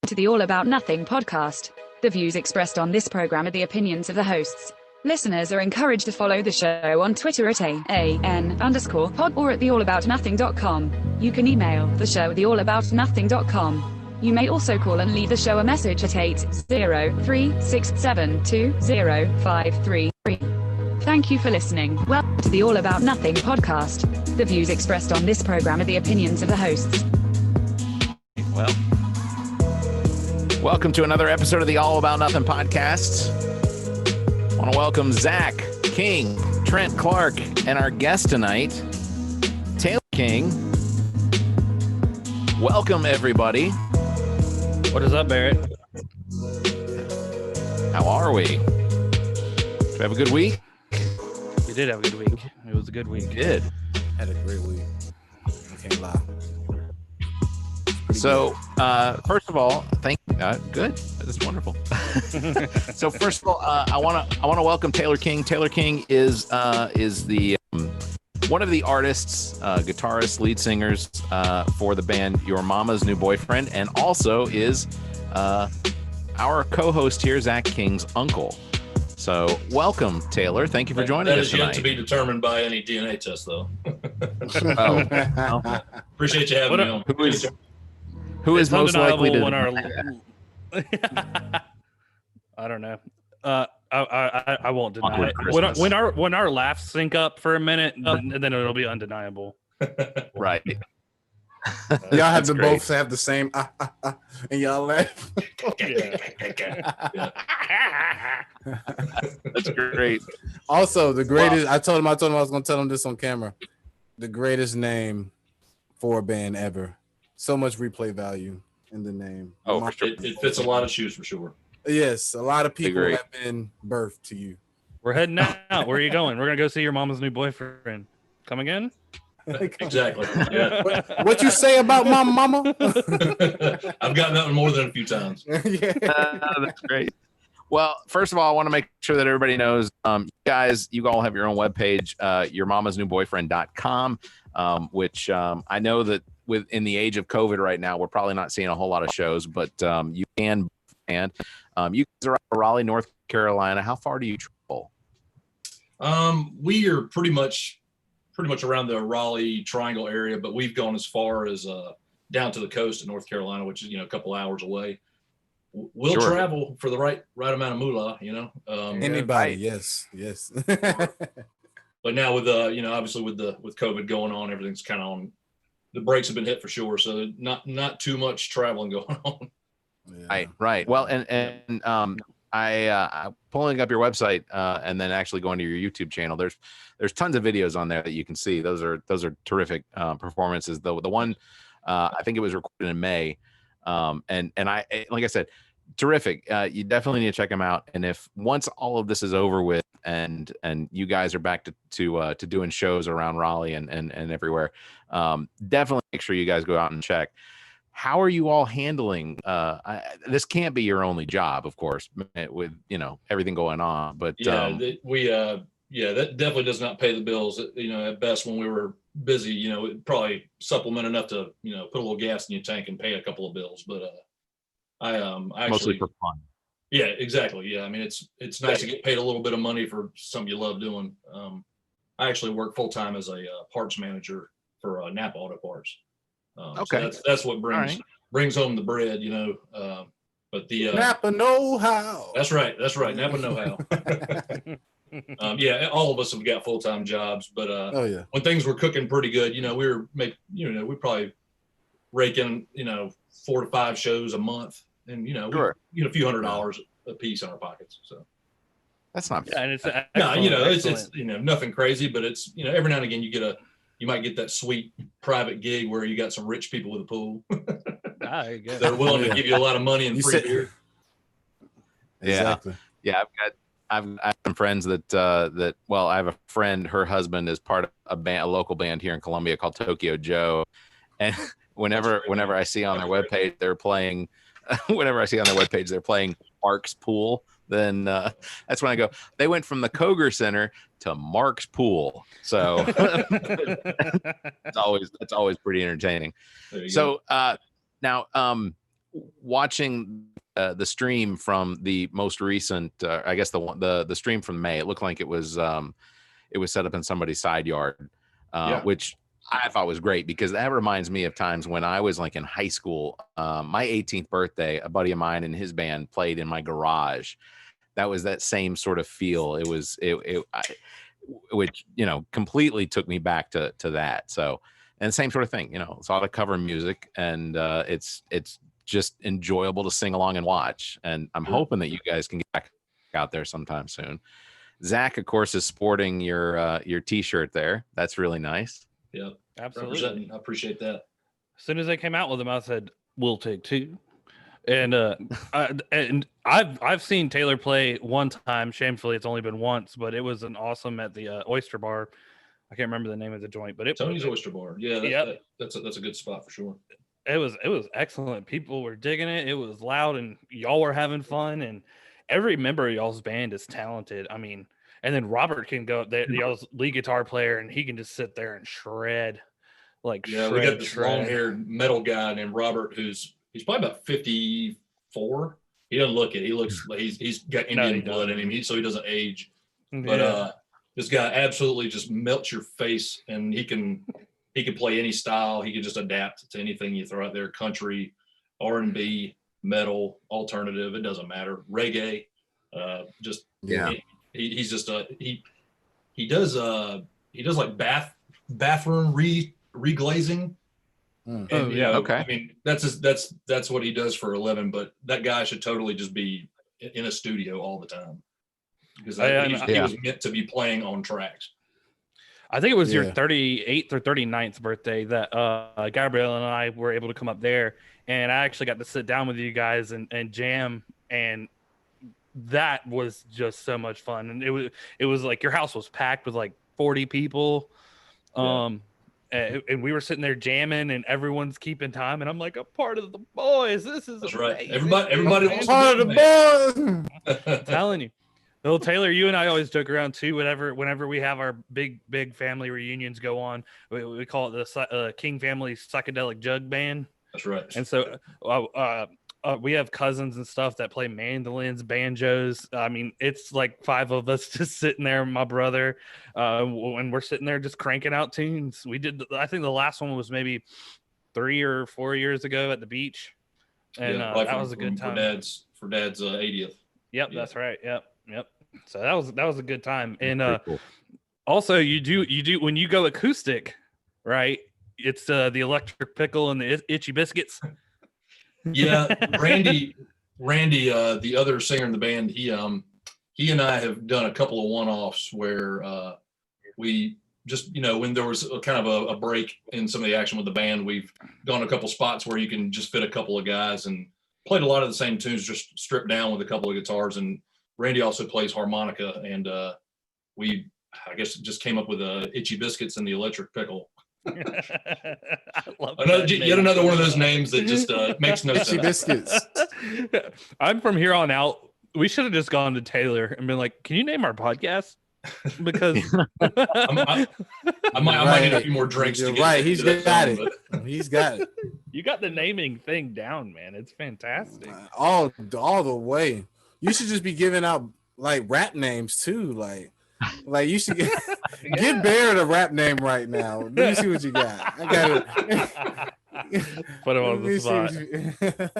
to the All About Nothing podcast. The views expressed on this program are the opinions of the hosts. Listeners are encouraged to follow the show on Twitter at AAN_pod or at theallaboutnothing.com. You can email the show at theallaboutnothing.com. You may also call and leave the show a message at 803-672-0533. Thank you for listening. Welcome to the All About Nothing podcast. The views expressed on this program are the opinions of the hosts. Well, welcome to another episode of the All About Nothing podcast. I want to welcome Zac King, Trent Clark, and our guest tonight, Taylor King. Welcome, everybody. What is up, Barrett? How are we? Did we have a good week? We did have a good week. It was a good week. We did. Had a great week. I can't lie. So, first of all, thank you. Good. That's wonderful. So, first of all, I want to welcome Taylor King. Taylor King is the one of the artists, guitarists, lead singers for the band Your Mama's New Boyfriend, and also is our co-host here, Zac King's uncle. So, welcome, Taylor. Thank you for joining us tonight. That is yet to be determined by any DNA test, though. Oh. Appreciate you having me on. Who is most likely to? I don't know. I won't deny it. When our laughs sync up for a minute, and then it'll be undeniable. Right. Y'all have to both have the same and y'all laugh. That's great. Also, the greatest. I told him I was going to tell him this on camera. The greatest name for a band ever. So much replay value in the name. Oh, for sure. It fits a lot of shoes for sure. Yes, a lot of people have been birthed to you. We're heading out. Where are you going? We're gonna go see Your Mama's New Boyfriend. Come again? Exactly. Yeah. What you say about my mama? I've gotten that one more than a few times. That's great. Well, first of all, I want to make sure that everybody knows, guys, you all have your own webpage, yourmamasnewboyfriend.com, which I know that in the age of COVID right now, we're probably not seeing a whole lot of shows, but you can. And you guys are out of Raleigh, North Carolina. How far do you travel? We are pretty much around the Raleigh Triangle area, but we've gone as far as down to the coast of North Carolina, which is a couple hours away. We'll travel for the right amount of moolah, Anybody, yes. But now with obviously with COVID going on, everything's kind of on. The brakes have been hit for sure, so not too much traveling going on. Yeah. Right. Well, and I pulling up your website and then actually going to your YouTube channel. There's tons of videos on there that you can see. Those are terrific performances. The one I think it was recorded in May, and I, like I said, terrific. You definitely need to check them out. And if once all of this is over with and you guys are back to doing shows around Raleigh and everywhere, definitely make sure you guys go out and check. How are you all handling? This can't be your only job, of course, with everything going on. But that definitely does not pay the bills. At best, when we were busy, it'd probably supplement enough to put a little gas in your tank and pay a couple of bills. But I actually mostly for fun. Yeah, exactly. Yeah, I mean it's nice to get paid a little bit of money for something you love doing. I actually work full time as a parts manager for Napa Auto Parts. Okay, so that's what brings home the bread, But the Napa know-how. That's right. Napa know-how. All of us have got full-time jobs, but when things were cooking pretty good, we probably rake in 4 to 5 shows a month, and a few $100 a piece in our pockets. So that's not bad. And it's it's nothing crazy, but it's every now and again you might get that sweet private gig where you got some rich people with a pool. They're willing to give you a lot of money and free beer. Yeah, exactly. Yeah, I've some friends that I have a friend. Her husband is part of a local band here in Columbia called Tokyo Joe, and whenever I see on their webpage they're playing, Mark's Pool. Then that's when I go, they went from the Koger Center to Mark's Pool. So that's always pretty entertaining. So now watching the stream from the most recent, I guess the stream from May, it looked like it was set up in somebody's side yard, which I thought was great because that reminds me of times when I was like in high school. My 18th birthday, a buddy of mine and his band played in my garage. That was that same sort of feel. It was which completely took me back to that. So, and same sort of thing. It's a lot of cover music, and it's just enjoyable to sing along and watch. And I'm hoping that you guys can get back out there sometime soon. Zach, of course, is sporting your T-shirt there. That's really nice. Yeah, absolutely. I appreciate that. As soon as I came out with them, I said, "We'll take two." And I've seen Taylor play one time. Shamefully, it's only been once, but it was an awesome at the Oyster Bar. I can't remember the name of the joint, but Tony's Oyster Bar. Yeah, that's a good spot for sure. It was excellent. People were digging it. It was loud, and y'all were having fun. And every member of y'all's band is talented. I mean, and then Robert can go up there, y'all's lead guitar player, and he can just sit there and shred. We got this long-haired metal guy named Robert he's probably about 54. He doesn't look it. He looks like he's got Indian blood in him, so he doesn't age. But this guy absolutely just melts your face, and he can play any style. He can just adapt to anything you throw out there: country, R&B, metal, alternative. It doesn't matter. Reggae. He's just he does like bathroom reglazing. Okay. I mean, that's what he does for a living. But that guy should totally just be in a studio all the time because he was meant to be playing on tracks. I think it was your 38th or 39th birthday that Gabrielle and I were able to come up there, and I actually got to sit down with you guys and jam, and that was just so much fun. And it was like your house was packed with like 40 people. And we were sitting there jamming, and everyone's keeping time. And I'm like, a part of the boys. This is that's amazing. right. Everybody wants part of the boys. I'm telling you. Well, Taylor, you and I always joke around too. Whenever we have our big family reunions go on, we call it the King Family Psychedelic Jug Band. That's right. And so we have cousins and stuff that play mandolins, banjos. I mean, it's like 5 of us just sitting there, my brother, and we're sitting there just cranking out tunes. I think the last one was maybe 3 or 4 years ago at the beach, and that was a good time. For Dad's 80th. Yep, yeah. That's right. Yep. So that was a good time. And cool. Also you do when you go acoustic, right? It's the Electric Pickle and the Itchy Biscuits. Yeah, Randy, the other singer in the band, he and I have done a couple of one-offs where we just, when there was a kind of a break in some of the action with the band, we've gone a couple spots where you can just fit a couple of guys and played a lot of the same tunes, just stripped down with a couple of guitars. And Randy also plays harmonica, and I guess just came up with Itchy Biscuits and the Electric Pickle. I love yet another one of those names that just makes no sense. Itchy Biscuits. I'm from here on out. We should have just gone to Taylor and been like, "Can you name our podcast?" Because I might need a few more drinks. You're right. He's got it. He's got it. You got the naming thing down, man. It's fantastic. All the way. You should just be giving out like rap names too. Like you should give Barrett a rap name right now. Let me see what you got. I got it. Put him on the spot.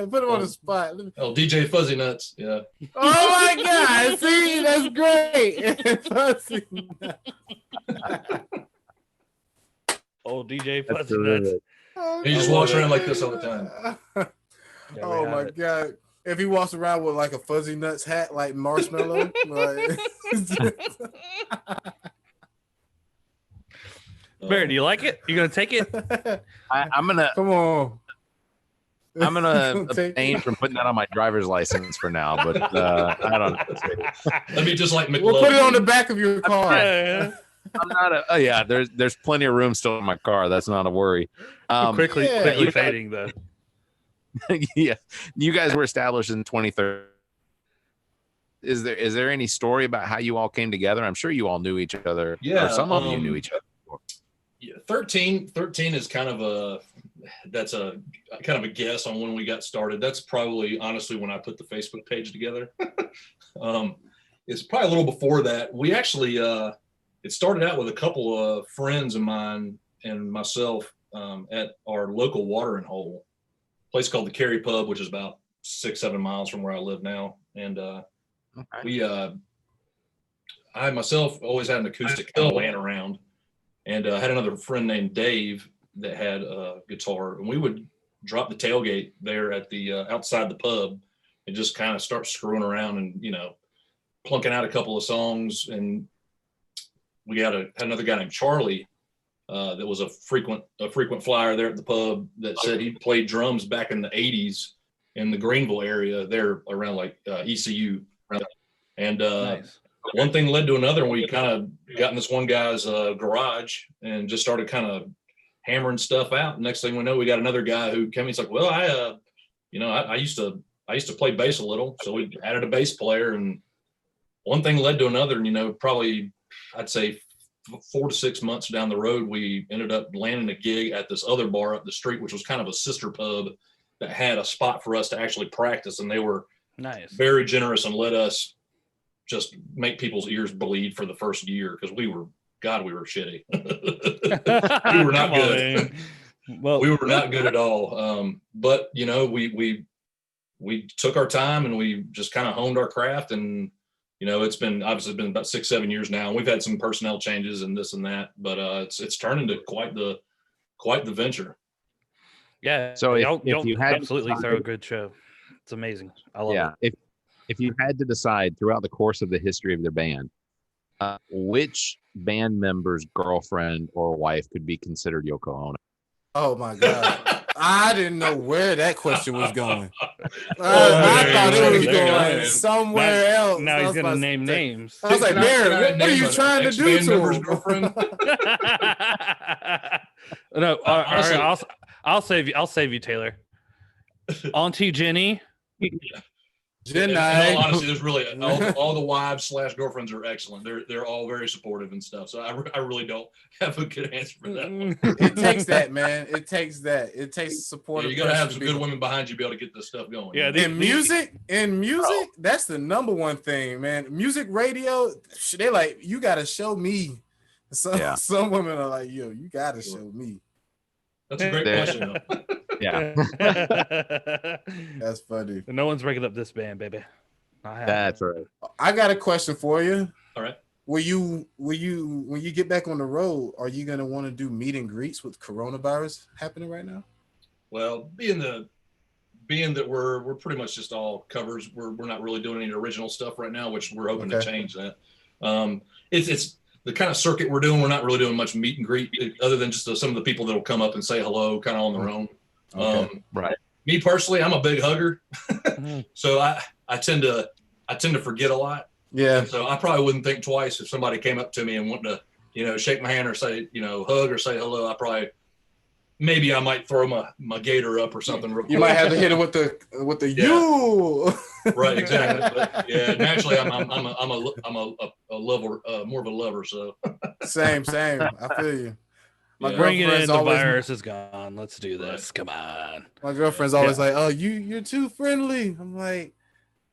Put him on the spot. Oh, DJ Fuzzy Nuts. Yeah. Oh my God. See, that's great. Fuzzy Nuts. Oh, DJ Fuzzy Nuts. He just walks around like this all the time. Oh my God. If he walks around with like a Fuzzy Nuts hat, like Marshmallow, like... Barrett, do you like it? You gonna take it? I'm gonna come on. I'm gonna abstain from putting that on my driver's license for now, but I don't know. Let me just like McLovin. We'll put it on the back of your car. I'm not there's plenty of room still in my car. That's not a worry. Quickly fading though. Yeah, you guys were established in 2013. Is there any story about how you all came together? I'm sure you all knew each other. Yeah, or some of you knew each other before. Yeah, 13 is kind of that's a kind of a guess on when we got started. That's probably honestly when I put the Facebook page together. It's probably a little before that. We actually, it started out with a couple of friends of mine and myself at our local watering hole, place called the Cary Pub, which is about 6-7 miles from where I live now. And I myself always had an acoustic kind of laying around, and had another friend named Dave that had a guitar, and we would drop the tailgate there at the outside the pub and just kind of start screwing around and, you know, plunking out a couple of songs. And we had another guy named Charlie that was a frequent flyer there at the pub that said he played drums back in the 80s in the Greenville area there around like ECU. And nice. One thing led to another, and we kind of got in this one guy's garage and just started kind of hammering stuff out. Next thing we know, we got another guy who came. He's like, "Well, I used to play bass a little, so we added a bass player." And one thing led to another, and, you know, probably I'd say 4 to 6 months down the road, we ended up landing a gig at this other bar up the street, which was kind of a sister pub that had a spot for us to actually practice, and they were very generous and let us just make people's ears bleed for the first year, because we were shitty. We were not good. Well, we were not good at all. But, you know, we took our time and we just kind of honed our craft. And, you know, it's been about 6-7 years now. We've had some personnel changes and this and that, but it's turned into quite the venture. Yeah. So if you had absolutely throw a good show, it's amazing. I love it. If you had to decide throughout the course of the history of their band, which band member's girlfriend or wife could be considered Yoko Ono? Oh my God. I didn't know where that question was going. I thought it was going somewhere else. Now he's going to name names. I was like, Barrett, what are you trying to do to him? Girlfriend? No, I'll save you, Taylor. Auntie Jenny. In all honesty, there's really all the wives / girlfriends are excellent. They're all very supportive and stuff. So I really don't have a good answer for that. It takes that, man. It takes support. You gotta have some good women behind you to be able to get this stuff going. Yeah, in music, that's the number one thing, man. Music, radio, they like, you gotta show me. Some women are like, yo, you gotta show me. That's a great question. Yeah. That's funny. No one's breaking up this band, baby. That's right. I got a question for you. All right. Will you when you get back on the road, are you gonna want to do meet and greets with coronavirus happening right now? Well, being that we're pretty much just all covers, we're not really doing any original stuff right now, which we're hoping to change that. It's the kind of circuit we're doing. We're not really doing much meet and greet other than just some of the people that will come up and say hello kind of on their own. Right. Me personally, I'm a big hugger. So I tend to forget a lot. Yeah. And so I probably wouldn't think twice if somebody came up to me and wanted to, you know, shake my hand or say, you know, hug or say hello. Maybe I might throw my gator up or something. You might have to hit it with the you. Right, exactly. But yeah, naturally, I'm a lover, more of a lover. So same. I feel you. My girlfriend's the virus is gone. Let's do this. Come on. My girlfriend's always like, "Oh, you're too friendly." I'm like,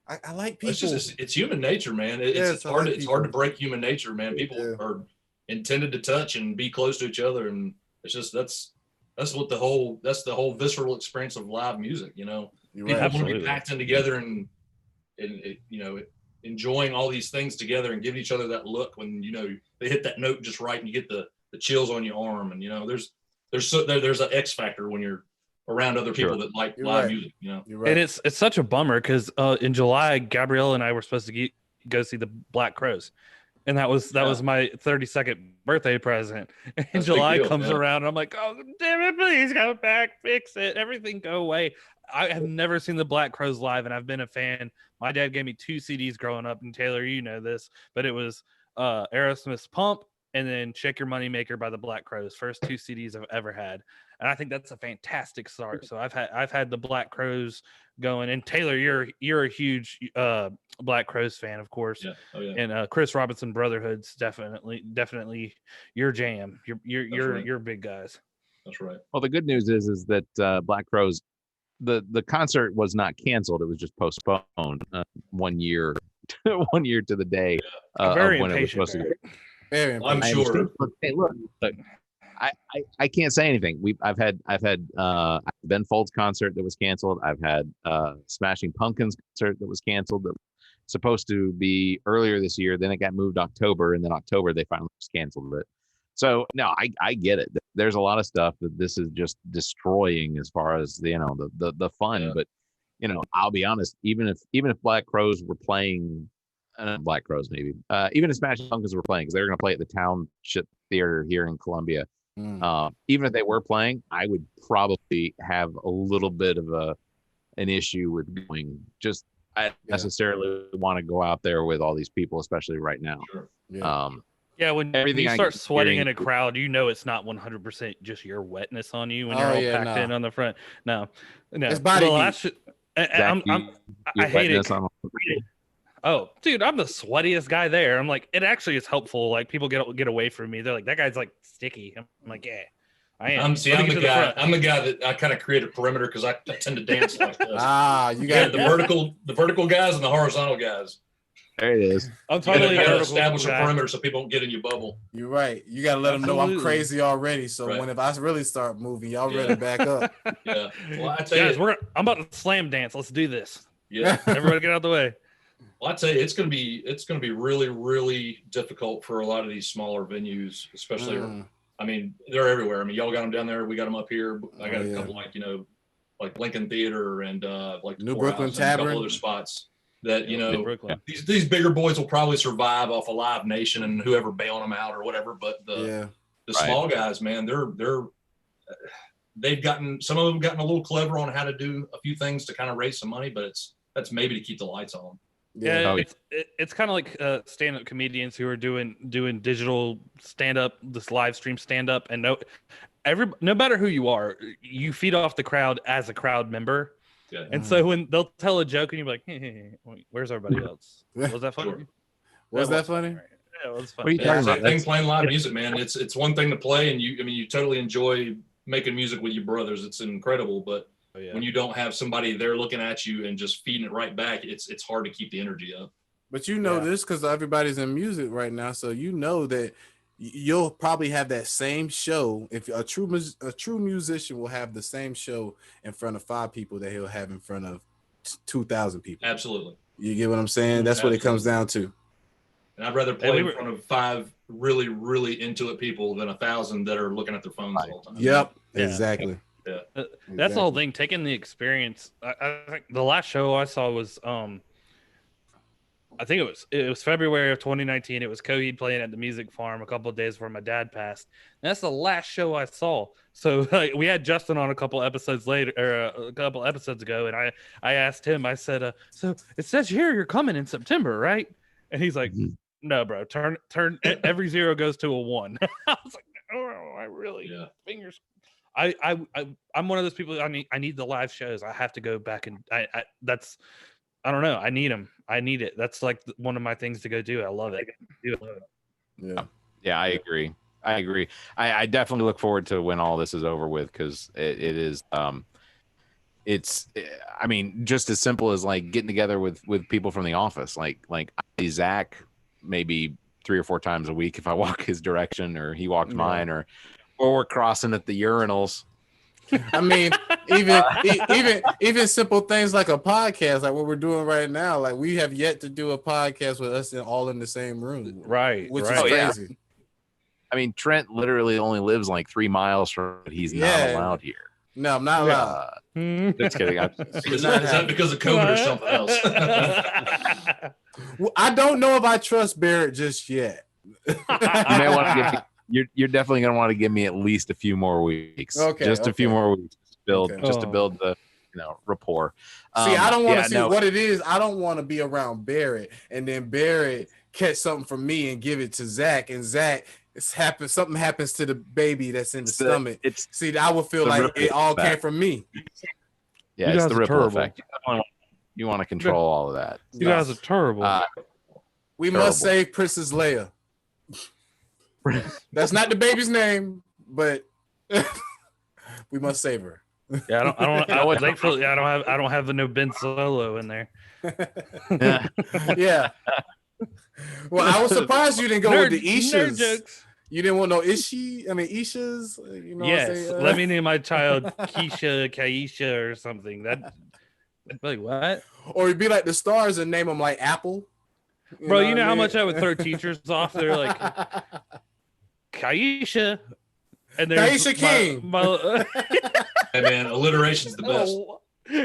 I like people. It's human nature, man. It's hard to break human nature, man. People are intended to touch and be close to each other, and it's just that's the whole visceral experience of live music. You know, people want to be packed in together and you know, enjoying all these things together and giving each other that look when, you know, they hit that note just right and you get the chills on your arm. And, you know, there's an X factor when you're around other people that like live music, you know. And it's such a bummer because in July, Gabrielle and I were supposed to go see the Black Crowes, and that was my 32nd birthday present. And July comes around, and I'm like, oh damn it, please come back, fix it, everything go away. I have never seen the Black Crowes live, and I've been a fan. My dad gave me 2 CDs growing up, and Taylor, you know this, but it was Aerosmith's Pump and then Shake Your Money Maker by the Black Crowes, first 2 CDs I've ever had. And I think that's a fantastic start. So I've had the Black Crowes going, and Taylor, you're a huge Black Crowes fan, of course. Yeah. Oh, yeah. And Chris Robinson Brotherhood's definitely your jam. You're big guys. That's right. Well, the good news is that Black Crowes, the concert was not canceled; it was just postponed 1 year, 1 year to the day of very when it was impatient. supposed to go. Very Well, I'm I sure. understand. Hey, look, I can't say anything. I've had Ben Folds concert that was canceled. I've had Smashing Pumpkins concert that was canceled. That was supposed to be earlier this year. Then it got moved October, and then October they finally just canceled it. So no, I get it. There's a lot of stuff that this is just destroying as far as the fun. Yeah. But I'll be honest. Even if Black Crowes were playing, Black Crowes maybe, even if Smashing Pumpkins were playing, because they were going to play at the Township Theater here in Columbia. Even if they were playing, I would probably have a little bit of an issue with going. Just I don't necessarily want to go out there with all these people, especially right now. Sure. Yeah, when everything you I start keep sweating hearing- in a crowd, it's not 100% just your wetness on you when you're all packed in on the front. No. It's body heat. I hate it. Oh, dude, I'm the sweatiest guy there. I'm like, it actually is helpful. Like, people get away from me. They're like, that guy's like sticky. I'm like, yeah, I am. I'm the guy that I kind of create a perimeter because I tend to dance like this. You got the vertical guys and the horizontal guys. There it is. I'm totally you gotta establish a perimeter so people don't get in your bubble. You're right. You got to let them know I'm crazy already. So if I really start moving, y'all ready to back up. Yeah. Well, I tell you, I'm about to slam dance. Let's do this. Yeah. Everybody get out of the way. Well, I tell you, it's gonna be really, really difficult for a lot of these smaller venues, especially. I mean, they're everywhere. I mean, y'all got them down there. We got them up here. I got a couple like Lincoln Theater and like New Brooklyn Tavern, a couple other spots that these bigger boys will probably survive off of Live Nation and whoever bailing them out or whatever. But the small guys, man, they've gotten, some of them gotten a little clever on how to do a few things to kind of raise some money, but that's maybe to keep the lights on. Yeah, it's kind of like stand-up comedians who are doing digital stand-up, this live stream stand-up, and no matter who you are, you feed off the crowd as a crowd member. Yeah. And so when they'll tell a joke and you're like, hey, where's everybody else? Was that funny? Was that funny? Yeah, it was funny. What are you talking about? Playing live music, man. It's one thing to play, and you totally enjoy making music with your brothers. It's incredible, but when you don't have somebody there looking at you and just feeding it right back, it's hard to keep the energy up. But this because everybody's in music right now, so that you'll probably have that same show. If a true musician will have the same show in front of 5 people that he'll have in front of 2,000 people. Absolutely. You get what I'm saying? That's what it comes down to. And I'd rather play in front of 5 really, really into it people than 1,000 that are looking at their phones all the time. Yep, exactly. Yeah. That's the whole thing. Taking the experience. I think the last show I saw was I think it was February of 2019. It was Coheed playing at the Music Farm a couple of days before my dad passed. And that's the last show I saw. So we had Justin on a couple episodes later, or a couple episodes ago, and I asked him. I said, "So it says here you're coming in September, right?" And he's like, "No, bro. Turn. Every 0 goes to a 1." I was like, "Oh, I really fingers." I'm one of those people. I need the live shows. I have to go back and I don't know. I need them. I need it. That's like one of my things to go do. I love it. Yeah, I agree. I definitely look forward to when all this is over with, because it is it's, I mean, just as simple as like getting together with people from the office. Like I see Zach maybe 3 or 4 times a week if I walk his direction or he walks mine, or we're crossing at the urinals. I mean, even simple things like a podcast, like what we're doing right now. Like, we have yet to do a podcast with us all in the same room, right? Which is crazy. Yeah. I mean, Trent literally only lives like 3 miles from it. He's not allowed here. No, I'm not allowed. Just kidding. Is that because of COVID or something else? Well, I don't know if I trust Barrett just yet. You may want to give me. You're definitely going to want to give me at least a few more weeks. A few more weeks to build the rapport. See, I don't want to see what it is. I don't want to be around Barrett and then Barrett catch something from me and give it to Zach, and Zach, something happens to the baby that's in the stomach. See, I would feel like it all came from me. Yeah, it's the ripple effect. You want to control all of that. You guys are terrible. We must save Princess Leia. That's not the baby's name, but We must save her. Yeah, thankfully, I don't have the no Ben Solo in there. Yeah. Yeah. Well, I was surprised you didn't go with the nerd Ishas. jokes. You didn't want no Ishas. You know Yes, what I'm saying? let me name my child Kaisha or something. That like what? Or it'd be like the stars and name them like Apple. Bro, you know how much I would throw teachers off? They're like Kaisha, and there's Kaisha King. Hey man, alliteration's the best.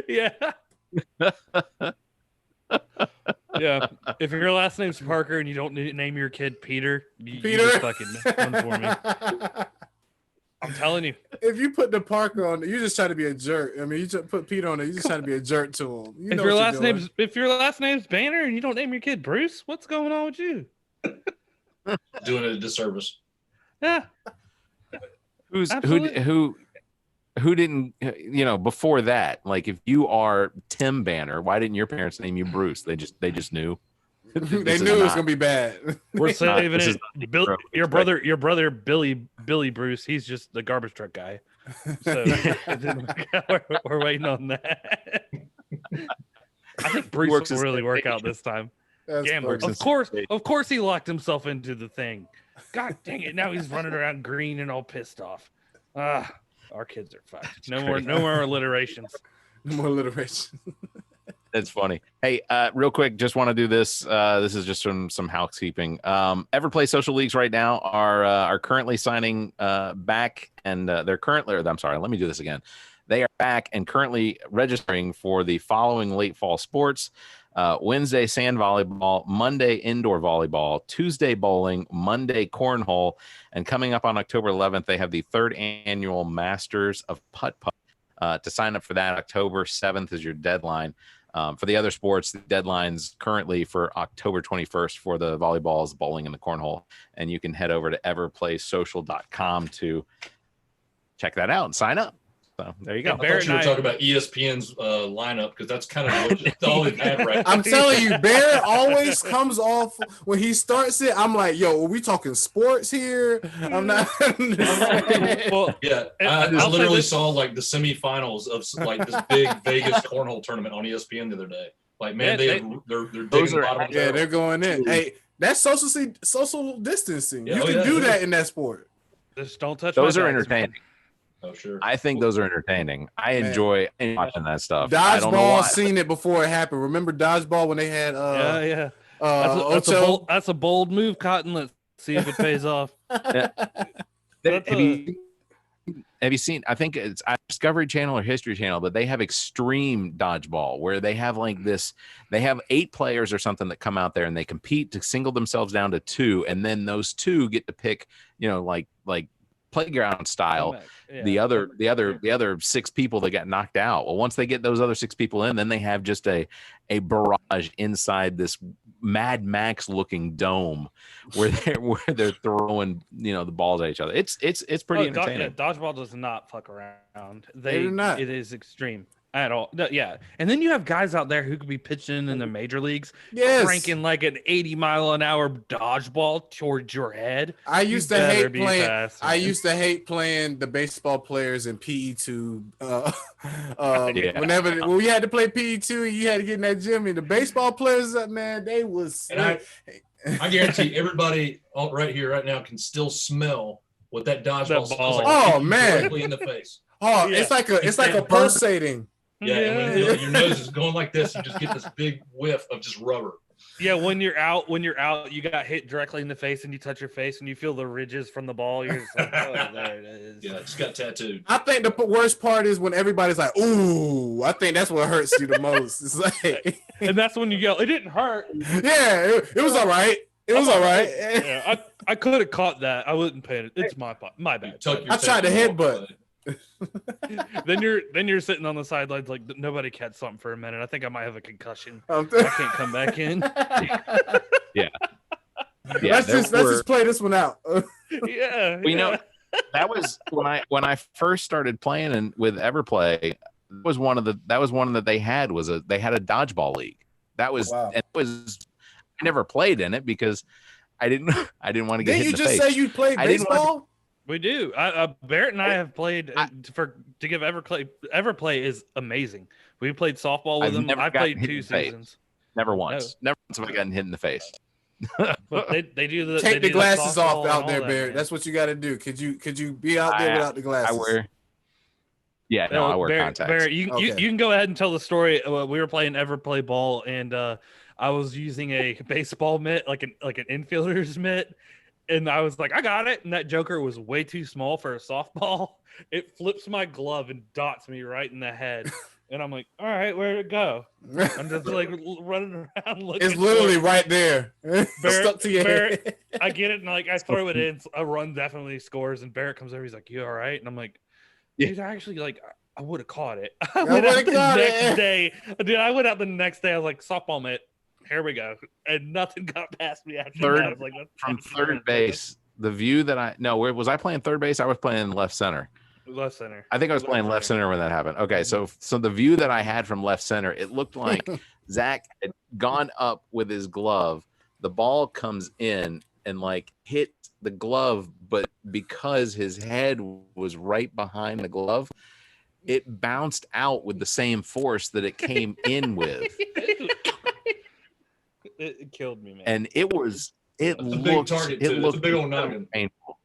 Yeah. Yeah. If your last name's Parker and you don't name your kid Peter, you just fucking one for me. I'm telling you. If you put the Parker on, you just try to be a jerk. I mean, you just put Peter on it. You just trying to be a jerk to him. You know if your last name's Banner and you don't name your kid Bruce, what's going on with you? Doing it a disservice. Yeah. Who didn't, before that, like if you are Tim Banner, why didn't your parents name you Bruce? They just knew. They knew it was gonna be bad. We're saving it. Your brother Billy Bruce, he's just the garbage truck guy. So we're waiting on that. I think Bruce will really work out this time. Of course he locked himself into the thing. God dang it! Now he's running around green and all pissed off. Our kids are fucked. No more alliterations. No more alliteration. That's funny. Hey, real quick, just want to do this. This is just some housekeeping. Everplay social leagues right now are currently signing back, and they're currently. I'm sorry. Let me do this again. They are back and currently registering for the following late fall sports: Wednesday sand volleyball, Monday indoor volleyball, Tuesday bowling, Monday cornhole, and coming up on October 11th, they have the 3rd annual Masters of Putt Putt. To sign up for that, October 7th is your deadline. For the other sports, the deadline's currently for October 21st for the volleyballs, bowling, and the cornhole. And you can head over to everplaysocial.com to check that out and sign up. So there you go. I thought you were talking about ESPN's lineup because that's kind of all they've had right now. I'm telling you, Barrett always comes off when he starts it. I'm like, yo, are we talking sports here? I'm not. Well, yeah, I literally saw like the semifinals of like this big Vegas cornhole tournament on ESPN the other day. Like, man, they're digging the bottom of the barrel. They're going in. Hey, that's social distancing. You can do that in that sport. Just don't touch. Those are entertaining. Oh, sure. I think those are entertaining. I enjoy watching that stuff. Dodgeball, seen it before it happened. Remember Dodgeball when they had that's a bold move, Cotton. Let's see if it pays off. Have you seen? I think it's Discovery Channel or History Channel, but they have extreme dodgeball where they have like this. They have 8 players or something that come out there and they compete to single themselves down to 2, and then those 2 get to pick, like playground style, the other 6 people that got knocked out. Well, once they get those other 6 people in, then they have just a barrage inside this Mad Max looking dome where they're throwing the balls at each other. It's pretty entertaining. Dodgeball does not fuck around. They do not. It is extreme. At all. Yeah. And then you have guys out there who could be pitching in the major leagues, cranking like an 80-mile-an-hour dodgeball towards your head. I used to hate playing the baseball players in PE2. Whenever we had to play PE2, you had to get in that gym. And the baseball players, man, they was. And I guarantee everybody right here, right now, can still smell what that dodgeball smells like. Oh man, directly in the face. Oh, yeah. It's like a pulsating. Yeah, and when your nose is going like this, you just get this big whiff of just rubber. Yeah, when you're out, you got hit directly in the face, and you touch your face, and you feel the ridges from the ball. You're just like, oh, there it is. Yeah, it's got tattooed. I think the worst part is when everybody's like, "Ooh!" I think that's what hurts you the most. It's like, and that's when you yell, "It didn't hurt." Yeah, it was all right. It was all right. Yeah, I could have caught that. I wouldn't pay it. It's my bad. I tried to headbutt. then you're sitting on the sidelines like nobody catch something for a minute. I think I might have a concussion. I can't come back in. Yeah. Let's just play this one out. Yeah. That was when I first started playing with Everplay. That was one of the they had a dodgeball league. That was I never played in it because I didn't want to get hit in the face. Didn't you just say you played baseball? We do. Barrett and I have played to give Everplay is amazing. We played softball with them. I played 2 seasons. Never once. Never once have I gotten hit in the face. But they do the Take the glasses off out there, Barrett. Man. That's what you got to do. Could you be out there without the glasses? I wear. Yeah, no, I wear contacts. Barrett, you can go ahead and tell the story. We were playing Everplay ball, and I was using a baseball mitt, like an infielder's mitt, and I was like, I got it. And that joker was way too small for a softball. It flips my glove and dots me right in the head. And I'm like, all right, where'd it go? I'm just like running around looking. It's literally right there. Barrett, Stuck to your Barrett, I get it, and like I throw it in. A run definitely scores, and Barrett comes over. He's like, "You all right?" And I'm like, "Dude, actually, like, I would have caught it." I went out the next day. Dude, I went out the next day. I was like, "Softball mitt, here we go," and nothing got past me after that. I was like, from third base, the view that where was I playing third base? I was playing left center. Left center. I think I was playing left center when that happened. Okay, so the view that I had from left center, it looked like Zach had gone up with his glove. The ball comes in and like hit the glove, but because his head was right behind the glove, it bounced out with the same force that it came in with. It killed me, man. And it looked a big target. It's a big old noggin. Painful.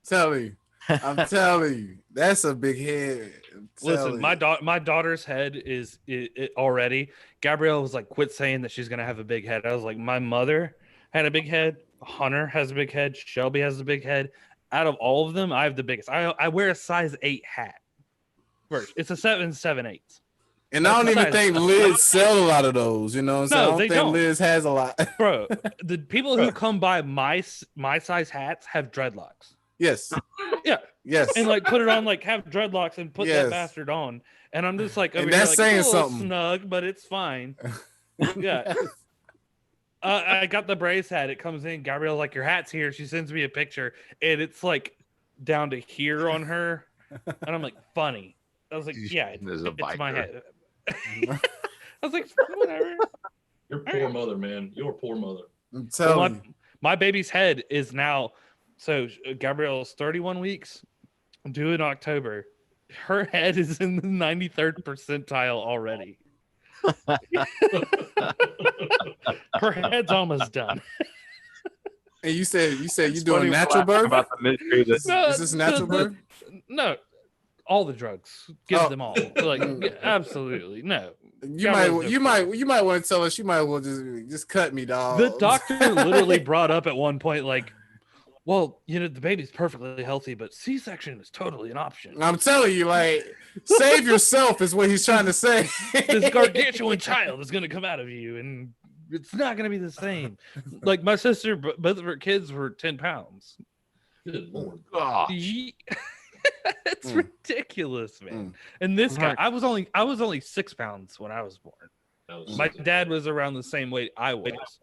I'm telling you, that's a big head. Listen, my daughter's head is it already. Gabrielle was like, quit saying that she's gonna have a big head. I was like, my mother had a big head. Hunter has a big head. Shelby has a big head. Out of all of them, I have the biggest. I wear a size 8 hat. First, it's a 7/7/8. And I don't even think Liz sell a lot of those. You know what I'm saying? I don't think Liz has a lot. Bro, the people who come by my size hats have dreadlocks. Yes. Yeah. Yes. And like put it on, like have dreadlocks and put that bastard on. And I'm just like, and that's saying something. Snug, but it's fine. Yeah. I got the Braves hat. It comes in. Gabrielle, like, your hat's here. She sends me a picture, and it's like down to here on her. And I'm like, funny. I was like, yeah, it's my head. I was like, whatever. Your poor mother, man. Your poor mother. I'm telling you. My baby's head is now. So Gabrielle's 31 weeks, due in October. Her head is in the 93rd percentile already. Her head's almost done. And you said you doing natural birth? About the mystery is this natural birth? No, all the drugs. Give them all. Like, absolutely no. You might want to tell us. You might well just cut me, dog. The doctor literally brought up at one point, like, well, the baby's perfectly healthy, but C-section is totally an option. I'm telling you, like, save yourself is what he's trying to say. This gargantuan child is going to come out of you, and it's not going to be the same. Like, my sister, both of her kids were 10 pounds. Good Lord. It's ridiculous, man. And this guy, I was only 6 pounds when I was born. My dad was around the same weight I was.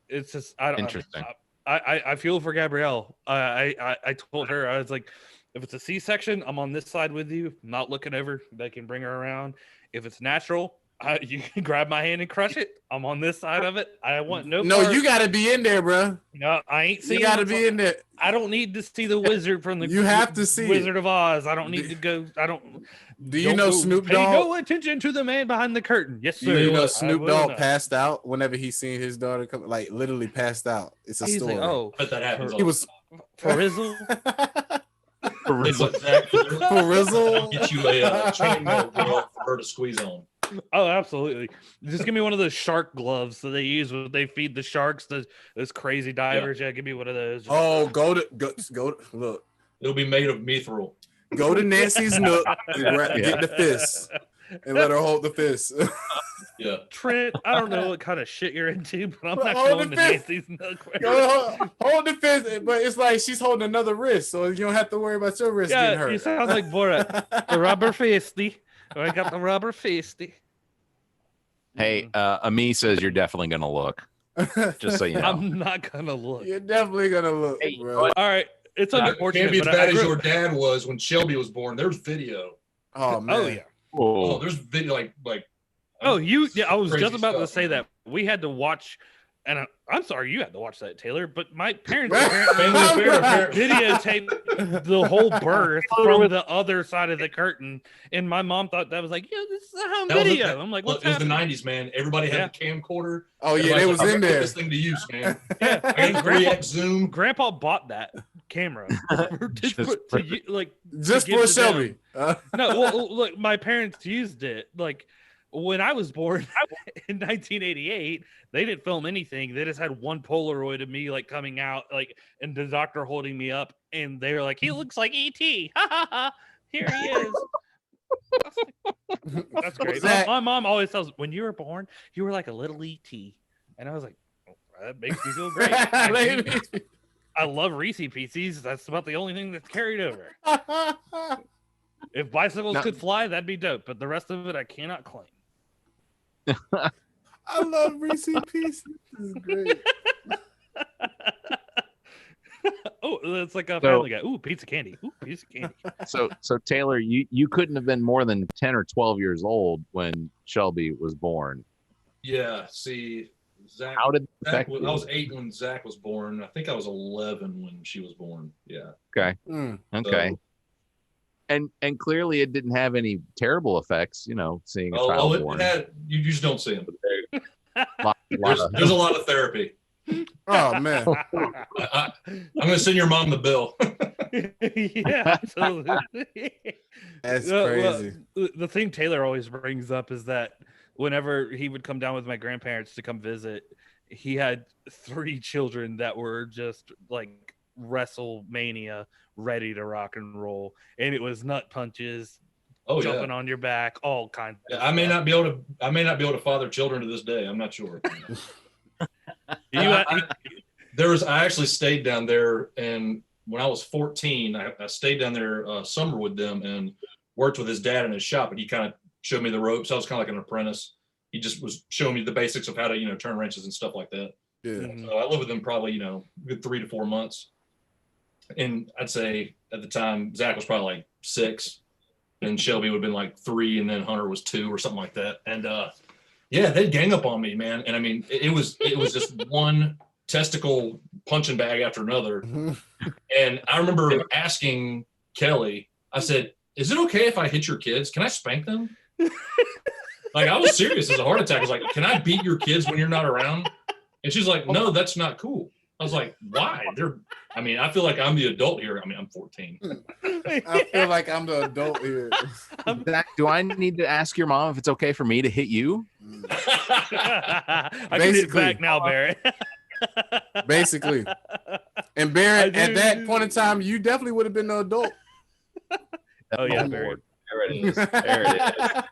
It's just, I don't. Interesting. I feel for Gabrielle. I told her, I was like, if it's a C-section, I'm on this side with you. I'm not looking over. They can bring her around. If it's natural, you can grab my hand and crush it. I'm on this side of it. I want no. No, you got to be in there, bro. No, I ain't seeing. You got to be in there. I don't need to see the wizard from the. You have to see Wizard of Oz. I don't need to go. I don't. Do you know Snoop Dogg? Pay no attention to the man behind the curtain. Yes, sir. You know Snoop Dogg passed out whenever he seen his daughter come. Like literally passed out. It's a story. Like, oh, but that happens. He was for Rizzle. For Rizzle. Get you a chainmail girl for her to squeeze on. Oh, absolutely. Just give me one of those shark gloves that they use when they feed the sharks, those crazy divers. Yeah, give me one of those. Oh, go to look. It'll be made of mithril. Go to Nancy's Nook and get the fist and let her hold the fist. Yeah. Trent, I don't know what kind of shit you're into, but I'm not going to Nancy's Nook. Hold the fist, but it's like she's holding another wrist, so you don't have to worry about your wrist getting hurt. You sound like Barrett. The rubber fisty. I got the rubber fisty. Hey, Ami says you're definitely going to look. Just so you know. I'm not going to look. You're definitely going to look, bro. All right. It's unfortunate. Can't be as bad as your dad was when Shelby was born. There's video. Oh, man. Oh, yeah. Oh, there's video like. Oh, I was just about to say that. We had to watch and I'm sorry you had to watch that, Taylor, but my parents apparently videotaped the whole birth from the other side of the curtain, and my mom thought that was like, yeah, this is a home video. I'm like, what's happening? It was the 90s, man. Everybody had the camcorder. Oh yeah, they was in there. This thing to use, man. Yeah, I got 3x zoom. Grandpa bought that camera just for Shelby. No, well, look, my parents used it like. When I was born in 1988, they didn't film anything. They just had one Polaroid of me like coming out, like, and the doctor holding me up, and they were like, "He looks like ET." Ha ha ha! Here he is. That's great. My mom always tells me, when you were born, you were like a little ET, and I was like, oh, that makes me feel great. I love Reese Pieces. That's about the only thing that's carried over. If bicycles could fly, that'd be dope. But the rest of it, I cannot claim. I love Reese Pieces. This is great. Oh, it's like a Family Guy. Ooh, piece of candy. Ooh, piece of candy. So Taylor, you couldn't have been more than 10 or 12 years old when Shelby was born. Yeah. See, Zach. How did I was 8 when Zach was born. I think I was 11 when she was born. Yeah. Okay. Okay. So, and clearly it didn't have any terrible effects, seeing a child born. You just don't see them. There's a lot of therapy. Oh man. I'm gonna send your mom the bill. Yeah, absolutely. That's crazy. The thing Taylor always brings up is that whenever he would come down with my grandparents to come visit, he had 3 children that were just like WrestleMania ready to rock and roll, and it was nut punches, jumping on your back, all kinds of stuff. I may not be able to father children to this day. I'm not sure. I actually stayed down there, and when I was 14, I stayed down there summer with them and worked with his dad in his shop, and he kind of showed me the ropes. I was kind of like an apprentice. He just was showing me the basics of how to turn wrenches and stuff like that. Yeah. So I lived with him probably good 3 to 4 months. And I'd say at the time, Zach was probably like 6, and Shelby would have been like 3, and then Hunter was 2 or something like that. And they'd gang up on me, man. And I mean, it was just one testicle punching bag after another. And I remember asking Kelly, I said, "Is it okay if I hit your kids? Can I spank them?" Like, I was serious as a heart attack. I was like, "Can I beat your kids when you're not around?" And she's like, "No, that's not cool." I was like, why? I feel like I'm the adult here. I mean, I'm 14. I feel like I'm the adult here. Zach, do I need to ask your mom if it's okay for me to hit you? I can hit back now, Barrett. Basically. And Barrett, at that point in time, you definitely would have been the adult. Oh, yeah, Barrett. There it is. There it is.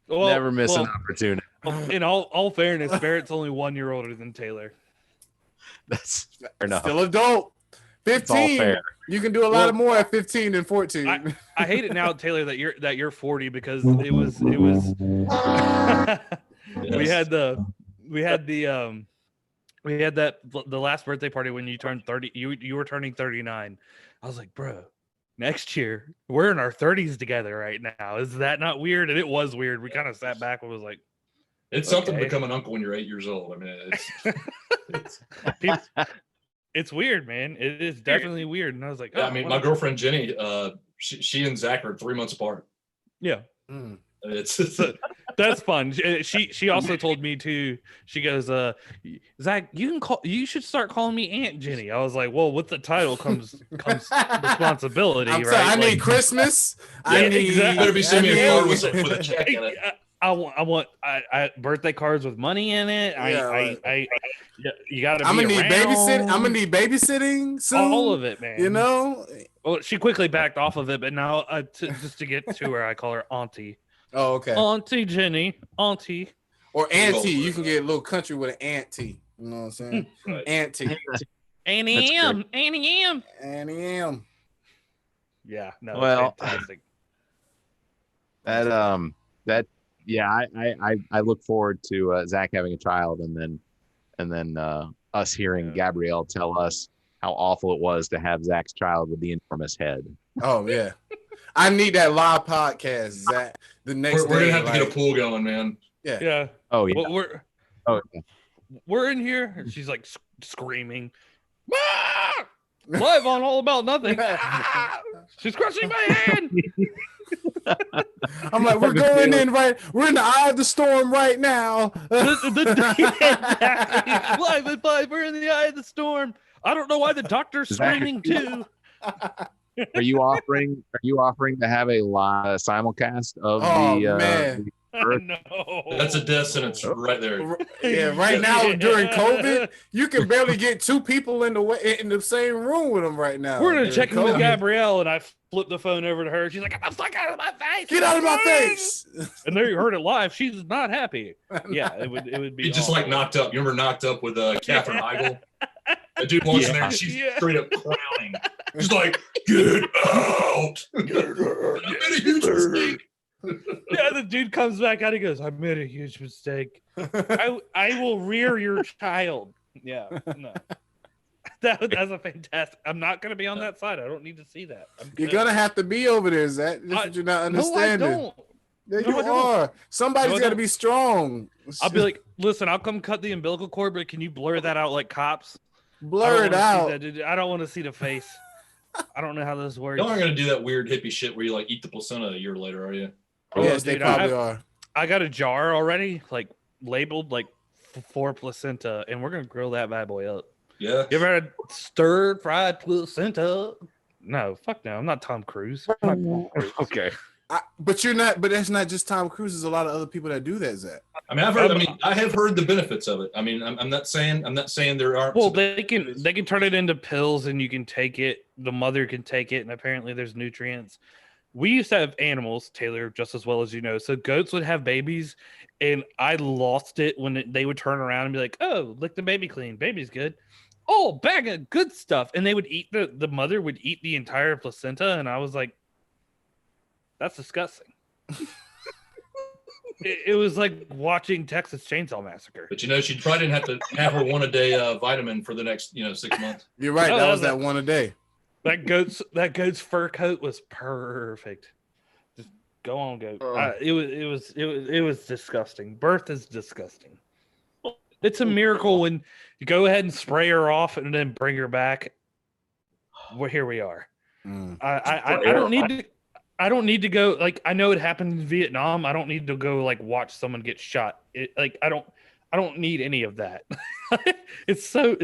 Well, never miss an opportunity. In all fairness, Barrett's only 1 year older than Taylor. That's fair enough. Still adult. 15. You can do a lot more at 15 than 14. I hate it now, Taylor, that you're 40, because it was we had the last birthday party when you turned 30. You were turning 39. I was like, bro, next year we're in our 30s together right now. Is that not weird? And it was weird. We kind of sat back and was like, it's something to become an uncle when you're 8 years old. I mean, it's weird, man. It is definitely weird. And I was like, my girlfriend Jenny, she and Zach are 3 months apart. Yeah. That's fun. She also told me too. She goes, Zach, you should start calling me Aunt Jenny. I was like, well, with the title comes responsibility, right? I need Christmas. Exactly. Better be sending me a card with a check in it. I want birthday cards with money in it. You got to. I'm gonna need babysitting. I'm gonna need babysitting soon. All of it, man. Well, she quickly backed off of it, but now just to get to her, I call her Auntie. Oh, okay. Auntie Jenny, Auntie. Or Auntie. You can get a little country with an auntie. You know what I'm saying? Auntie. Annie M. Annie M. Annie M. Yeah. No. Well, fantastic. I look forward to Zach having a child, and then us hearing Gabrielle tell us how awful it was to have Zach's child with the enormous head. Oh yeah, I need that live podcast, Zach. The next we're gonna have to get a pool going, man. Yeah. Yeah. Oh yeah. Well, we're in here. And she's like screaming. Ah! Live on All About Nothing. Ah! She's crushing my hand. I'm like, we're going in right. We're in the eye of the storm right now. Exactly. Live at 5. We're in the eye of the storm. I don't know why the doctor's screaming too. Are you offering to have a live simulcast of man. No. That's a death sentence right there. Yeah, right now during COVID, you can barely get two people in the same room with them right now. We're gonna check in with COVID. Gabrielle, and I flip the phone over to her. She's like, "Get the fuck out of my face! Get out of my face!" And there you heard it live. She's not happy. Yeah, it would be Be just awful. like Knocked Up. You remember Knocked Up with Katherine Heigl? The dude walks in there and she's straight up crowning. She's like, "Get out! I made a huge mistake." Yeah, the dude comes back out. He goes, "I made a huge mistake. I will rear your child." Yeah, no. That's a fantastic. I'm not going to be on that side. I don't need to see that. You're gonna have to be over there, Zach. That's what you're not understanding. No, I don't. There No, you I don't. are. Somebody's No, I got to don't. be strong. I'll be like, "Listen, I'll come cut the umbilical cord, but can you blur that out like cops? blur it out. I don't want to see the face. I don't know how this works." Y'all aren't gonna do that weird hippie shit where you like eat the placenta a year later, are you? Yes, they dude, probably are. I got a jar already, like labeled like for placenta, and we're gonna grill that bad boy up. Yeah. You ever had stir fried placenta? No, fuck no. I'm not Tom Cruise. I'm not Tom Cruise. Okay. But you're not. But that's not just Tom Cruise. There's a lot of other people that do that, Zach. I mean, I have heard the benefits of it. I mean, I'm not saying there aren't. Well, some they can benefits. turn it into pills, and you can take it. The mother can take it, and apparently there's nutrients. We used to have animals, Taylor, just as well as you know. So goats would have babies, and I lost it when they would turn around and be like, "Oh, lick the baby clean. Baby's good. Oh, bag of good stuff." And they would eat the mother would eat the entire placenta, and I was like, "That's disgusting." It was like watching Texas Chainsaw Massacre. But she probably didn't have to have her one a day vitamin for the next 6 months. You're right. Oh, that that was was that one a day. That goat's fur coat was perfect. Just go on, goat. It was disgusting. Birth is disgusting. It's a miracle when you go ahead and spray her off and then bring her back. Well, here we are. I don't need to. I don't need to go. Like, I know it happened in Vietnam. I don't need to go like watch someone get shot. I don't need any of that. It's so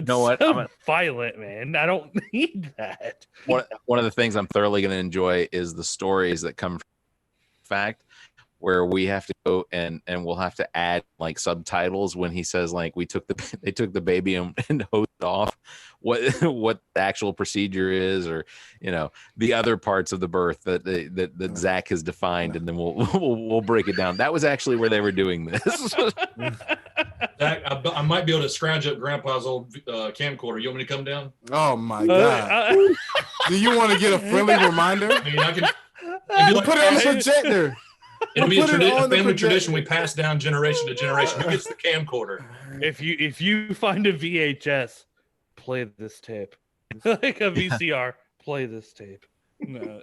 violent, man. I don't need that. One of the things I'm thoroughly going to enjoy is the stories that come from fact, where we have to go and we'll have to add like subtitles when he says like they took the baby and hosed it off, what the actual procedure is, or the other parts of the birth that Zach has defined, and then we'll break it down. That was actually where they were doing this. Zach, I might be able to scrounge up Grandpa's old camcorder. You want me to come down? Oh my god! Do you want to get a friendly reminder? I mean, I can. We'll put it on the projector. It'll be a Put it on the family projector. tradition we pass down generation to generation. Who gets the camcorder? If you find a VHS, play this tape. Like a VCR, play this tape. No,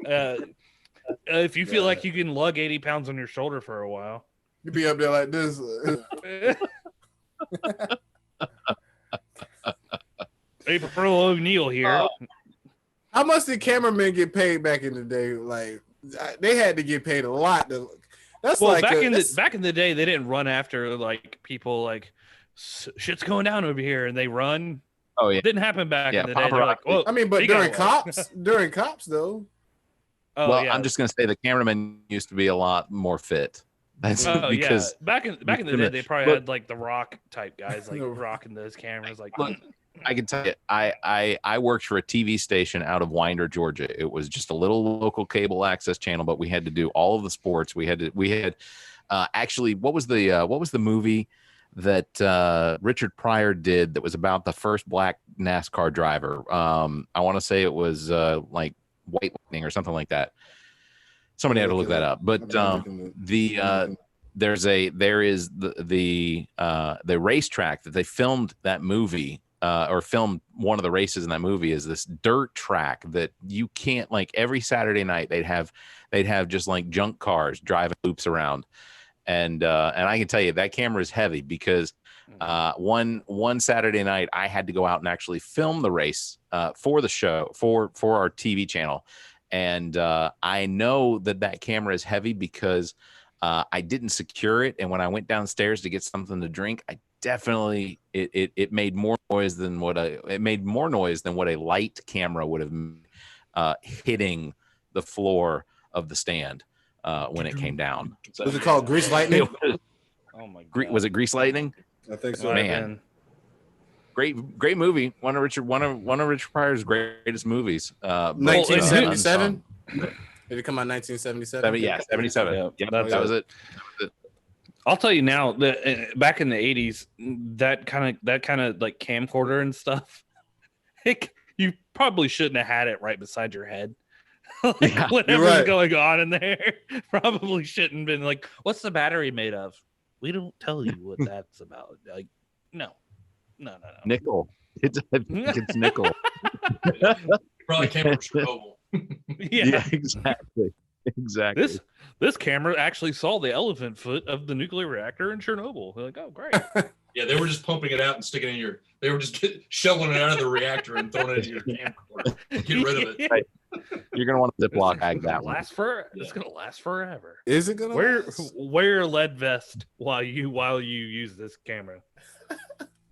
if you feel like you can lug 80 pounds on your shoulder for a while, You be up there like this. April O'Neil here. How much did cameramen get paid back in the day? Like they had to get paid a lot. That's Well, like back in the day, they didn't run after like people like shit's going down over here, and they run. Oh yeah. It didn't happen back Yeah, in the day. They're like, paparazzi. "Whoa, I mean, but he got during cops though. Oh, Well, yeah. I'm just going to say the cameraman used to be a lot more fit. That's Oh because yeah, back in the day, they probably had like the Rock type guys, like rocking those cameras. Like, Look, I can tell you, I worked for a TV station out of Winder, Georgia. It was just a little local cable access channel, but we had to do all of the sports. We had actually, what was the movie that Richard Pryor did that was about the first black NASCAR driver? I want to say it was like White Lightning or something like that. Somebody had to look that up. But there is the racetrack that they filmed that movie or filmed one of the races in that movie is this dirt track that you can't, like, every Saturday night they'd have just like junk cars driving loops around. And I can tell you that camera is heavy because One Saturday night, I had to go out and actually film the race for the show for our TV channel, and I know that camera is heavy because I didn't secure it, and when I went downstairs to get something to drink, I definitely it made more noise than what a light camera would have hitting the floor of the stand when it came down. Was it called Grease Lightning? Oh my God. Was it Grease Lightning? I think so. Man. Great movie. One of Richard Pryor's greatest movies. 1977. Did it come out 1977? Yeah, 77. Yeah, that was it. I'll tell you now that back in the 80s, that kind of like camcorder and stuff, you probably shouldn't have had it right beside your head. Like whatever's going on in there, probably shouldn't have been like, what's the battery made of? We don't tell you what that's about. Like, no. Nickel. It's nickel. Probably came from Chernobyl. Yeah, exactly. This camera actually saw the elephant foot of the nuclear reactor in Chernobyl. They're like, oh, great. Yeah, they were just pumping it out and sticking it in your. They were just shoveling it out of the reactor and throwing it into your camcorder. Get rid of it. Right. You're gonna want to Ziploc bag that one. It's gonna last forever. Is it gonna? Wear a lead vest while you use this camera,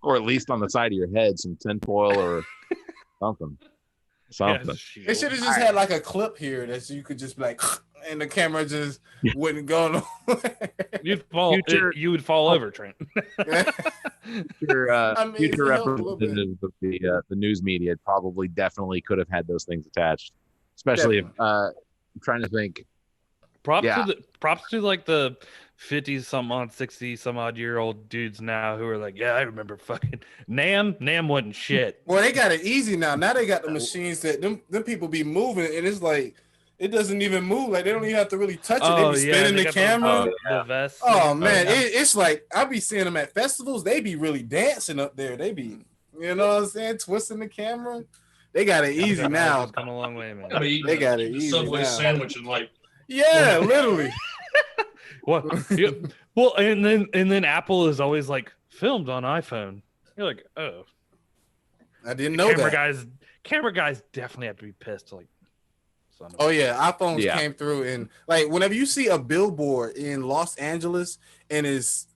or at least on the side of your head, some tinfoil or something. They should have just had like a clip here that you could just be like, and the camera just wouldn't go nowhere. You would fall over, Trent. Future representatives of the news media definitely could have had those things attached, especially if I'm trying to think. Props to like the 50 some odd 60 some odd year old dudes now who are like, yeah, I remember fucking Nam wasn't shit. Well, they got it easy now they got the machines that them people be moving, and it's like it doesn't even move, like they don't even have to really touch it. They be spinning the camera. The vest. Man, it's like I be seeing them at festivals. They be really dancing up there. They be, you know what I'm saying, twisting the camera. They got it easy now. Come a long way, man. They got it easy Subway now. sandwich and like. Yeah, literally. Well, and then Apple is always like filmed on iPhone. You're like, oh, I didn't know that. Camera guys definitely have to be pissed. Like, oh yeah, iPhones came through, and like whenever you see a billboard in Los Angeles and it's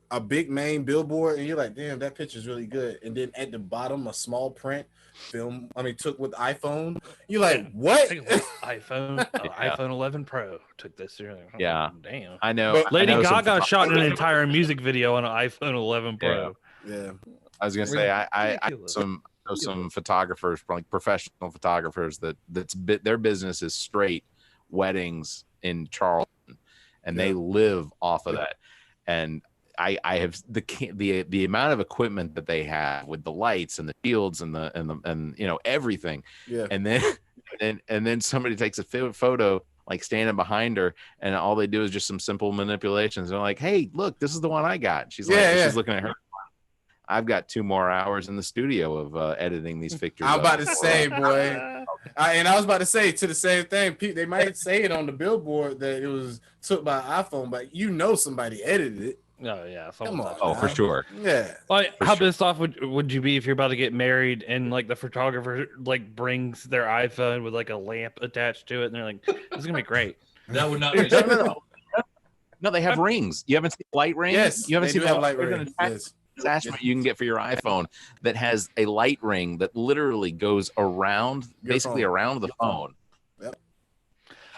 a big main billboard, and you're like, damn, that picture's really good, and then at the bottom a small print took with iPhone. You're like, what? iPhone 11 Pro took this. Like, oh, yeah, damn. I know. Lady Gaga shot an entire music video on an iPhone 11 Pro. Yeah. I was gonna say I know some photographers, like professional photographers, their business is straight weddings in Charleston, and they live off of that. And I have the amount of equipment that they have with the lights and the shields and everything. Yeah. And then somebody takes a photo like standing behind her, and all they do is just some simple manipulations. They're like, "Hey, look, this is the one I got." She's she's looking at her. I've got 2 more hours in the studio of editing these pictures. I'm about to say, boy. And I was about to say to the same thing. They might say it on the billboard that it was took by iPhone, but somebody edited it. Oh yeah, come on. Oh, for sure. Yeah. Like, how pissed off would you be if you're about to get married and like the photographer like brings their iPhone with like a lamp attached to it, and they're like, "This is gonna be great." That would not be. No, they have rings. You haven't seen light rings? Yes, you haven't seen have light rings. Yes. Attachment you can get for your iPhone that has a light ring that literally goes around the phone. Yep.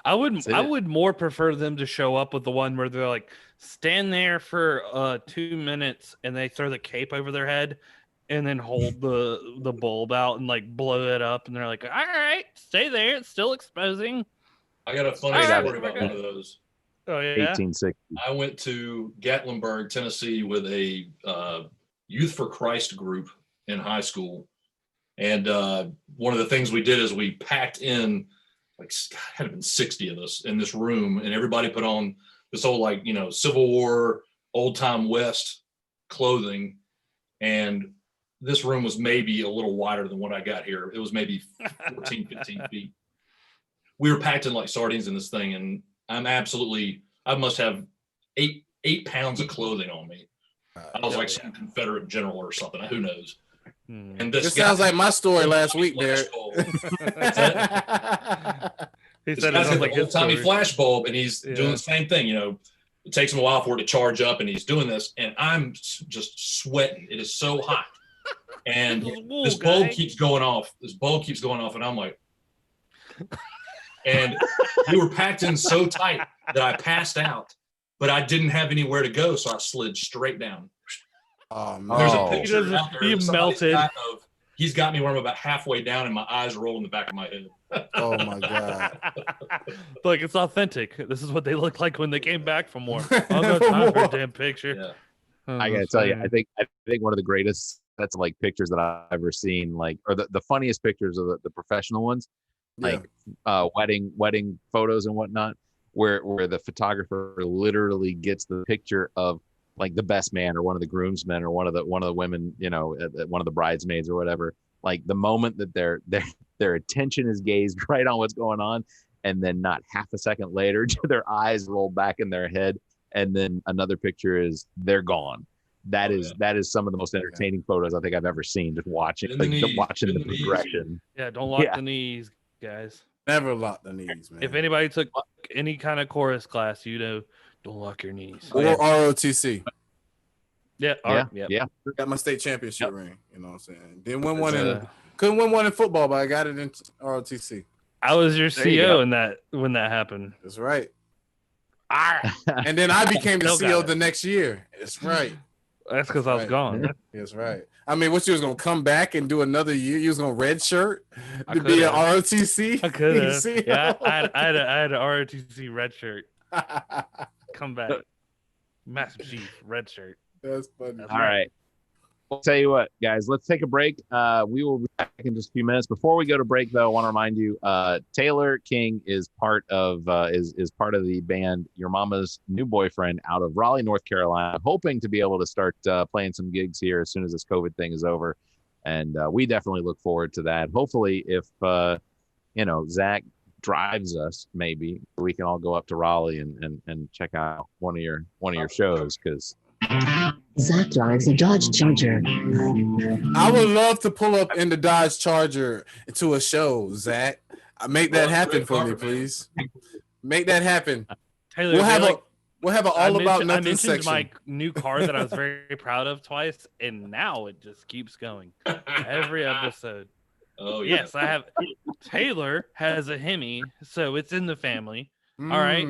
I would more prefer them to show up with the one where they're like, stand there for 2 minutes, and they throw the cape over their head and then hold the bulb out and like blow it up, and they're like, all right, stay there, it's still exposing. I got a funny story about one of those. Oh yeah. 1860. I went to Gatlinburg, Tennessee with a Youth for Christ group in high school. And one of the things we did is we packed in, like, had to been 60 of us in this room, and everybody put on this old, like, Civil War, old time West clothing. And this room was maybe a little wider than what I got here. It was maybe 14, 15 feet. We were packed in like sardines in this thing, and I must have eight pounds of clothing on me. I was like some Confederate general or something. Who knows? And this sounds like my story last week, Barrett. He This said guy's it got like the old timey flash bulb, and he's doing the same thing. You know, it takes him a while for it to charge up, and he's doing this, and I'm just sweating. It is so hot, and this bulb keeps going off. And I'm like, and we were packed in so tight that I passed out, but I didn't have anywhere to go, so I slid straight down. There's a picture out there. He melted. He's got me where I'm about halfway down, and my eyes roll in the back of my head. Oh my god! Like, it's authentic. This is what they look like when they came back from war. Oh, no time for a damn picture. Yeah. I gotta tell you, I think one of the greatest sets of like pictures that I've ever seen, like, or the funniest pictures of the professional ones, like wedding photos and whatnot, where the photographer literally gets the picture of like the best man or one of the groomsmen or one of the women, you know, one of the bridesmaids or whatever. Like the moment that their attention is gazed right on what's going on, and then not half a second later, their eyes roll back in their head, and then another picture is they're gone. That is some of the most entertaining photos I think I've ever seen. Just watching the progression. Yeah, don't lock the knees, guys. Never lock the knees, man. If anybody took any kind of chorus class, you know, don't lock your knees. Or ROTC. Yeah. Got my state championship ring. You know what I'm saying? Didn't win one couldn't win one in football, but I got it in ROTC. I was your CO in that when that happened. That's right. And then I became the CO the next year. That's right. That's because I was gone. That's right. I mean, what, you was gonna come back and do another year? You was gonna red shirt to be an ROTC? I could have. Yeah, I had an ROTC red shirt. Come back, Master Chief red shirt. That's funny. All right. I'll tell you what, guys, let's take a break. We will be back in just a few minutes. Before we go to break, though, I want to remind you, Taylor King is part of the band Your Mama's New Boyfriend out of Raleigh, North Carolina, hoping to be able to start playing some gigs here as soon as this COVID thing is over. And we definitely look forward to that. Hopefully, if Zach drives us, maybe we can all go up to Raleigh and check out one of your shows, because Zac drives a Dodge Charger. I would love to pull up in the Dodge Charger to a show, Zach. Make that happen for me, please. Make that happen. Taylor, we'll have an all about nothing I mentioned section. my new car that I was very proud of twice, and now it just keeps going every episode. Oh yeah. Yes, I have. Taylor has a Hemi, so it's in the family. All right.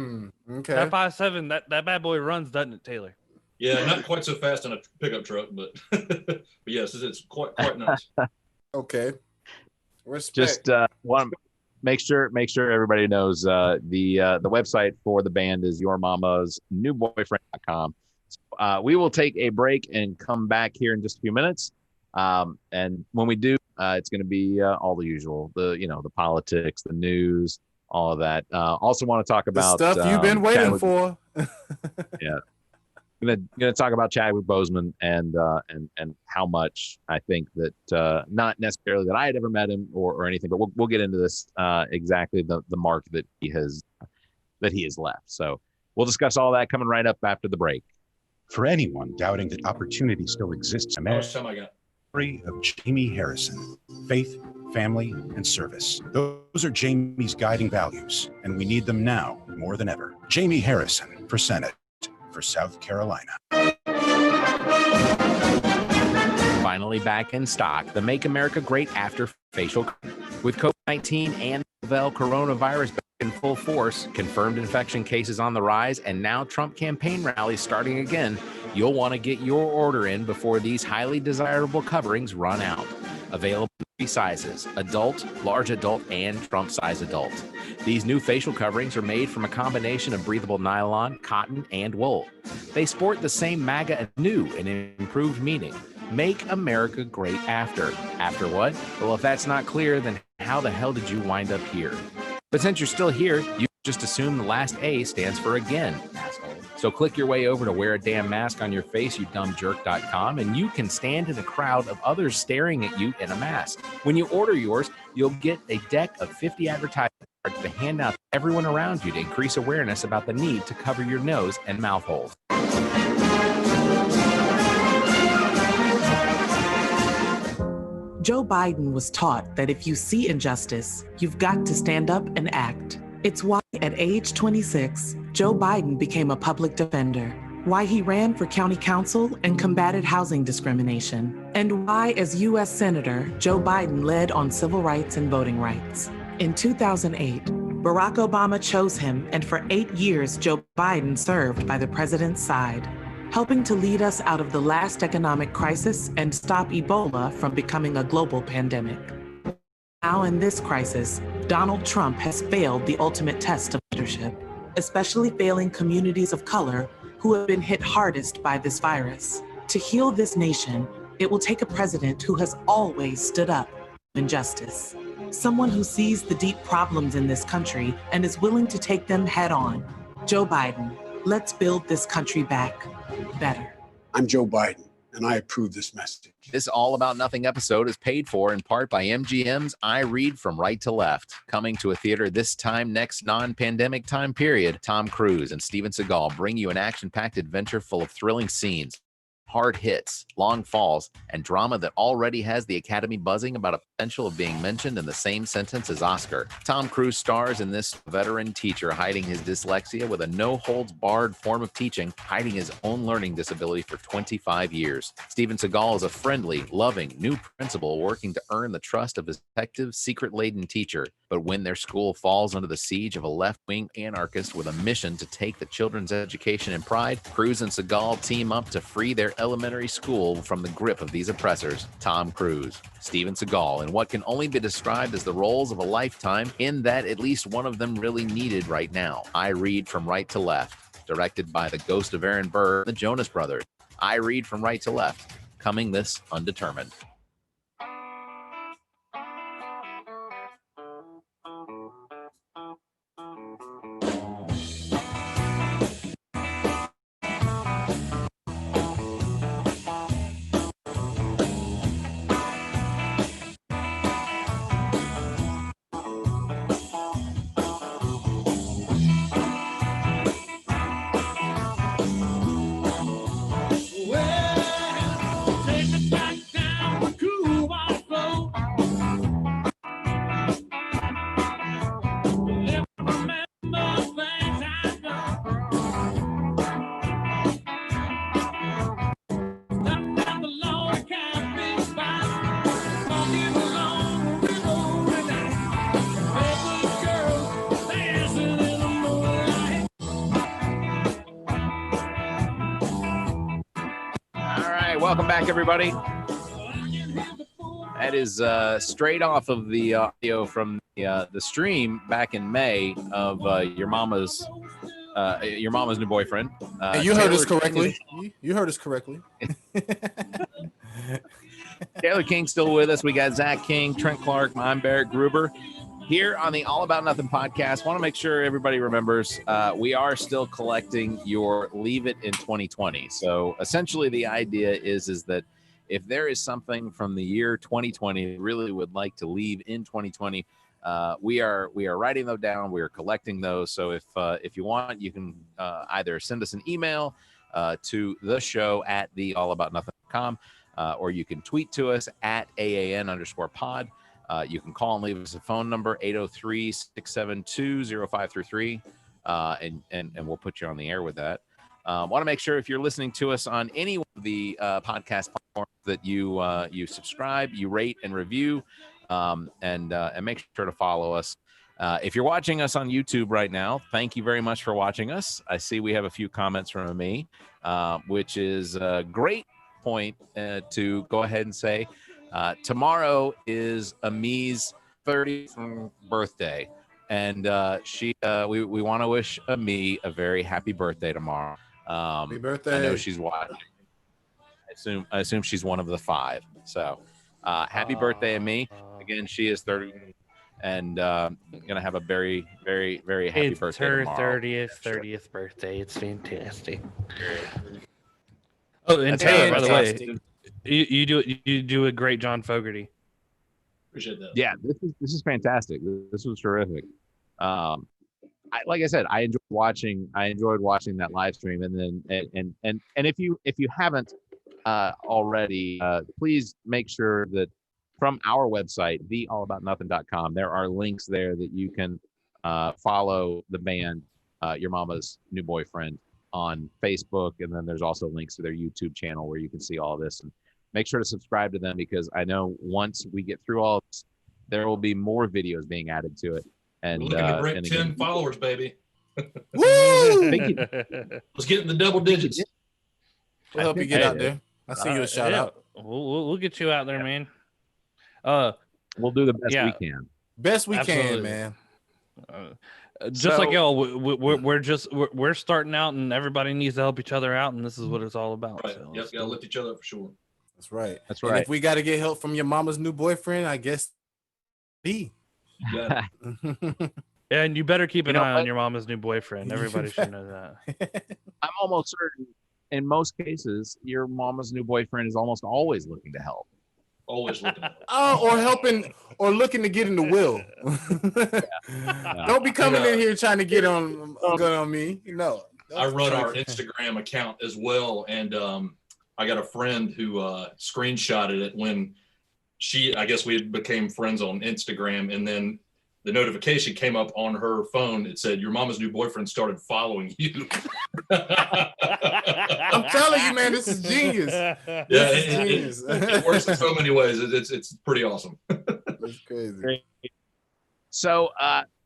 Okay. That 5.7, that bad boy runs, doesn't it, Taylor? Yeah, not quite so fast in a pickup truck, but but yes, it's quite nice. Okay. Respect. Just want to make sure everybody knows the website for the band is yourmamasnewboyfriend.com. We will take a break and come back here in just a few minutes. And when we do, it's going to be all the usual, the politics, the news, all of that. Also want to talk about the stuff you've been waiting for. Yeah. Gonna talk about Chadwick Boseman and how much I think that not necessarily that I had ever met him or anything, but we'll get into this exactly the mark that he has left. So we'll discuss all that coming right up after the break. For anyone doubting that opportunity still exists in America, story of Jamie Harrison: faith, family, and service. Those are Jamie's guiding values, and we need them now more than ever. Jamie Harrison for Senate for South Carolina. Finally back in stock, the Make America Great After facial. With COVID-19 and novel coronavirus back in full force, confirmed infection cases on the rise, and now Trump campaign rallies starting again, you'll want to get your order in before these highly desirable coverings run out. Available in 3 sizes: adult, large adult, and Trump size adult. These new facial coverings are made from a combination of breathable nylon, cotton, and wool. They sport the same MAGA new and improved meaning: Make America Great After. After what? Well, if that's not clear, then how the hell did you wind up here? But since you're still here, you just assume the last A stands for again, asshole. So click your way over to wearadamnmask-on-your-face-you-dumb-jerk.com, and you can stand in a crowd of others staring at you in a mask. When you order yours, you'll get a deck of 50 advertising cards to hand out to everyone around you to increase awareness about the need to cover your nose and mouth holes. Joe Biden was taught that if you see injustice, you've got to stand up and act. It's why at age 26, Joe Biden became a public defender, why he ran for county council and combated housing discrimination, and why as U.S. Senator, Joe Biden led on civil rights and voting rights. In 2008, Barack Obama chose him, and for 8 years, Joe Biden served by the president's side, helping to lead us out of the last economic crisis and stop Ebola from becoming a global pandemic. Now in this crisis, Donald Trump has failed the ultimate test of leadership, especially failing communities of color who have been hit hardest by this virus. To heal this nation, it will take a president who has always stood up for injustice. Someone who sees the deep problems in this country and is willing to take them head on. Joe Biden, let's build this country back better. I'm Joe Biden, and I approve this message. This All About Nothing episode is paid for in part by MGM's I Read From Right to Left. Coming to a theater this time next non-pandemic time period, Tom Cruise and Steven Seagal bring you an action-packed adventure full of thrilling scenes, hard hits, long falls, and drama that already has the Academy buzzing about a potential of being mentioned in the same sentence as Oscar. Tom Cruise stars in this veteran teacher hiding his dyslexia with a no-holds-barred form of teaching, hiding his own learning disability for 25 years. Steven Seagal is a friendly, loving, new principal working to earn the trust of his detective, secret-laden teacher. But when their school falls under the siege of a left-wing anarchist with a mission to take the children's education and pride, Cruise and Seagal team up to free their elementary school from the grip of these oppressors. Tom Cruise, Steven Seagal, in what can only be described as the roles of a lifetime, in that at least one of them really needed right now. I Read From Right to Left, directed by the ghost of Aaron Burr, the Jonas Brothers. I Read From Right to Left, coming this undetermined. Welcome back, everybody. That is straight off of the audio from the stream back in May of your mama's new boyfriend. You heard us correctly. You heard us correctly. Taylor King's still with us. We got Zac King, Trent Clark, I'm Barrett Gruber. Here on the All About Nothing podcast, want to make sure everybody remembers we are still collecting your Leave It in 2020. So essentially the idea is that if there is something from the year 2020 you really would like to leave in 2020, we are writing those down. We are collecting those. So if you want, you can either send us an email to the show at theallaboutnothing.com, or you can tweet to us at AAN_pod. You can call and leave us a phone number, 803-672-0533, and we'll put you on the air with that. Want to make sure if you're listening to us on any of the podcast platforms that you subscribe, you rate and review, and make sure to follow us. If you're watching us on YouTube right now, thank you very much for watching us. I see we have a few comments from me, which is a great point to go ahead and say, tomorrow is Ami's 30th birthday, and we want to wish Ami a very happy birthday tomorrow. Happy birthday! I know she's watching. I assume she's one of the 5. So, happy birthday, Ami! Again, she is 30, and gonna have a very, very, very happy birthday tomorrow. It's her 30th birthday. It's fantastic. Oh, and Taylor, by the way, you do a great John Fogerty. Appreciate that. Yeah, this is fantastic. This was terrific. Like I said, I enjoyed watching that live stream, and then and if you haven't already, please make sure that from our website, theallaboutnothing.com. There are links there that you can follow the band, Your Mama's New Boyfriend, on Facebook, and then there's also links to their YouTube channel where you can see all this. And make sure to subscribe to them, because I know once we get through all this, there will be more videos being added to it. And we're looking to break and 10 again, followers, baby. Woo! Let's get in the double digits. We'll help you get out there. I'll send you a shout out. We'll get you out there, man. We'll do the best we can. Best we Absolutely. can, man. Just like y'all, we're starting out, and everybody needs to help each other out, and this is what it's all about. Right. So Yep, gotta lift each other up for sure. That's right. That's And right. if we got to get help from your mama's new boyfriend, I guess B. Yeah. And you better keep an eye what? on your mama's new boyfriend. Everybody should know that. I'm almost certain in most cases, your mama's new boyfriend is almost always looking to help. Always looking. Or helping or looking to get in the will. Don't be coming in here trying to get on good on me. No. I run our Instagram account as well, and I got a friend who screenshotted it when I guess we became friends on Instagram, and then the notification came up on her phone. It said, "Your mama's new boyfriend started following you." I'm telling you, man, this is genius. Genius. It works in so many ways. It's pretty awesome. That's crazy. So,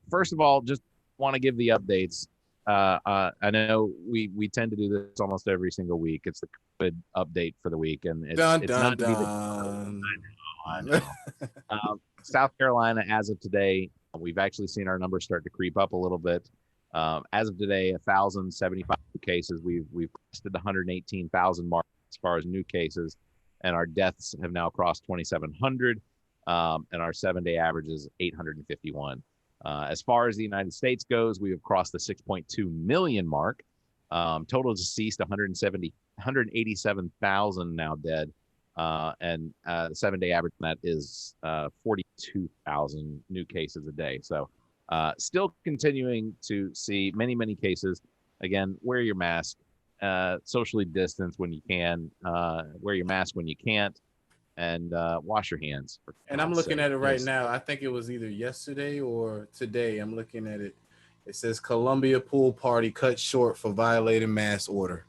first of all, just want to give the updates. I know we tend to do this almost every single week. It's the COVID update for the week, and it's not dun. I know. South Carolina, as of today, we've actually seen our numbers start to creep up a little bit. As of today, 1,075 cases. We've crested the 118,000 mark as far as new cases, and our deaths have now crossed 2,700, and our 7-day average is 851. As far as the United States goes, we have crossed the 6.2 million mark. Total deceased 187,000 now dead. And the 7-day average on that is 42,000 new cases a day. So still continuing to see many, many cases. Again, wear your mask, socially distance when you can, wear your mask when you can't, and wash your hands. And I'm looking at it right now. I think it was either yesterday or today. I'm looking at it. It says Columbia pool party cut short for violating mask order.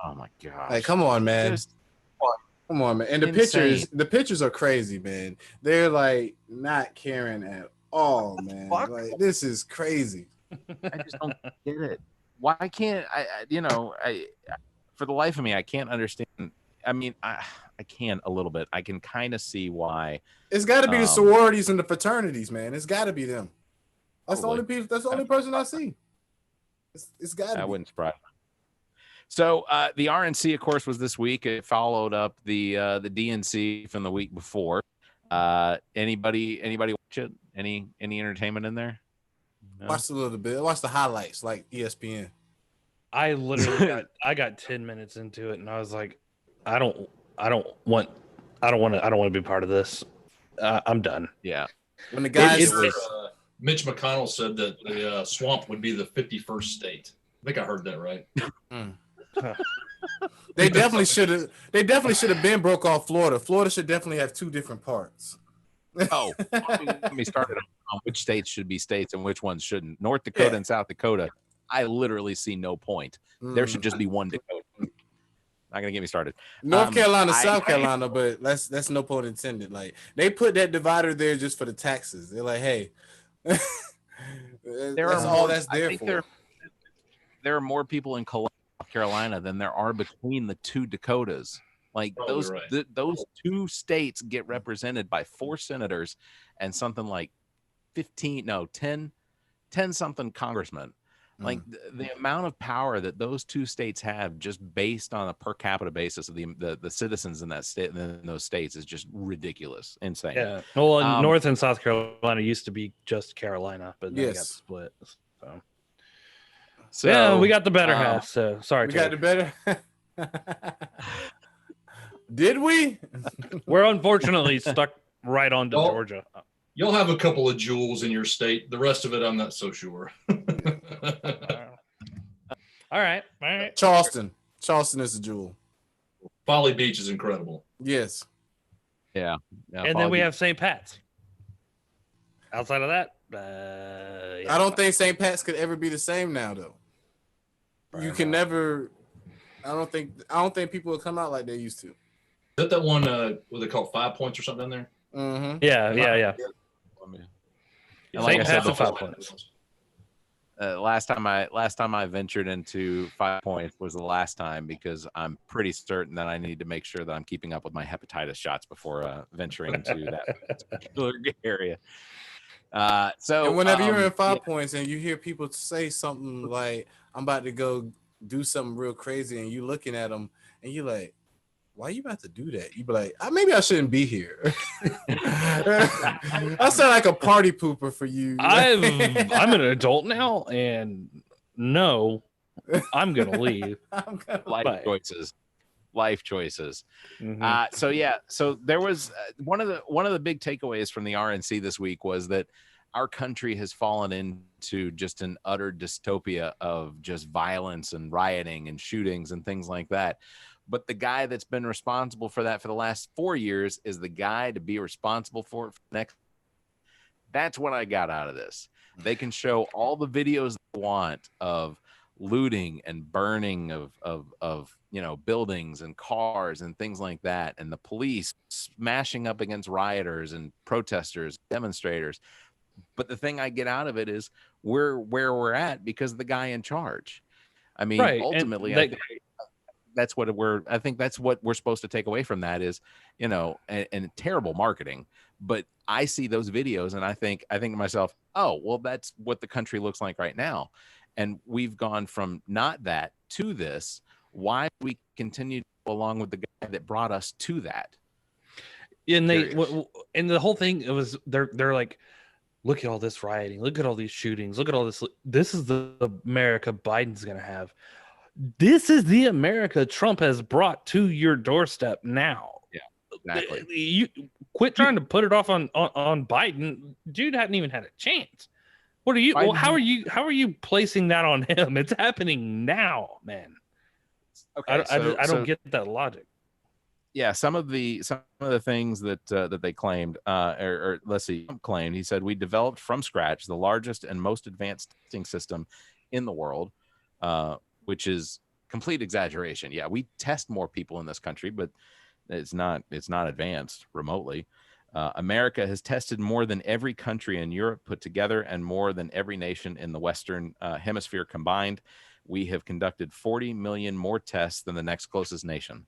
Oh my gosh. Like, come on, man. Come on, man. And the pictures are crazy, man. They're like not caring at all, man. Like, this is crazy. I just don't get it. Why can't I for the life of me, I can't understand. I mean, I can a little bit. I can kind of see why. It's got to be the sororities and the fraternities, man. It's got to be them. That's the only people. That's the only person I see. It's got to. I wouldn't surprise me. So the RNC, of course, was this week. It followed up the DNC from the week before. Anybody watch it? Any entertainment in there? No? Watched a little bit. Watched the highlights, like ESPN. I literally got 10 minutes into it, and I was like, I don't want to be part of this. I'm done. Yeah. When the guys, Mitch McConnell said that the swamp would be the 51st state. I think I heard that right. They definitely should have. They definitely should have been broke off Florida. Florida should definitely have two different parts. Oh, let me start on which states should be states and which ones shouldn't. North Dakota and South Dakota. I literally see no point. There should just be one Dakota. Not gonna get me started. North Carolina, South Carolina, but that's no point intended. Like, they put that divider there just for the taxes. They're like, hey, that's all that's there for. There are more people in South Carolina than there are between the two Dakotas. Like, those two states get represented by 4 senators and something like 10 something congressmen. Like, the amount of power that those two states have, just based on a per capita basis of the citizens in that state, in those states, is just ridiculous, insane. Yeah. Well, North and South Carolina used to be just Carolina, but then they got split. So yeah, we got the better half. So sorry, we got the better. Did we? We're unfortunately stuck right on to Georgia. You'll have a couple of jewels in your state. The rest of it, I'm not so sure. All right. Charleston is a jewel. Folly Beach is incredible. Yes. Yeah. And then we have St. Pat's. Outside of that, I don't think St. Pat's could ever be the same now, though. You can never. I don't think people will come out like they used to. Is that one? What they call 5 points or something in there? Mm-hmm. Yeah. And like I said, the 5 points. Last time I ventured into 5 points was the last time, because I'm pretty certain that I need to make sure that I'm keeping up with my hepatitis shots before venturing into that particular area. So and whenever you're in 5 points and you hear people say something like, "I'm about to go do something real crazy," and you looking at them and you're like, "Why are you about to do that?" You be like, "Maybe I shouldn't be here." I sound like a party pooper for you. I'm an adult now, and no, I'm gonna leave. Life choices. Mm-hmm. So there was one of the big takeaways from the RNC this week was that our country has fallen into just an utter dystopia of just violence and rioting and shootings and things like that. But the guy that's been responsible for that for the last 4 years is the guy to be responsible for it next. That's what I got out of this. They can show all the videos they want of looting and burning of buildings and cars and things like that, and the police smashing up against rioters and protesters, demonstrators. But the thing I get out of it is we're where we're at because of the guy in charge. I mean, ultimately, I think that's what we're supposed to take away from that is, and terrible marketing. But I see those videos and I think to myself, oh, well, that's what the country looks like right now. And we've gone from not that to this. Why we continue to go along with the guy that brought us to that? And the whole thing, it was they're like, look at all this rioting, look at all these shootings, look at all this. This is the America Biden's gonna have. This is the America Trump has brought to your doorstep now. Yeah, exactly. You quit trying to put it off on Biden. Dude hadn't even had a chance. What are you? Well, how are you placing that on him? It's happening now, man. Okay, I don't get that logic. Yeah, some of the things that they claimed, or let's see, Trump claimed. He said, we developed from scratch the largest and most advanced testing system in the world, which is complete exaggeration. Yeah, we test more people in this country, but it's not advanced remotely. America has tested more than every country in Europe put together and more than every nation in the Western hemisphere combined. We have conducted 40 million more tests than the next closest nation.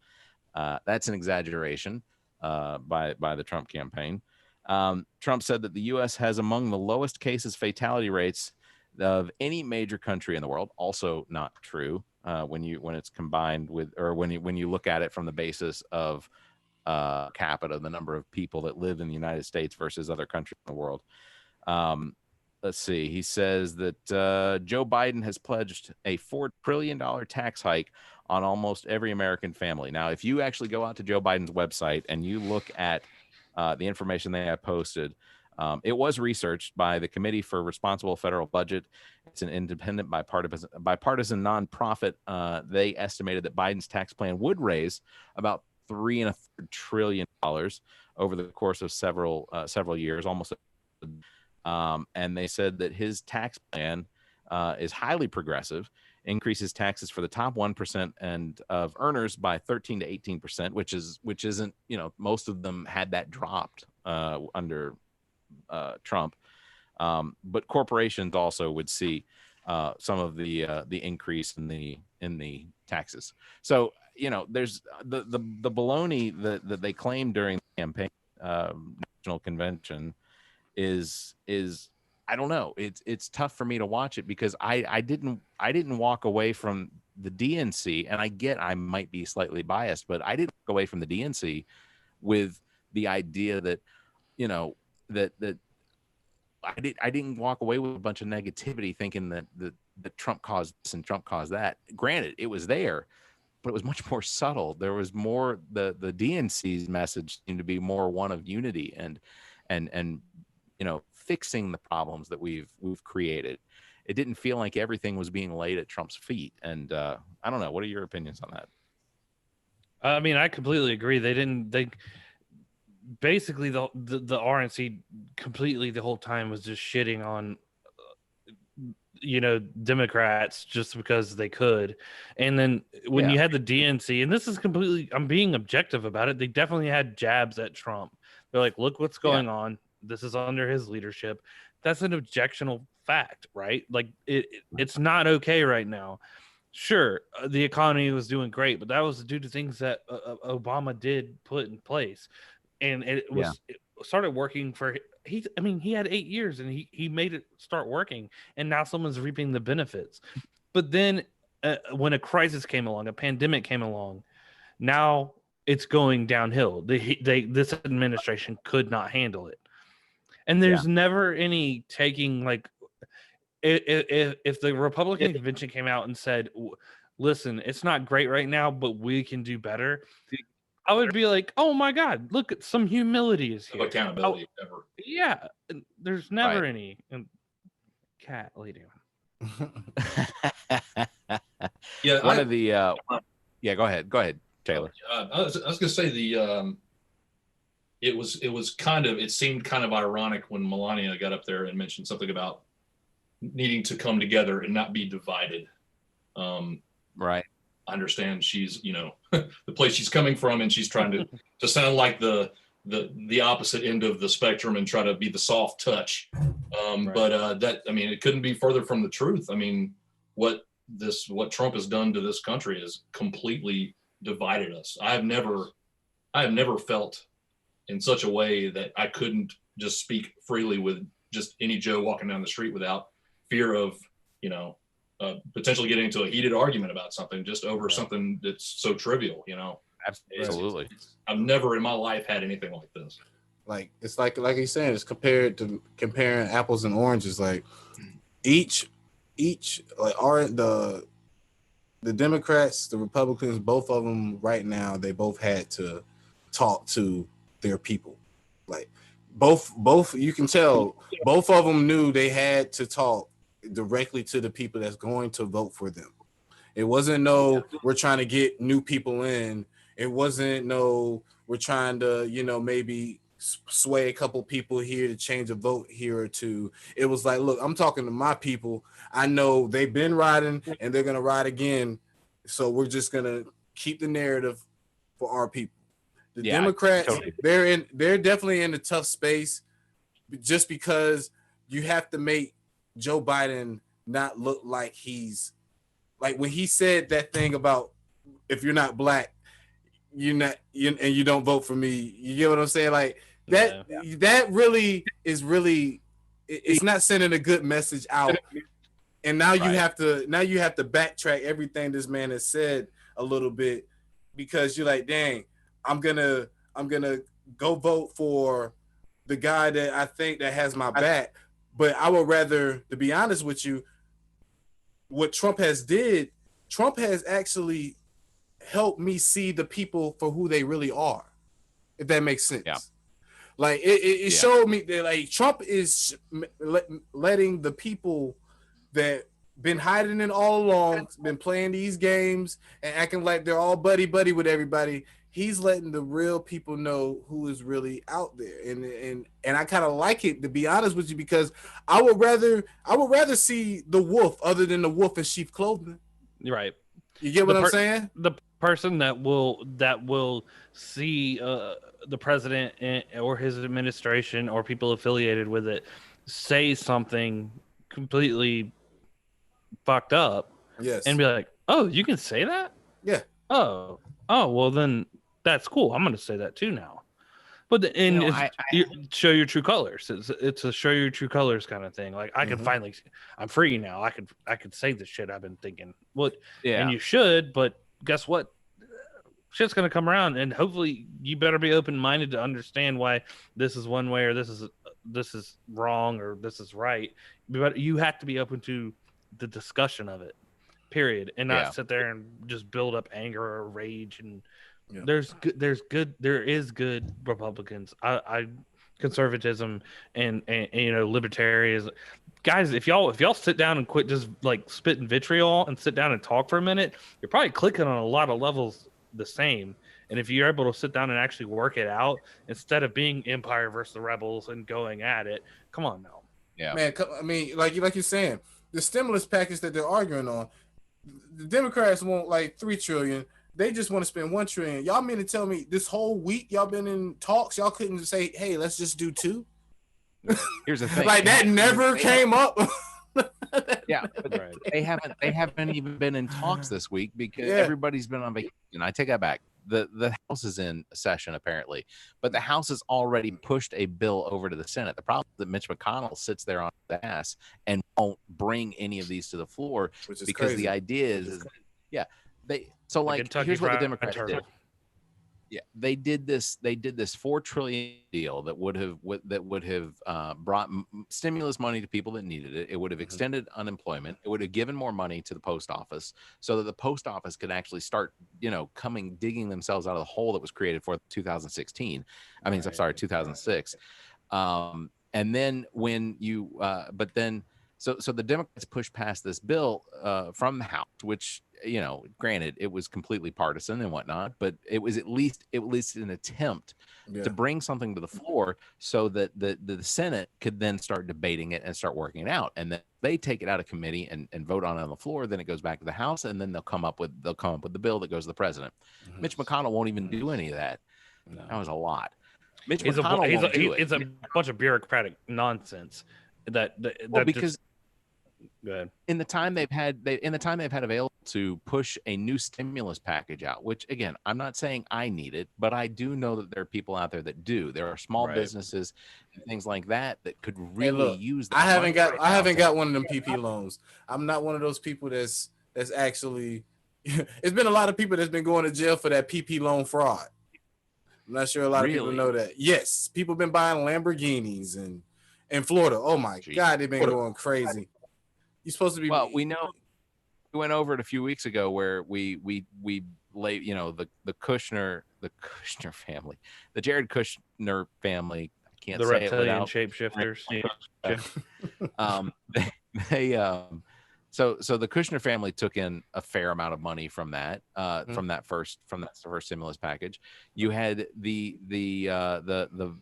That's an exaggeration by the Trump campaign. Trump said that the U.S. has among the lowest fatality rates of any major country in the world. Also not true when it's combined with, or when you look at it from the basis of capita, the number of people that live in the United States versus other countries in the world. Let's see. He says that Joe Biden has pledged a $4 trillion tax hike on almost every American family. Now, if you actually go out to Joe Biden's website and you look at the information they have posted, it was researched by the Committee for Responsible Federal Budget. It's an independent bipartisan nonprofit. They estimated that Biden's tax plan would raise about $3.25 trillion over the course of several years, almost. And they said that his tax plan is highly progressive, increases taxes for the top 1% and of earners by 13 to 18%, which isn't, most of them had that dropped under Trump. But corporations also would see some of the increase in the taxes. So, there's the baloney that they claimed during the campaign national convention is I don't know. It's tough for me to watch it because I didn't walk away from the DNC, and I might be slightly biased, but I didn't walk away from the DNC with the idea that that I didn't walk away with a bunch of negativity thinking that Trump caused this and Trump caused that. Granted, it was there, but it was much more subtle. There was more, the DNC's message seemed to be more one of unity and fixing the problems that we've created. It didn't feel like everything was being laid at Trump's feet. And I don't know. What are your opinions on that? I mean, I completely agree. basically the RNC completely the whole time was just shitting on Democrats just because they could. And then when you had the DNC, and this is completely, I'm being objective about it, they definitely had jabs at Trump. They're like, look what's going on. This is under his leadership. That's an objectionable fact, right? Like it's not okay right now. Sure, the economy was doing great, but that was due to things that Obama did put in place. And it started working for he had 8 years and he made it start working, and now someone's reaping the benefits. But then when a crisis came along, a pandemic came along, now it's going downhill. This administration could not handle it, and there's never any taking, like, if the Republican convention came out and said, listen, it's not great right now, but we can do better, I would be like, oh my God, look, at some humility is here. No accountability ever. Yeah, there's never any. And cat lady. Yeah, one of the go ahead, Taylor. I was gonna say it seemed kind of ironic when Melania got up there and mentioned something about needing to come together and not be divided. Right. I understand she's, the place she's coming from, and she's trying to sound like the opposite end of the spectrum and try to be the soft touch. But it couldn't be further from the truth. I mean, what Trump has done to this country has completely divided us. I have never felt in such a way that I couldn't just speak freely with just any Joe walking down the street without fear of, potentially getting into a heated argument about something just over something that's so trivial, Absolutely. I've never in my life had anything like this. Like, it's like he's saying, it's comparing apples and oranges. Like each like the Democrats, the Republicans, both of them right now, they both had to talk to their people. Like both you can tell both of them knew they had to talk directly to the people that's going to vote for them. It wasn't we're trying to get new people in. It wasn't we're trying to maybe sway a couple people here to change a vote here or two. It was like, look, I'm talking to my people. I know they've been riding and they're gonna ride again, so we're just gonna keep the narrative for our people. The Democrats, totally. They're definitely in a tough space, just because you have to make Joe Biden not look like he's like, when he said that thing about, if you're not black, and you don't vote for me. You get what I'm saying? Like that really is it's not sending a good message out. And now you have to backtrack everything this man has said a little bit, because you're like, dang, I'm gonna go vote for the guy that I think that has my back. But I would rather, to be honest with you, what Trump has actually helped me see the people for who they really are, if that makes sense. Yeah. Like it showed me that, like, Trump is letting the people that been hiding it all along, been playing these games and acting like they're all buddy with everybody. He's letting the real people know who is really out there, and I kind of like it, to be honest with you, because I would rather see the wolf other than the wolf in sheep clothing. Right. You get what I'm saying? The person that will see the president or his administration or people affiliated with it say something completely fucked up, and be like, "Oh, you can say that? Yeah. Oh, well then." That's cool. I'm going to say that too now. But show your true colors. It's a show your true colors kind of thing. Like, I can finally, I'm free now. I could say the shit I've been thinking. Well, and you should, but guess what? Shit's going to come around, and hopefully you better be open-minded to understand why this is one way, or this is wrong, or this is right. But you have to be open to the discussion of it, period, and not sit there and just build up anger or rage. And there is good Republicans. I conservatism and libertarians, guys. If y'all sit down and quit just like spitting vitriol and sit down and talk for a minute, you're probably clicking on a lot of levels the same. And if you're able to sit down and actually work it out instead of being Empire versus the Rebels and going at it, come on now. Yeah, man. I mean, like you're saying, the stimulus package that they're arguing on, the Democrats want like $3 trillion. They just want to spend $1 trillion. Y'all mean to tell me this whole week y'all been in talks? Y'all couldn't say, hey, let's just do 2? here's the thing. Like that never came up. Yeah, but they haven't even been in talks this week because everybody's been on vacation. I take that back. The House is in session apparently, but the House has already pushed a bill over to the Senate. The problem is that Mitch McConnell sits there on his ass and won't bring any of these to the floor because crazy. The idea is here's what the Democrats did. Yeah, they did this $4 trillion deal that would have brought stimulus money to people that needed it. It would have extended unemployment. It would have given more money to the post office so that the post office could actually start, digging themselves out of the hole that was created for 2016. I'm sorry, 2006. And then when you, so the Democrats pushed past this bill from the House, which, granted, it was completely partisan and whatnot, but it was at least an attempt to bring something to the floor so that the Senate could then start debating it and start working it out. And then they take it out of committee and vote on it on the floor. Then it goes back to the House, and then they'll come up with the bill that goes to the president. Mm-hmm. Mitch McConnell won't even do any of that. No. That was a lot. Mitch McConnell it's a bunch of bureaucratic nonsense because. Go ahead. In the time they've had available to push a new stimulus package out, which again, I'm not saying I need it, but I do know that there are people out there that do. There are small businesses and things like that could really use that. I haven't got one of them PP loans. I'm not one of those people that's actually it's been a lot of people that's been going to jail for that PP loan fraud. I'm not sure a lot of people know that. Yes, people been buying Lamborghinis and in Florida. Oh my God, they've been going crazy. You're supposed to be. Well, we know we went over it a few weeks ago where we lay, the Kushner family, the Jared Kushner family. I can't the say reptilian it shapeshifters. So the Kushner family took in a fair amount of money from that from that first stimulus package. You had the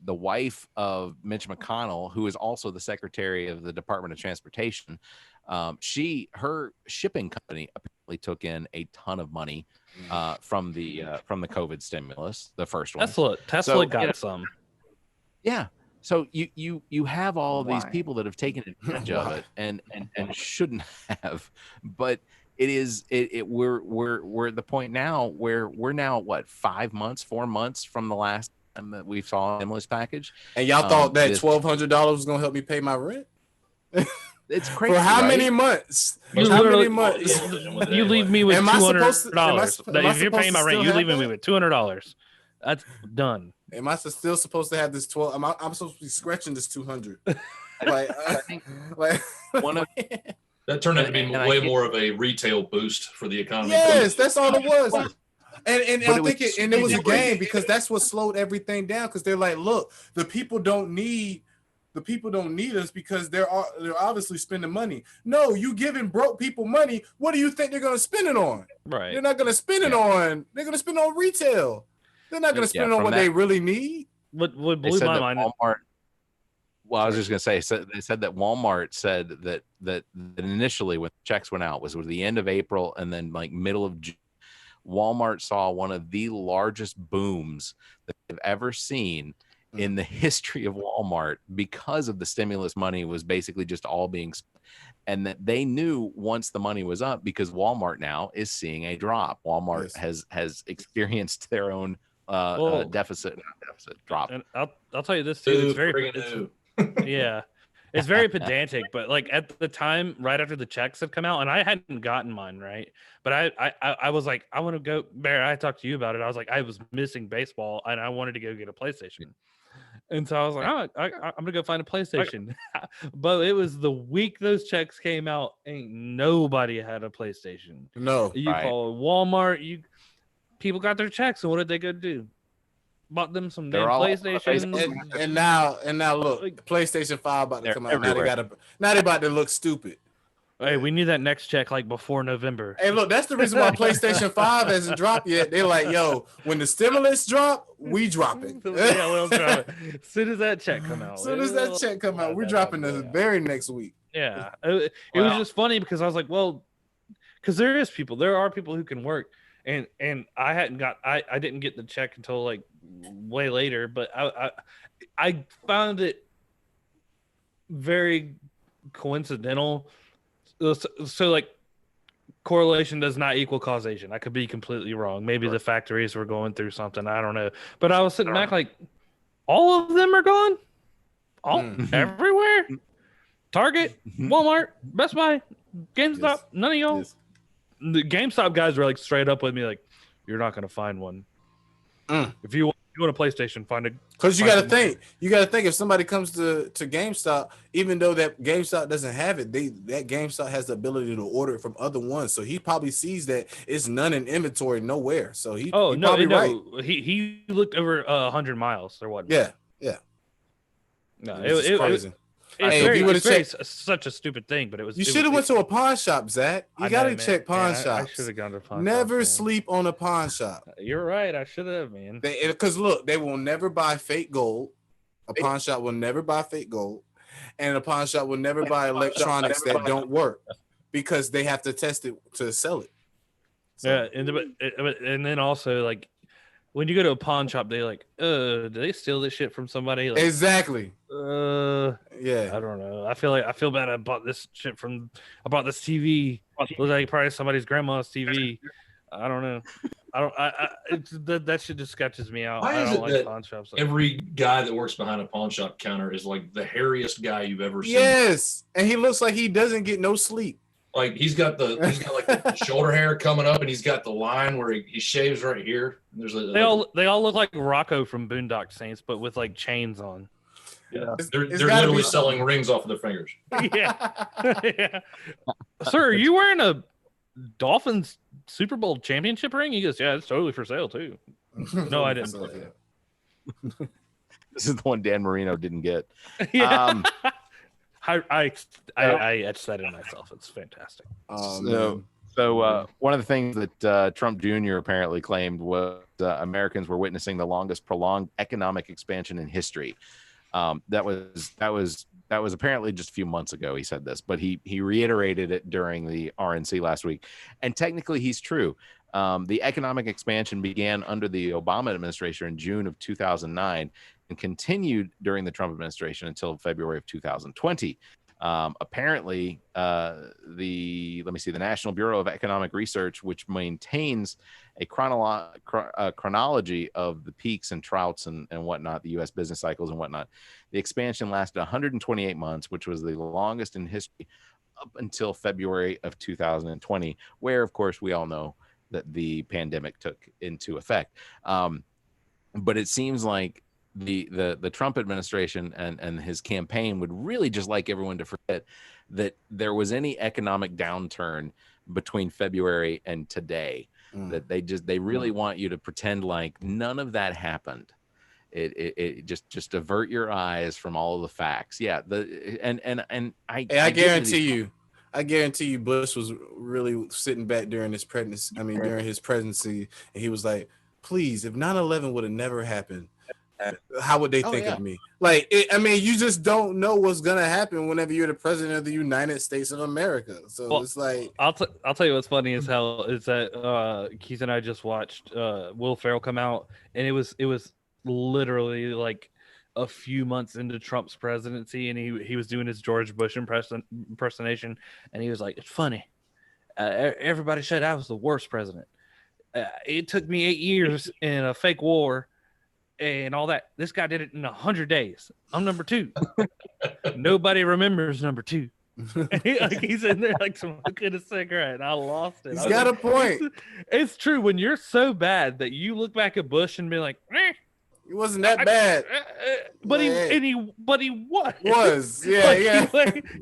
wife of Mitch McConnell, who is also the secretary of the Department of Transportation. Her shipping company apparently took in a ton of money from the COVID stimulus, the first one. Tesla got some. Yeah. So you have all of these people that have taken advantage of it and shouldn't have, but we're at the point now where we're now 4 months from the last time that we saw a stimulus package. And y'all thought that $1,200 was gonna help me pay my rent? It's crazy. For how many months? You leave me with $200. If you're paying my rent, you leaving me with $200. That's done. Am I still supposed to have this 12? I'm supposed to be scratching this 200. That turned out to be way more of a retail boost for the economy. Yes, that's all it was. And I think it was a game because that's what slowed everything down. Because they're like, look, the people don't need us because they're obviously spending money. No, you giving broke people money. What do you think they're going to spend it on? Right. They're not going to spend it on. They're going to spend it on retail. They're not going to spend it on what they really need. What blew my mind? Walmart. Well, I was just going to say, so they said that Walmart said that initially when checks went out was the end of April and then like middle of June. Walmart saw one of the largest booms that they've ever seen in the history of Walmart because of the stimulus money was basically just all being spent. And that they knew once the money was up because Walmart now is seeing a drop. Walmart has experienced their own deficit drop. And I'll tell you this too. It's very pedantic, but like at the time, right after the checks had come out, and I hadn't gotten mine, right? But I was like, I want to go. Barrett, I talked to you about it. I was like, I was missing baseball, and I wanted to go get a PlayStation. And so I was like, I'm gonna go find a PlayStation. But it was the week those checks came out, ain't nobody had a PlayStation. No, you call Walmart, people got their checks, and what did they go do? Bought them some damn PlayStation. And now look, PlayStation 5 about to come out. Now they about to look stupid. Hey, we need that next check like before November. Hey, look, that's the reason why PlayStation 5 hasn't dropped yet. They're like, yo, when the stimulus drop, we dropping. Yeah, we'll drop it. As soon as that check come out. As soon as that check come out, we're dropping the very next week. Yeah. It was just funny because I was like, well, because there are people who can work. And I didn't get the check until like way later, but I found it very coincidental. So like correlation does not equal causation. I could be completely wrong. Maybe the factories were going through something. I don't know. But I was sitting back like, all of them are gone? Everywhere? Target, Walmart, Best Buy, GameStop, none of y'all. The GameStop guys were like straight up with me like, you're not going to find one. If you want a PlayStation, find it. Because you got to think if somebody comes to GameStop, even though that GameStop doesn't have it, that GameStop has the ability to order it from other ones. So he probably sees that it's none in inventory nowhere. So he probably right. He looked over 100 miles or whatnot. Yeah. No, it's crazy. It's such a stupid thing, but it was. You should have went to a pawn shop, Zach. You got to check pawn shops. I should have gone to pawn shop. Never sleep on a pawn shop. You're right. I should have, man. Because look, they will never buy fake gold. A pawn shop will never buy fake gold, and a pawn shop will never buy electronics that don't work because they have to test it to sell it. So. Yeah, and then also like. When you go to a pawn shop, they like, do they steal this shit from somebody? Like, exactly. Yeah. I don't know. I feel bad. I bought this TV. Looks like probably somebody's grandma's TV. I don't know. That shit just sketches me out. Why I don't is it like pawn shops. Every guy that works behind a pawn shop counter is like the hairiest guy you've ever seen. Yes, and he looks like he doesn't get no sleep. Like he's got like the shoulder hair coming up, and he's got the line where he shaves right here. And there's they all look like Rocco from Boondock Saints, but with like chains on. Yeah, they're literally selling rings off of their fingers. Yeah. Sir, are you wearing a Dolphins Super Bowl championship ring? He goes, yeah, it's totally for sale too. No, I didn't. This is the one Dan Marino didn't get. Yeah. I etched that in myself. It's fantastic. So one of the things that Trump Jr. apparently claimed was Americans were witnessing the longest prolonged economic expansion in history. That was apparently just a few months ago. He said this, but he reiterated it during the RNC last week. And technically, he's true. The economic expansion began under the Obama administration in June of 2009 and continued during the Trump administration until February of 2020. Apparently, the National Bureau of Economic Research, which maintains a chronology of the peaks and troughs and whatnot, the U.S. business cycles and whatnot, the expansion lasted 128 months, which was the longest in history up until February of 2020, where, of course, we all know that the pandemic took into effect. But it seems like the Trump administration and his campaign would really just like everyone to forget that there was any economic downturn between February and today. That they really want you to pretend like none of that happened. It just avert your eyes from all of the facts. Yeah, I guarantee you Bush was really sitting back during his pregnancy. During his presidency, and he was like, "Please, if 9/11 would have never happened, how would they think of me?" You just don't know what's gonna happen whenever you're the president of the United States of America. So it's like I'll tell you what's funny as hell is that Keith and I just watched Will Ferrell come out, and it was literally like a few months into Trump's presidency, and he was doing his George Bush impersonation, and he was like, "It's funny. Everybody said I was the worst president. It took me 8 years in a fake war and all that. This guy did it in 100 days. I'm number 2. Nobody remembers number 2." And he's in there like smoking a cigarette, and I lost it. He's got a point. It's true. When you're so bad that you look back at Bush and be like, He wasn't that bad. But he was. Yeah.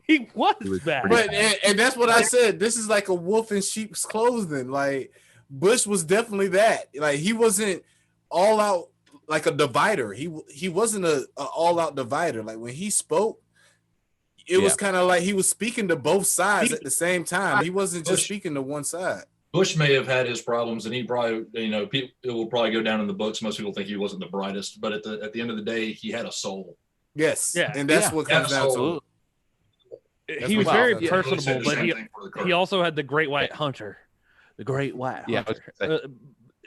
He was bad. But and that's what I said. This is like a wolf in sheep's clothing. Like Bush was definitely that. Like he wasn't all out like a divider. He wasn't a all out divider. Like when he spoke, it was kind of like he was speaking to both sides at the same time. He wasn't just speaking to one side. Bush may have had his problems, and he probably, it will probably go down in the books. Most people think he wasn't the brightest, but at the end of the day, he had a soul. Yes, and that's what comes down to it. He was very personable, but he also had the Great White Hunter. The Great White Hunter.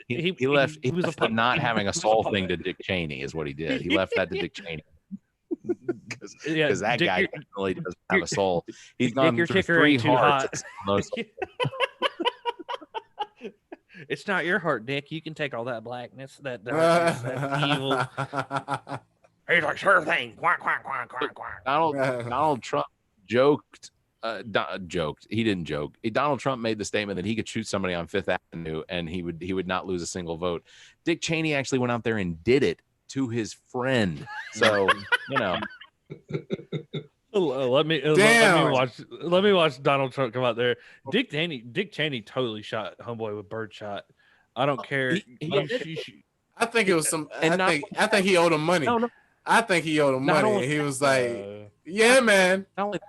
He left. He was not having a soul thing to Dick Cheney is what he did. He left that to Dick Cheney. Because that guy definitely doesn't have a soul. He's gone through 3 hearts. It's not your heart, Dick. You can take all that blackness, that darkness, that evil. He's like, sure thing. Quack, quack, quack, quack, quack. Donald Trump joked. He didn't joke. Donald Trump made the statement that he could shoot somebody on Fifth Avenue and he would not lose a single vote. Dick Cheney actually went out there and did it to his friend. So let me watch Donald Trump come out there. Dick Cheney totally shot homeboy with birdshot. I don't care. I think it was some. I think he owed him money. I think he owed him money. He was like, "Yeah, man." Not only that,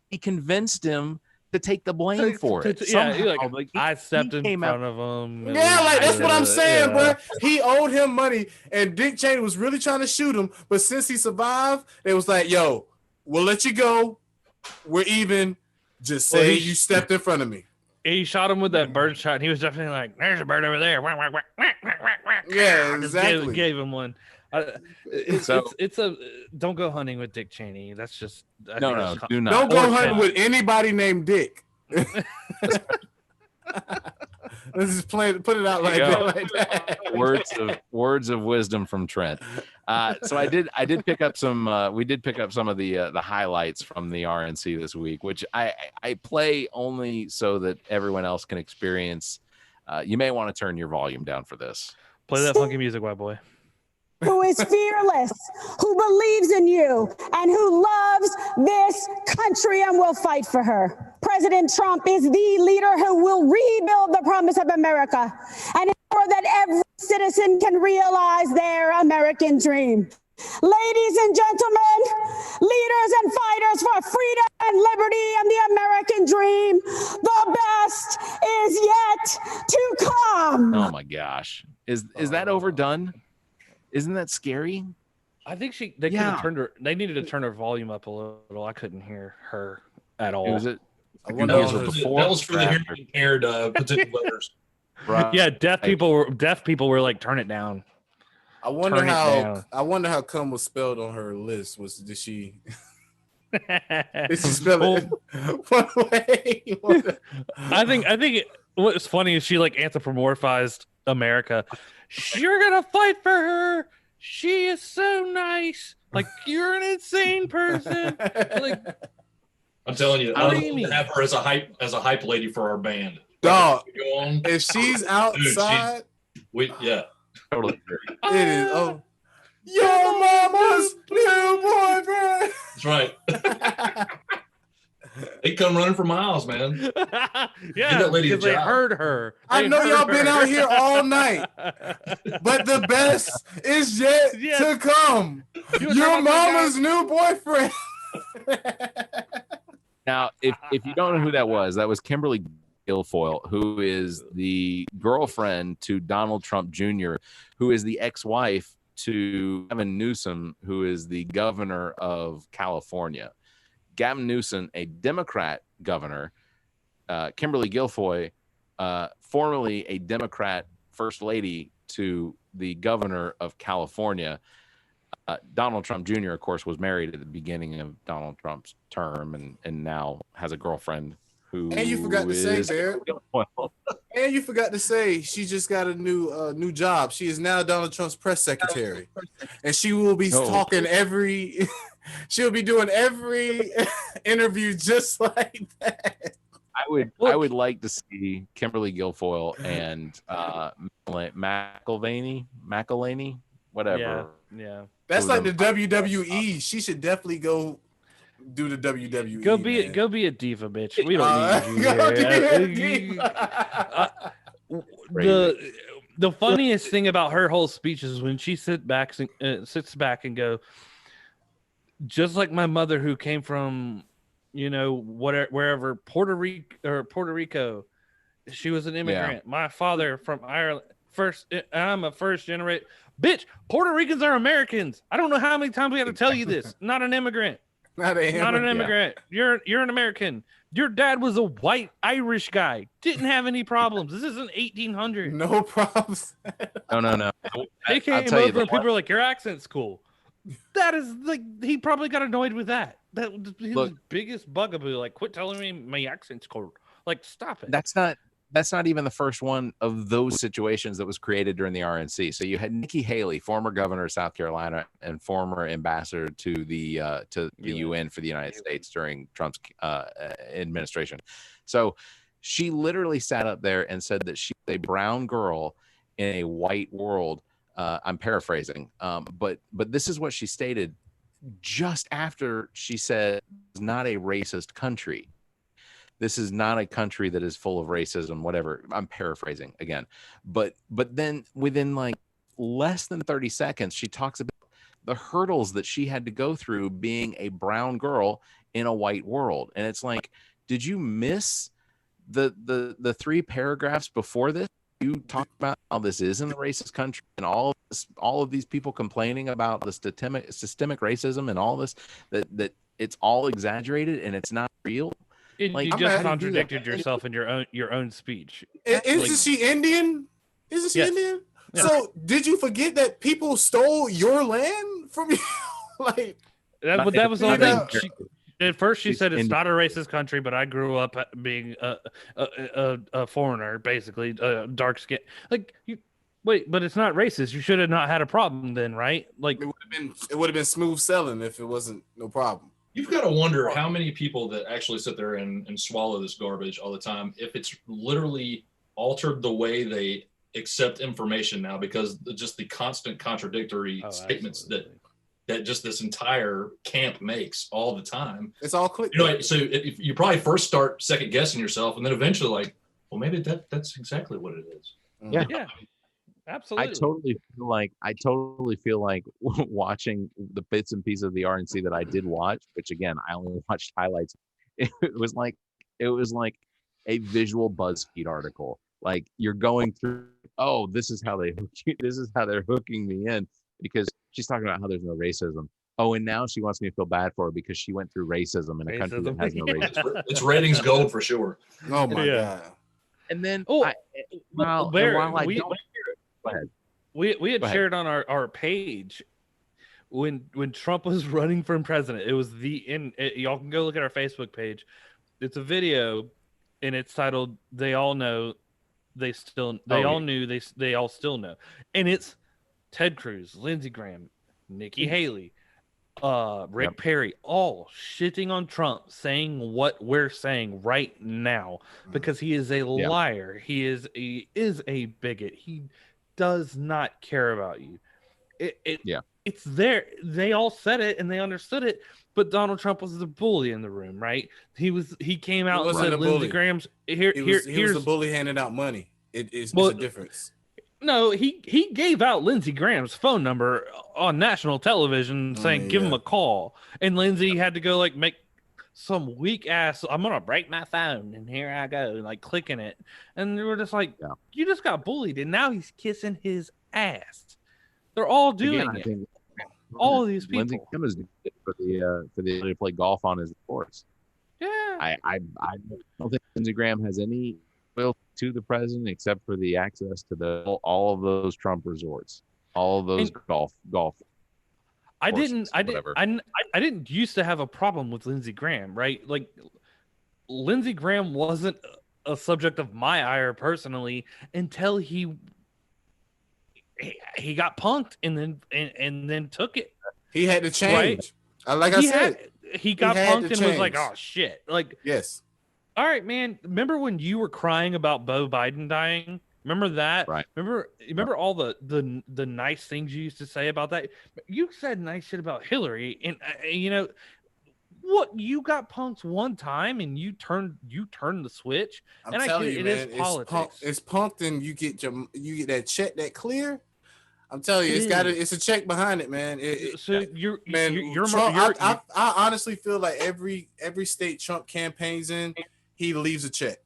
he convinced him to take the blame for it. I stepped in front of him. Yeah, like that's what I'm saying, bro. He owed him money, and Dick Cheney was really trying to shoot him, but since he survived, it was like, "Yo, we'll let you go. We're even. Just say you stepped in front of me." He shot him with that bird shot, and he was definitely like, "There's a bird over there." Yeah, exactly. Gave him one. It's a don't go hunting with Dick Cheney. That's just do not. Don't go hunting with anybody named Dick. Let's just put it out like that. Words of wisdom from Trent. So I did pick up some. We did pick up some of the highlights from the RNC this week, which I play only so that everyone else can experience. You may want to turn your volume down for this. Play that funky music, white boy. Who is fearless, who believes in you, and who loves this country and will fight for her. President Trump is the leader who will rebuild the promise of America and ensure that every citizen can realize their American dream. Ladies and gentlemen, leaders and fighters for freedom and liberty and the American dream, the best is yet to come. Oh my gosh. Is that overdone? Isn't that scary? I think they needed to turn her volume up a little. I couldn't hear her at all. That was for the hearing impaired potential voters. Right. Yeah, deaf people were like, turn it down. I wonder how "come" was spelled on her list. Did she spell it one way? I think what's funny is she like anthropomorphized America. You're gonna fight for her. She is so nice. Like, you're an insane person. Like, I'm telling you, I'd have her as a hype lady for our band. Dog, if she's outside, totally agree. It is. Oh, your mama's new boyfriend. That's right. They come running for miles, man. Yeah, because they heard her. I know y'all been out here all night, but the best is yet to come. Your mama's new boyfriend. Now, if you don't know who that was Kimberly Guilfoyle, who is the girlfriend to Donald Trump Jr., who is the ex-wife to Gavin Newsom, who is the governor of California. Gavin Newsom, a Democrat governor, Kimberly Guilfoyle, formerly a Democrat first lady to the governor of California. Donald Trump Jr., of course, was married at the beginning of Donald Trump's term and now has a girlfriend who. And you forgot to say, Barrett. And you forgot to say she just got a new job. She is now Donald Trump's press secretary, and she will be talking every. She'll be doing every interview just like that. I would like to see Kimberly Guilfoyle and McElhaney, whatever. Yeah. That's like the WWE. She should definitely go do the WWE. Go be a diva, bitch. We don't need you. The funniest thing about her whole speech is when she sits back and go, just like my mother who came from, wherever, Puerto Rico. She was an immigrant. My father from Ireland. I'm a first generation. Bitch, Puerto Ricans are Americans. I don't know how many times we have to tell you this. Not an immigrant. Not an immigrant. Yeah. You're an American. Your dad was a white Irish guy. Didn't have any problems. This isn't 1800. No problems. No. He came over and people were like, your accent's cool. That is like, he probably got annoyed with that. That was his biggest bugaboo. Like, quit telling me my accent's cool. Like, stop it. That's not even the first one of those situations that was created during the RNC. So you had Nikki Haley, former governor of South Carolina and former ambassador to the UN for the United States during Trump's administration. So she literally sat up there and said that she's a brown girl in a white world. I'm paraphrasing, but this is what she stated just after she said it's not a racist country. This is not a country that is full of racism, whatever. I'm paraphrasing again. But then within like less than 30 seconds, she talks about the hurdles that she had to go through being a brown girl in a white world. And it's like, did you miss the 3 paragraphs before this? You talked about how this isn't a racist country and all of these people complaining about the systemic racism and all this, that it's all exagerated and it's not real. Like, you just contradicted yourself in your own speech. Isn't she Indian? Isn't she Indian? Yeah. So did you forget that people stole your land from you? Like that was the only thing. At first, she said it's not a racist country, but I grew up being a foreigner, basically, dark skin. Like, wait, but it's not racist. You should have not had a problem then, right? Like, it would have been smooth selling if it wasn't no problem. You've got to wonder how many people that actually sit there and swallow this garbage all the time, if it's literally altered the way they accept information now, because just the constant contradictory statements that just this entire camp makes all the time. It's all click. So if you probably first start second guessing yourself, and then eventually like, well, maybe that's exactly what it is. Yeah. Absolutely. I totally feel like watching the bits and pieces of the RNC that I did watch, which again, I only watched highlights. It was like a visual BuzzFeed article. Like, you're going through, oh, this is how they hook you. This is how they're hooking me in, because she's talking about how there's no racism. Oh, and now she wants me to feel bad for her because she went through racism in a country that has no racism. It's ratings gold for sure. Oh my God. And then we had shared on our page when Trump was running for president. It was y'all can go look at our Facebook page. It's a video and it's titled "They All Know, They All Knew, They All Still Know," and it's Ted Cruz, Lindsey Graham, Nikki Haley, Rick Perry, all shitting on Trump, saying what we're saying right now, because he is a liar. He is a bigot. He does not care about you. It's there. They all said it and they understood it, but Donald Trump was the bully in the room, right? He came out and said Lindsey Graham's he was the bully handing out money. It's a difference. No, he gave out Lindsey Graham's phone number on national television saying give him a call. And Lindsey had to go like make some weak ass, I'm gonna break my phone and here I go, like clicking it. And they were just like, you just got bullied and now he's kissing his ass. They're all doing it. All of these people. Lindsey Graham is for the ability to play golf on his course. Yeah. I don't think Lindsey Graham has any will to the president except for the access to all of those Trump resorts, all of those golf. I didn't used to have a problem with Lindsey Graham, right? Like, Lindsey Graham wasn't a subject of my ire personally until he got punked and then took it. He had to change. Right? Like I said, he got punked and was like, "Oh shit!" Like, yes. All right, man. Remember when you were crying about Beau Biden dying? Remember that? Right. Remember all the nice things you used to say about that? You said nice shit about Hillary, and you know what? You got punked one time, and you turned the switch. I'm telling you, man, it's politics. It's punked, and you get that check that clear. I'm telling you, it's a check behind it, man. I honestly feel like every state Trump campaigns in, he leaves a check.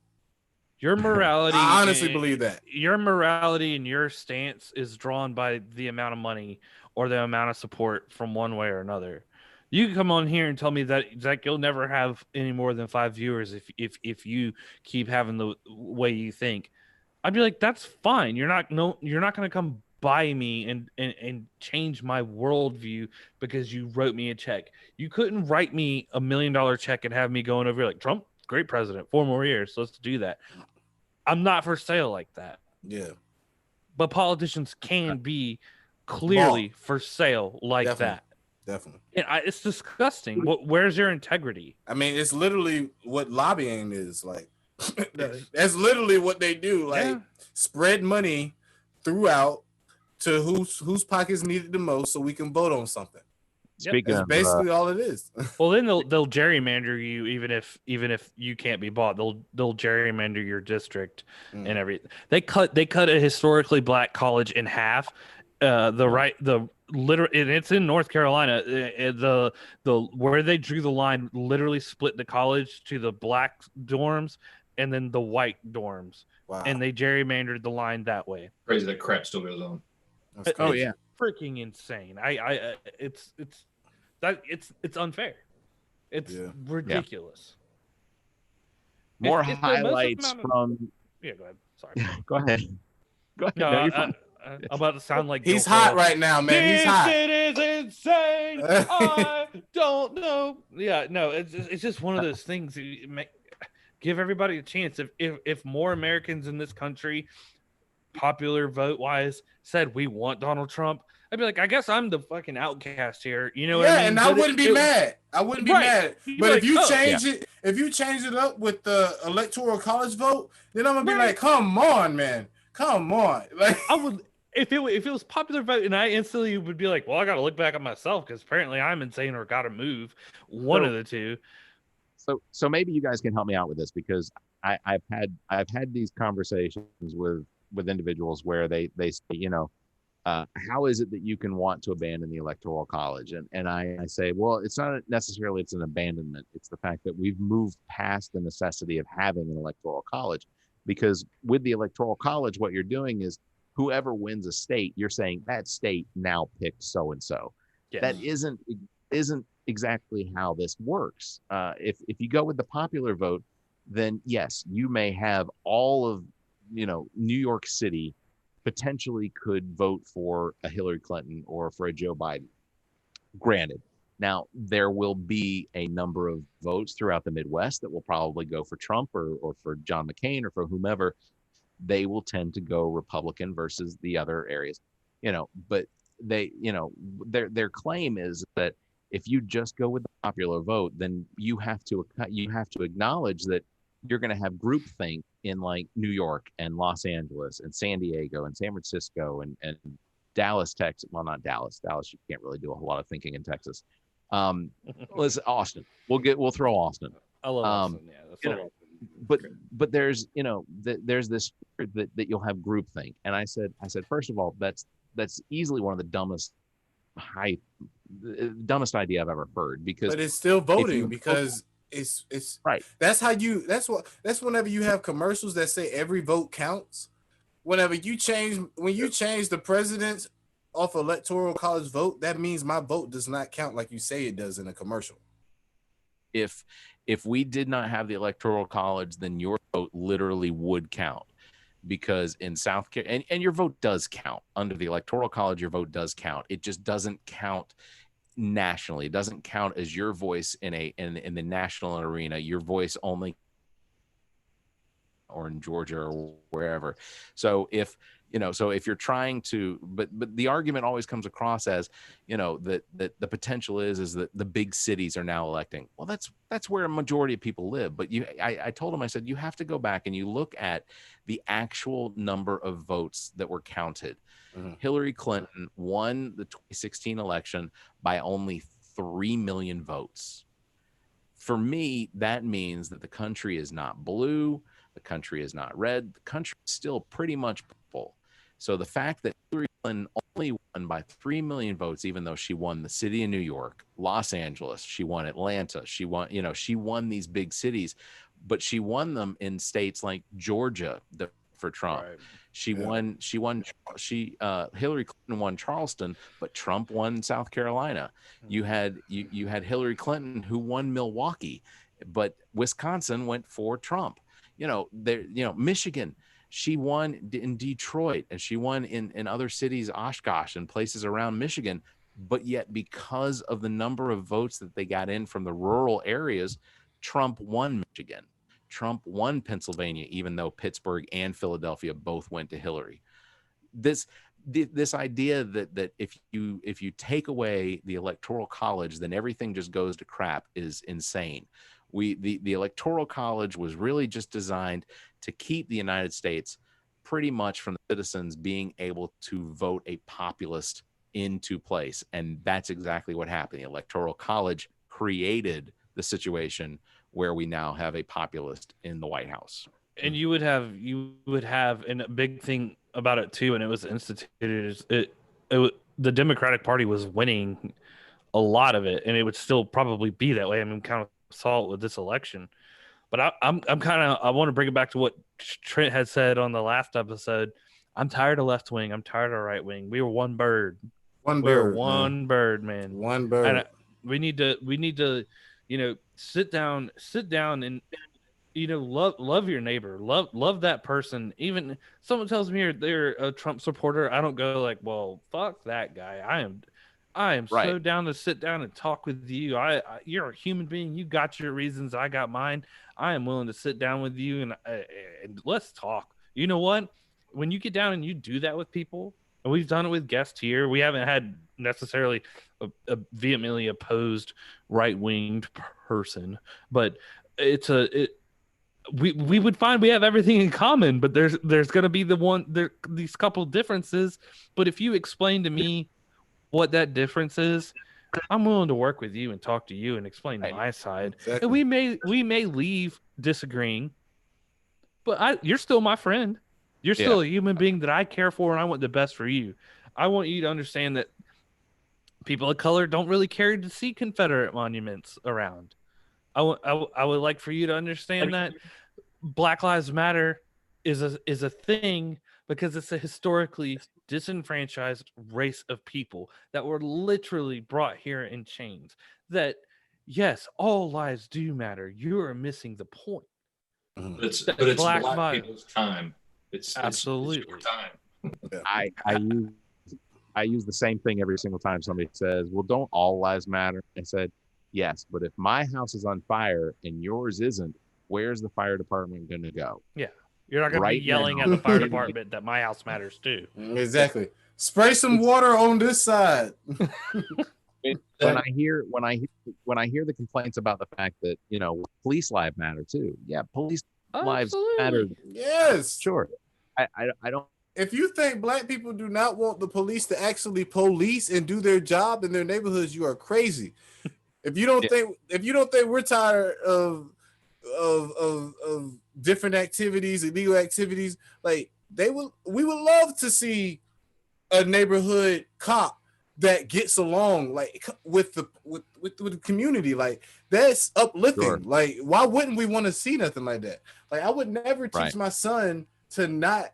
Your morality, I honestly believe that. Your morality and your stance is drawn by the amount of money or the amount of support from one way or another. You can come on here and tell me that, Zach, you'll never have any more than 5 viewers if you keep having the way you think. I'd be like, that's fine. You're not going to come by me and change my worldview because you wrote me a check. You couldn't write me $1 million check and have me going over here like, Trump, great president, 4 more years. Let's do that. I'm not for sale like that. Yeah. But politicians can be clearly for sale like that. Definitely. And it's disgusting. Where's your integrity? I mean, it's literally what lobbying is like. That's literally what they do. Like spread money throughout to whose pockets need it the most, so we can vote on something. Speaking That's basically all it is. Well, then they'll gerrymander you even if you can't be bought. They'll gerrymander your district and everything. They cut a historically black college in half. And it's in North Carolina. The where they drew the line literally split the college to the black dorms and then the white dorms. Wow. And they gerrymandered the line that way. Crazy that crap still goes on. It's freaking insane. It's unfair. It's ridiculous. More highlights from. Yeah, go ahead. Sorry. Go ahead. No, I'm about to sound like he's hot right now, man. He's hot. It is insane. I don't know. Yeah, no, it's just one of those things. Give everybody a chance. If more Americans in this country, popular vote wise, said we want Donald Trump, I'd be like, I guess I'm the fucking outcast here. You know what I mean? And I wouldn't be mad. I wouldn't be mad. But if you change it up with the electoral college vote, then I'm gonna be like, come on, man. Come on. Like I would if it was popular vote, and I instantly would be like, well, I got to look back at myself because apparently I'm insane or got to move. One of the two. So maybe you guys can help me out with this because I've had these conversations with individuals where they say, how is it that you can want to abandon the electoral college? And I say, well, it's not necessarily it's an abandonment. It's the fact that we've moved past the necessity of having an electoral college, because with the electoral college, what you're doing is whoever wins a state, you're saying that state now picked so-and-so. Yes. That isn't exactly how this works. If you go with the popular vote, then yes, you may have all of, New York City potentially could vote for a Hillary Clinton or for a Joe Biden. Granted, now there will be a number of votes throughout the Midwest that will probably go for Trump or for John McCain or for whomever. They will tend to go Republican versus the other areas, but they, their claim is that if you just go with the popular vote, then you have to acknowledge that you're going to have groupthink in like New York and Los Angeles and San Diego and San Francisco and Dallas, Texas. Well, not Dallas. Dallas, you can't really do a whole lot of thinking in Texas. Let's Austin. We'll throw Austin. I love Austin. Yeah, that's but there's there's this that you'll have groupthink, and I said first of all, that's easily one of the dumbest idea I've ever heard, because but it's still voting because it's right. That's whenever you have commercials that say every vote counts. When you change the president off electoral college vote, that means my vote does not count like you say it does in a commercial. If we did not have the electoral college, then your vote literally would count, because in South Carolina, and your vote does count under the electoral college, your vote does count. It just doesn't count nationally. It doesn't count as your voice in the national arena. Your voice only, or in Georgia or wherever. So if you're trying to, but the argument always comes across as, that the potential is that the big cities are now electing. Well, that's where a majority of people live. But I told him, I said, you have to go back and you look at the actual number of votes that were counted. Mm-hmm. Hillary Clinton won the 2016 election by only 3 million votes. For me, that means that the country is not blue. The country is not red. The country is still pretty much purple. So the fact that Hillary Clinton only won by 3 million votes, even though she won the city of New York, Los Angeles, she won Atlanta, she won these big cities, but she won them in states like Georgia for Trump. Right. Hillary Clinton won Charleston, but Trump won South Carolina. You had Hillary Clinton who won Milwaukee, but Wisconsin went for Trump. Michigan, she won in Detroit, and she won in other cities, Oshkosh and places around Michigan. But yet, because of the number of votes that they got in from the rural areas, Trump won Michigan. Trump won Pennsylvania, even though Pittsburgh and Philadelphia both went to Hillary. This idea that if you take away the Electoral College, then everything just goes to crap is insane. The Electoral College was really just designed to keep the United States pretty much from the citizens being able to vote a populist into place. And that's exactly what happened. The Electoral College created the situation where we now have a populist in the White House. And you would have, and a big thing about it too, and it was instituted, the Democratic Party was winning a lot of it, and it would still probably be that way. I mean, kind of saw it with this election. But I want to bring it back to what Trent had said on the last episode. I'm tired of left wing. I'm tired of right wing. We were one bird. One bird, man. One bird. And we need to, sit down and, love your neighbor. Love that person. Even someone tells me they're a Trump supporter, I don't go like, well, fuck that guy. I am right. So down to sit down and talk with you. You're a human being. You got your reasons. I got mine. I am willing to sit down with you and let's talk. You know what? When you get down and you do that with people, and we've done it with guests here, we haven't had necessarily a vehemently opposed right-winged person, but we would find we have everything in common, but there's going to be these couple differences. But if you explain to me what that difference is, I'm willing to work with you and talk to you and explain my side. Exactly. And we may leave disagreeing, but you're still my friend. You're still a human being that I care for, and I want the best for you. I want you to understand that people of color don't really care to see Confederate monuments around. I would like for you to understand that Black Lives Matter is a thing because it's a historically disenfranchised race of people that were literally brought here in chains. That, yes, all lives do matter. You are missing the point. But it's black people's time. It's absolutely it's your time. I use the same thing every single time somebody says, well, don't all lives matter? I said, yes, but if my house is on fire and yours isn't, where's the fire department going to go? Yeah. You're not going to be yelling at the fire department that my house matters too. Exactly. Spray some water on this side. When I hear the complaints about the fact that, police lives matter too. Yeah, police lives matter. Yes. Sure. I don't. If you think black people do not want the police to actually police and do their job in their neighborhoods, you are crazy. If you don't think we're tired of different activities, illegal activities, like we would love to see a neighborhood cop that gets along like with the community. Like that's uplifting. Sure. Like why wouldn't we want to see nothing like that? Like I would never teach my son to not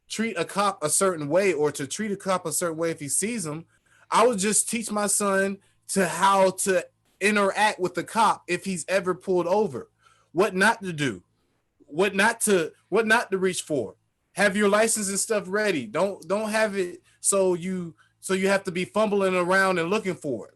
treat a cop a certain way or to treat a cop a certain way if he sees him. I would just teach my son to how to interact with the cop if he's ever pulled over, what not to do, what not to reach for. Have your license and stuff ready. Don't have it so you have to be fumbling around and looking for it.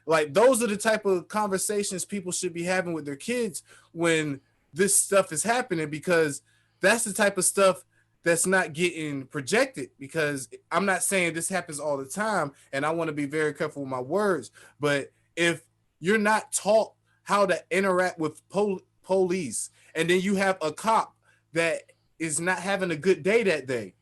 Like those are the type of conversations people should be having with their kids when this stuff is happening, because that's the type of stuff that's not getting projected. Because I'm not saying this happens all the time, and I want to be very careful with my words, but if you're not taught how to interact with police, and then you have a cop that is not having a good day that day,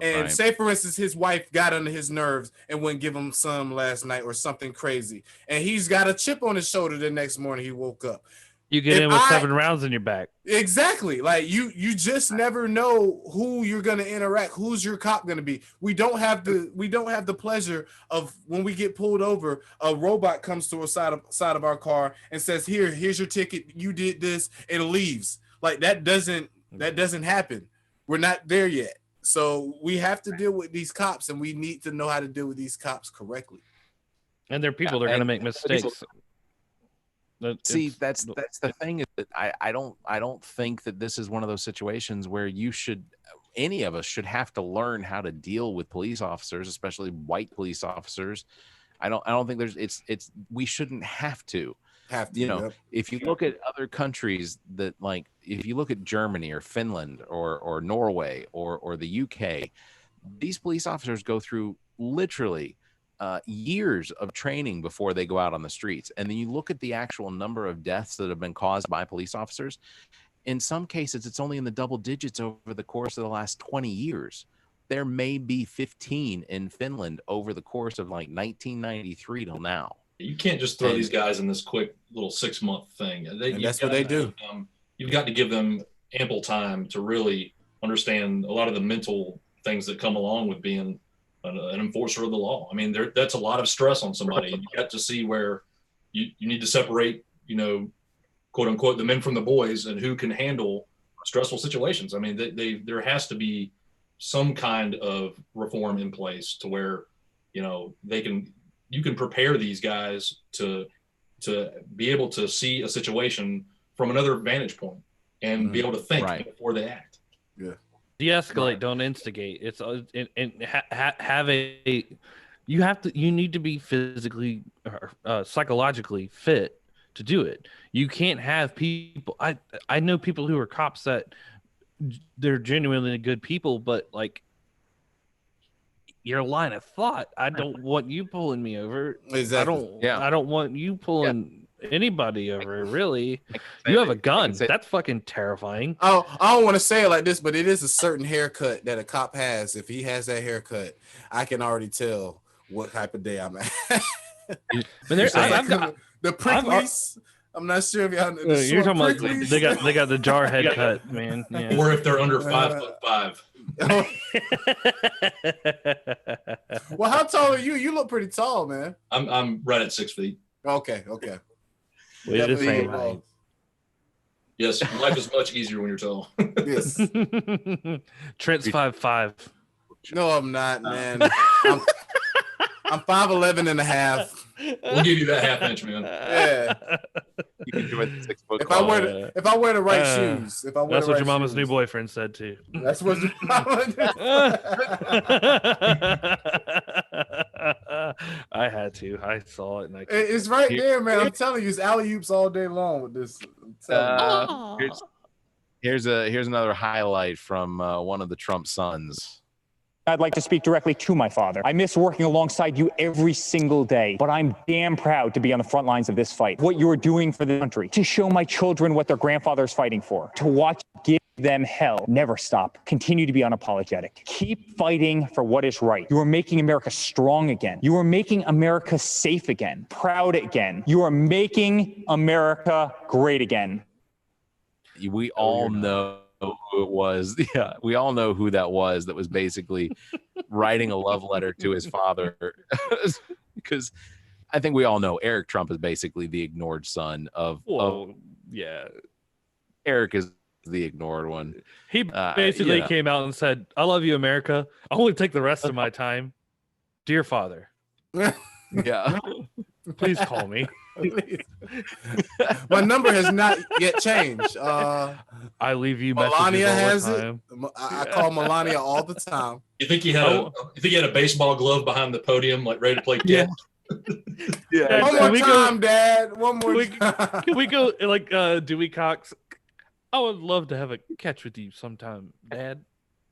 and say for instance his wife got under his nerves and wouldn't give him some last night or something crazy, and he's got a chip on his shoulder the next morning he woke up, You get in with 7 rounds in your back. Exactly. Like you just never know who you're gonna interact. Who's your cop gonna be? We don't have the pleasure of when we get pulled over, a robot comes to the side of our car and says, here's your ticket. You did this, and leaves. Like that doesn't happen. We're not there yet. So we have to deal with these cops, and we need to know how to deal with these cops correctly. And they're people that are gonna make mistakes. See, that's the thing, is that I don't think that this is one of those situations where any of us should have to learn how to deal with police officers, especially white police officers. I don't think we shouldn't have to. If you look at other countries that, like, if you look at Germany or Finland or Norway or the UK, these police officers go through literally years of training before they go out on the streets. And then you look at the actual number of deaths that have been caused by police officers. In some cases, it's only in the double digits over the course of the last 20 years. There may be 15 in Finland over the course of like 1993 till now. You can't just throw these guys in this quick little 6-month thing. That's what they do. You've got to give them ample time to really understand a lot of the mental things that come along with being an enforcer of the law. I mean, that's a lot of stress on somebody. And you got to see where you need to separate, quote unquote, the men from the boys, and who can handle stressful situations. I mean, there has to be some kind of reform in place to where, you can prepare these guys to be able to see a situation from another vantage point and be able to think before they act. Yeah. De-escalate, don't instigate. It's you need to be physically psychologically fit to do it. You can't have people. I know people who are cops that they're genuinely good people, but like your line of thought, I don't want you pulling me over. Exactly. I don't want you pulling anybody over. Really, you have a gun. That's fucking terrifying. I don't want to say it like this, but it is a certain haircut that a cop has. If he has that haircut, I can already tell what type of day I'm at. The pricklies. I'm not sure if y'all. You're talking about they got the jar head cut, man. Yeah. Or if they're under 5'5". Well, how tall are you? You look pretty tall, man. I'm right at 6 feet. Okay. We're the same height. Yes, life is much easier when you're tall. Yes. Trent's 5'5". No, I'm not, man. I'm 5'11" and a half. We'll give you that half inch, man. Yeah. You can join the 6 foot. If I wear the right shoes. That's what your mama's new boyfriend said too. That's what your mama did. I had to. I saw it. It's right there, man. I'm telling you, it's alley-oops all day long with this. Here's another highlight from one of the Trump sons. I'd like to speak directly to my father. I miss working alongside you every single day, but I'm damn proud to be on the front lines of this fight. What you're doing for the country, to show my children what their grandfather is fighting for, to watch give them hell. Never stop. Continue to be unapologetic. Keep fighting for what is right. You are making America strong again. You are making America safe again, proud again. You are making America great again. We all know who it was. Yeah, we all know who that was basically writing a love letter to his father. Because I think we all know Eric Trump is basically the ignored son of Eric is the ignored one. He basically came out and said, "I love you, America. I only take the rest of my time. Dear father." Yeah. Please call me. My number has not yet changed. I leave you Melania messages has all the it. time. I call Melania all the time. You think he had a baseball glove behind the podium, like ready to play catch? Yeah. One more time, Dad. One more time. Can we go like Dewey Cox? I would love to have a catch with you sometime, Dad.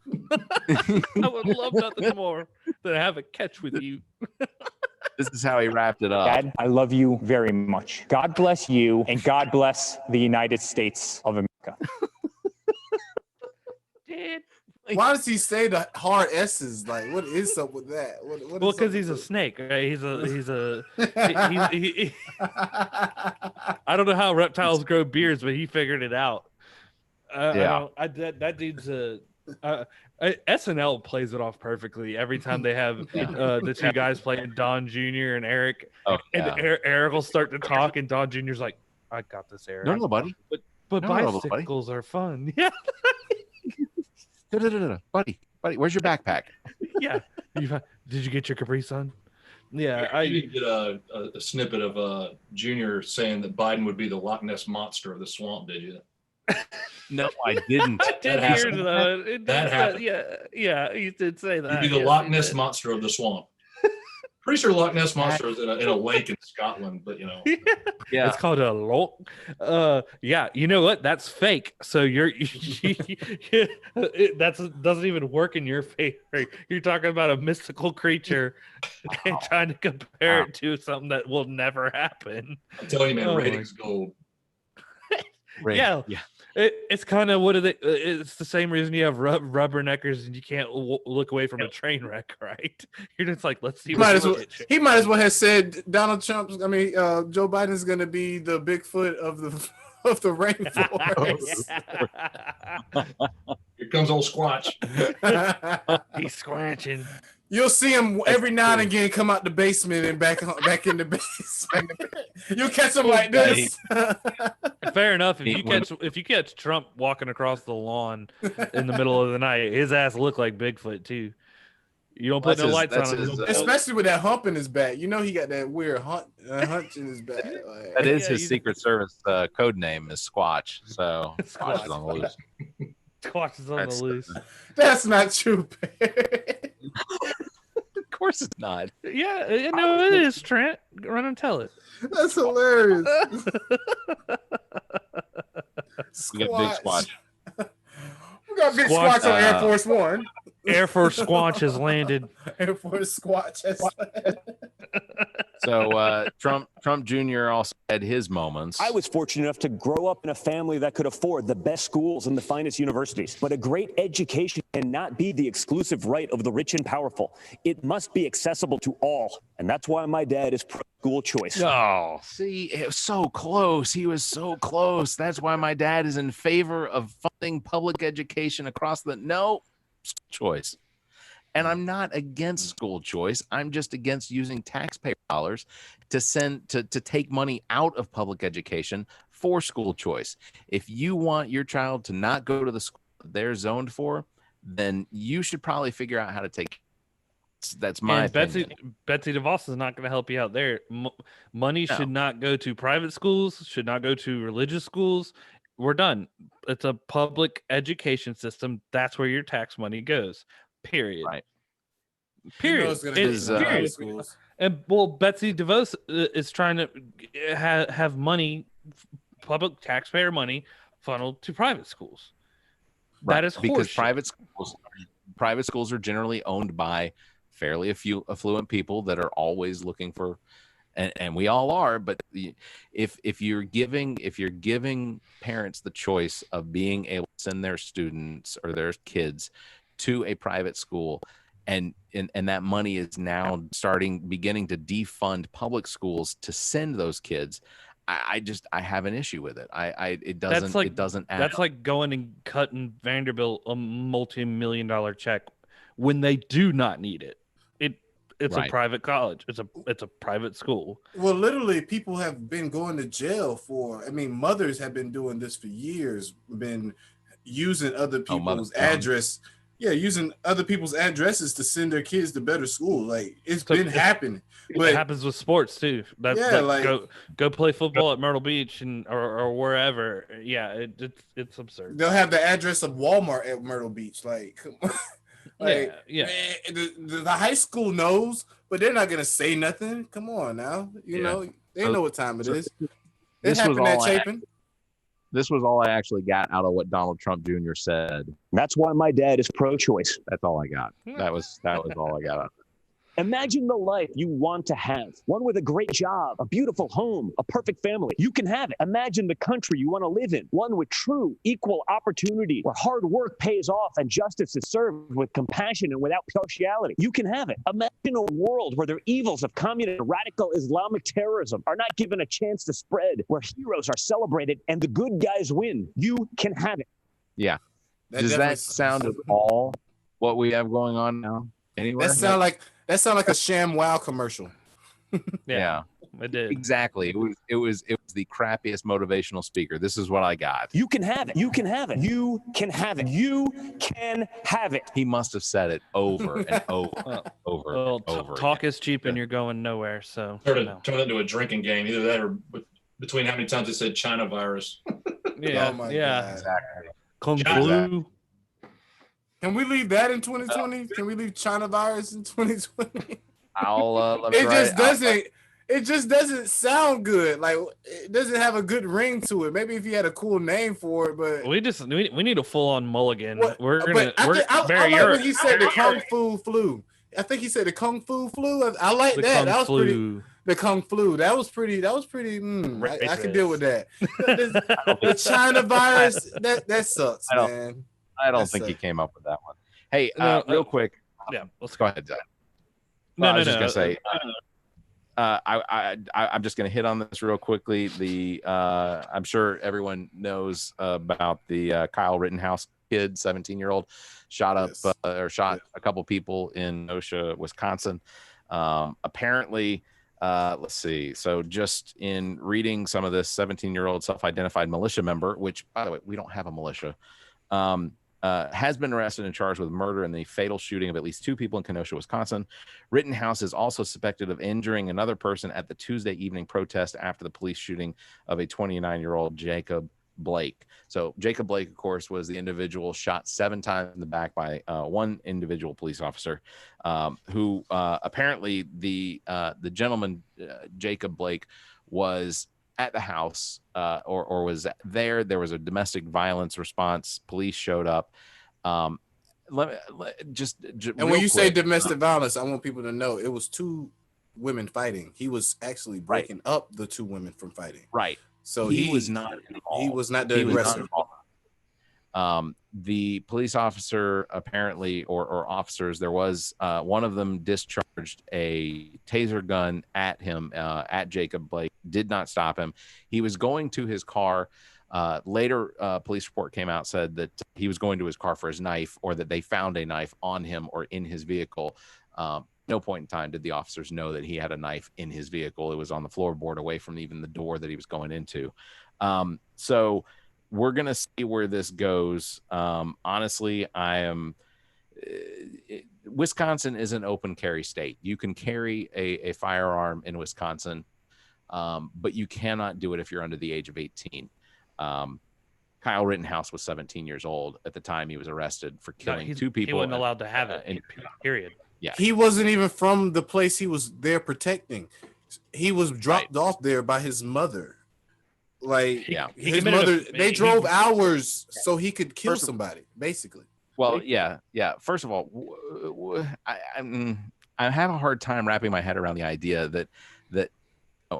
I would love nothing more than to have a catch with you. This is how he wrapped it up. Dad, I love you very much. God bless you, and God bless the United States of America. Dad, Why does he say the hard S's? Like, what is up with that? What Well, is because up he's a with snake, right? He's a I don't know how reptiles grow beards, but he figured it out. That dude's SNL plays it off perfectly every time they have the two guys playing Don Jr. and Eric. Eric will start to talk, and Don Jr.'s like, "I got this, Eric." No, buddy. But No, bicycles are fun. Yeah. Buddy, where's your backpack? Yeah. Did you get your Capri Sun? Yeah. You didn't get a snippet of Junior saying that Biden would be the Loch Ness monster of the swamp, did you? No, I didn't. I did hear that. That happened. Yeah, you did say that. You'd be the Loch Ness monster of the swamp. Pretty sure Loch Ness monster is in a lake in Scotland, but you know. Yeah, it's called a loch. Yeah, you know what? That's fake. So that doesn't even work in your favor. You're talking about a mystical creature and trying to compare it to something that will never happen. I'm telling you, man, ratings gold. Yeah. It's kind of it's the same reason you have rubberneckers and you can't look away from a train wreck, right? You're just like, let's see. He might as well have said Joe Biden's going to be the Bigfoot of the rainforest. Here comes old Squatch. He's squatching. You'll see him every now and again come out the basement and back in the basement. You'll catch him like this. Fair enough. If you catch Trump walking across the lawn in the middle of the night, his ass look like Bigfoot too. You don't put no lights on him, especially with that hump in his back. You know he got that weird hunch in his back. Like, that is his Secret Service code name is Squatch. So Squatch is on the loose. Squatch is on the loose. That's not true. Of course it's not. Yeah, no, it is, Trent. Run and tell it. That's hilarious. We got big Squatch. We got big Squatch on Air Force One. Air Force Squatch has landed. Air Force Squatch has landed. So Trump Jr. also had his moments. I was fortunate enough to grow up in a family that could afford the best schools and the finest universities. But a great education cannot be the exclusive right of the rich and powerful. It must be accessible to all. And that's why my dad is pro-school choice. Oh, see, it was so close. He was so close. That's why my dad is in favor of funding public education across the choice. And I'm not against school choice. I'm just against using taxpayer dollars to take money out of public education for school choice. If you want your child to not go to the school they're zoned for, then you should probably figure out how to take. That's my opinion. Betsy DeVos is not going to help you out there. Money should not go to private schools, should not go to religious schools. We're done. It's a public education system. That's where your tax money goes. Period. Right. Period. And Betsy DeVos is trying to have money, public taxpayer money, funneled to private schools. Right. That is because horseshit. private schools are generally owned by fairly affluent people that are always looking for, and we all are. But if you're giving parents the choice of being able to send their students or their kids to a private school, and that money is now beginning to defund public schools to send those kids, I have an issue with it. It doesn't add. That's like going and cutting Vanderbilt a multi-million-dollar check when they do not need it. It's right. A private college. It's a private school. Well, literally, people have been going to jail mothers have been doing this for years, been using other people's address. Yeah, using other people's addresses to send their kids to better school. Like it's been happening. But it happens with sports too. Go play football at Myrtle Beach or wherever. Yeah, it's absurd. They'll have the address of Walmart at Myrtle Beach. Like, man, the high school knows, but they're not gonna say nothing. Come on now, you know they know what time it is. It happened at Chapin. This was all I actually got out of what Donald Trump Jr. said. That's why my dad is pro-choice. That's all I got. That was all I got out of it. Imagine the life you want to have. One with a great job, a beautiful home, a perfect family. You can have it. Imagine the country you want to live in. One with true equal opportunity, where hard work pays off and justice is served with compassion and without partiality. You can have it. Imagine a world where the evils of communist and radical Islamic terrorism are not given a chance to spread, where heroes are celebrated and the good guys win. You can have it. Yeah. Does that sound at all what we have going on now? Anywhere? That sound like a ShamWow commercial. Yeah, it did. Exactly. It was the crappiest motivational speaker. This is what I got. You can have it. You can have it. You can have it. You can have it. He must have said it over and over, over. Talk is cheap and you're going nowhere. So turn it into a drinking game. Either that or between how many times it said China virus. Yeah. Oh my yeah. God. Exactly. Kung flu. Can we leave that in 2020? Can we leave China virus in 2020? I'll it just doesn't sound good. Like, it doesn't have a good ring to it. Maybe if you had a cool name for it, but we need a full on mulligan. We're I like when he said the Kung Fu flu. I think he said the Kung Fu flu. I like that. That was pretty. The Kung Flu. That was pretty. I can deal with that. The China virus. That sucks, man. I don't think he came up with that one. Hey, real quick. Yeah, let's go ahead, Zach. I was just gonna say. I'm just gonna hit on this real quickly. I'm sure everyone knows about the Kyle Rittenhouse kid, 17-year-old, shot a couple people in Kenosha, Wisconsin. Apparently. Let's see. So just in reading some of this, 17-year-old self-identified militia member, which, by the way, we don't have a militia, has been arrested and charged with murder in the fatal shooting of at least 2 people in Kenosha, Wisconsin. Rittenhouse is also suspected of injuring another person at the Tuesday evening protest after the police shooting of a 29-year-old Jacob Blake. So Jacob Blake, of course, was the individual shot 7 times in the back by one individual police officer, who apparently the gentleman, Jacob Blake, was at the house or was there. There was a domestic violence response. Police showed up. And when you say domestic violence, I want people to know it was 2 women fighting. He was actually breaking up the 2 women from fighting. Right. So he was not involved. He was not the aggressor. The police officer apparently, or officers, there was one of them discharged a taser gun at him, at Jacob Blake, did not stop him. He was going to his car. Later, police report came out, said that he was going to his car for his knife, or that they found a knife on him or in his vehicle. No point in time did the officers know that he had a knife in his vehicle. It was on the floorboard away from even the door that he was going into. So we're going to see where this goes. Honestly, Wisconsin is an open carry state. You can carry a firearm in Wisconsin, but you cannot do it if you're under the age of 18. Kyle Rittenhouse was 17 years old at the time he was arrested for killing 2 people. He wasn't allowed to have it, period. Yeah, he wasn't even from the place he was there protecting. He was dropped off there by his mother. Like, his mother, they drove hours so he could kill somebody, basically. Well, yeah. First of all, I have a hard time wrapping my head around the idea that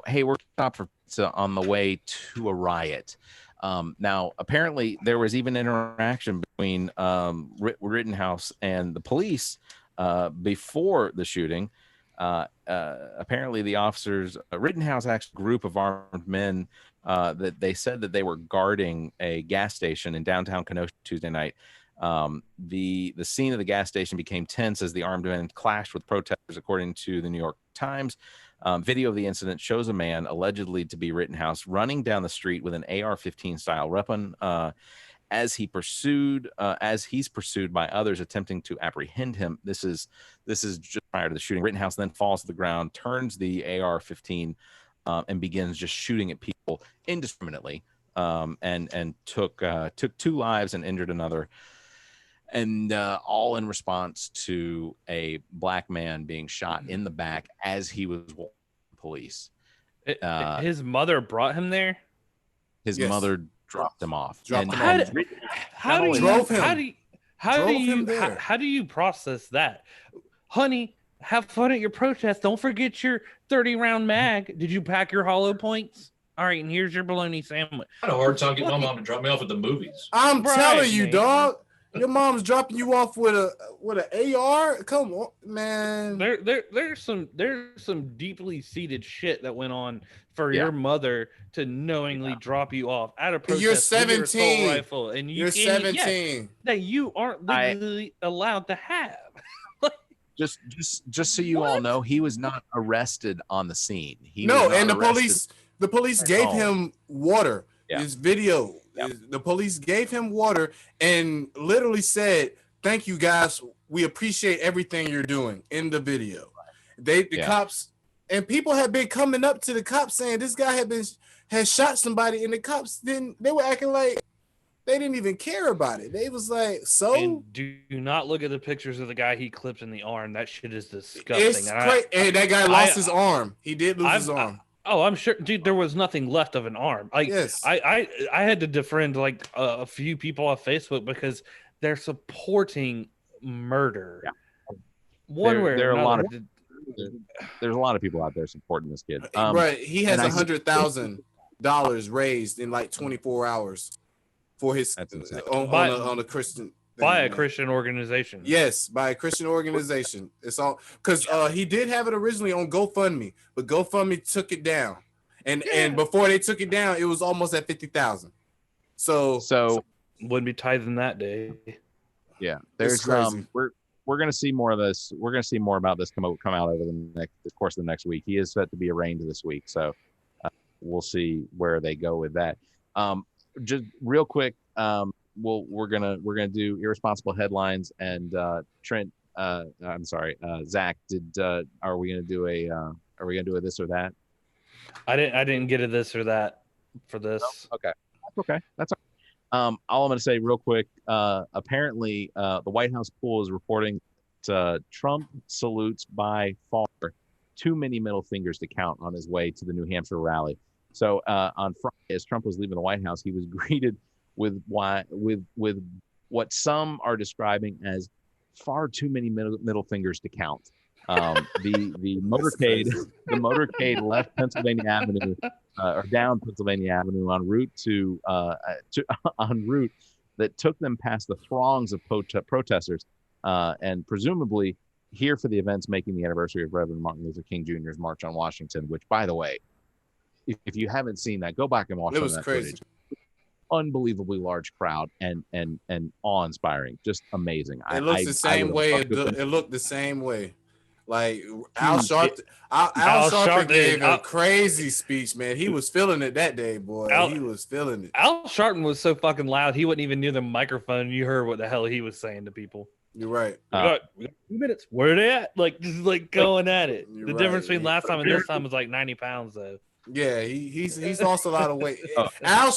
hey, we're stopped for pizza on the way to a riot. Now, apparently, there was even interaction between Rittenhouse and the police before the shooting. Apparently, the officers, Rittenhouse, actually, a group of armed men, that they said that they were guarding a gas station in downtown Kenosha Tuesday night. The scene of the gas station became tense as the armed men clashed with protesters, according to the New York Times. Video of the incident shows a man allegedly to be Rittenhouse running down the street with an AR-15 style weapon as he's pursued by others attempting to apprehend him. This is just prior to the shooting. Rittenhouse then falls to the ground, turns the AR-15 and begins just shooting at people indiscriminately, and took 2 lives and injured another. And all in response to a black man being shot in the back as he was walking police. His mother brought him there? His mother dropped him off. How do you process that? Honey, Have fun at your protest. Don't forget your 30-round mag. Did you pack your hollow points? All right, and here's your bologna sandwich. I had a hard time getting my mom to drop me off at the movies. I'm telling you, man. dog. Your mom's dropping you off with an AR. Come on, man. There's some deeply seated shit that went on for your mother to knowingly drop you off at a protest. You're with your 17. assault rifle, and You're 17. that you aren't legally allowed to have. Just so you all know, he was not arrested on the scene. The police gave him water. Yeah. This video, the police gave him water and literally said, "Thank you guys. We appreciate everything you're doing." In the video, the cops and people had been coming up to the cops saying this guy had shot somebody, and the cops they were acting like they didn't even care about it. They was like, so. And do not look at the pictures of the guy he clipped in the arm. That shit is disgusting. It's crazy. And that guy lost his arm. He did lose his arm. I'm sure, dude. There was nothing left of an arm. Like, yes. I had to defriend like a few people on Facebook because they're supporting murder. Yeah. There are a lot of there's a lot of people out there supporting this kid. Right. He has $100,000 raised in like 24 hours for his on a Christian. By a Christian organization. Yes, by a Christian organization. It's all because he did have it originally on GoFundMe, but GoFundMe took it down, and before they took it down, it was almost at 50,000. So wouldn't be tithing that day. Yeah, there's we're gonna see more of this. We're gonna see more about this come out over the course of the next week. He is set to be arraigned this week, so we'll see where they go with that. Just real quick. We're gonna do irresponsible headlines, and Trent, I'm sorry, Zach, are we gonna do a this or that? I didn't get a this or that for this. No? Okay, that's all I'm gonna say real quick. Apparently, the White House pool is reporting Trump salutes by far too many middle fingers to count on his way to the New Hampshire rally. So on Friday, as Trump was leaving the White House, he was greeted with what some are describing as far too many middle fingers to count. The motorcade left Pennsylvania Avenue or down Pennsylvania Avenue en route that took them past the throngs of protesters and presumably here for the events making the anniversary of Reverend Martin Luther King Jr.'s March on Washington. Which, by the way, if you haven't seen that, go back and watch. It was that crazy. footage. Unbelievably large crowd and awe-inspiring, just amazing. It looks the same way. It looked the same way. Like Al Sharpton gave a crazy speech, man. He was feeling it that day, boy. He was feeling it. Al Sharpton was so fucking loud, he wasn't even near the microphone. You heard what the hell he was saying to people. You're right. We got 2 minutes. Where they at? Like just like going at it. The difference between last time and this time was like 90 pounds though. Yeah, he's lost a lot of weight. Al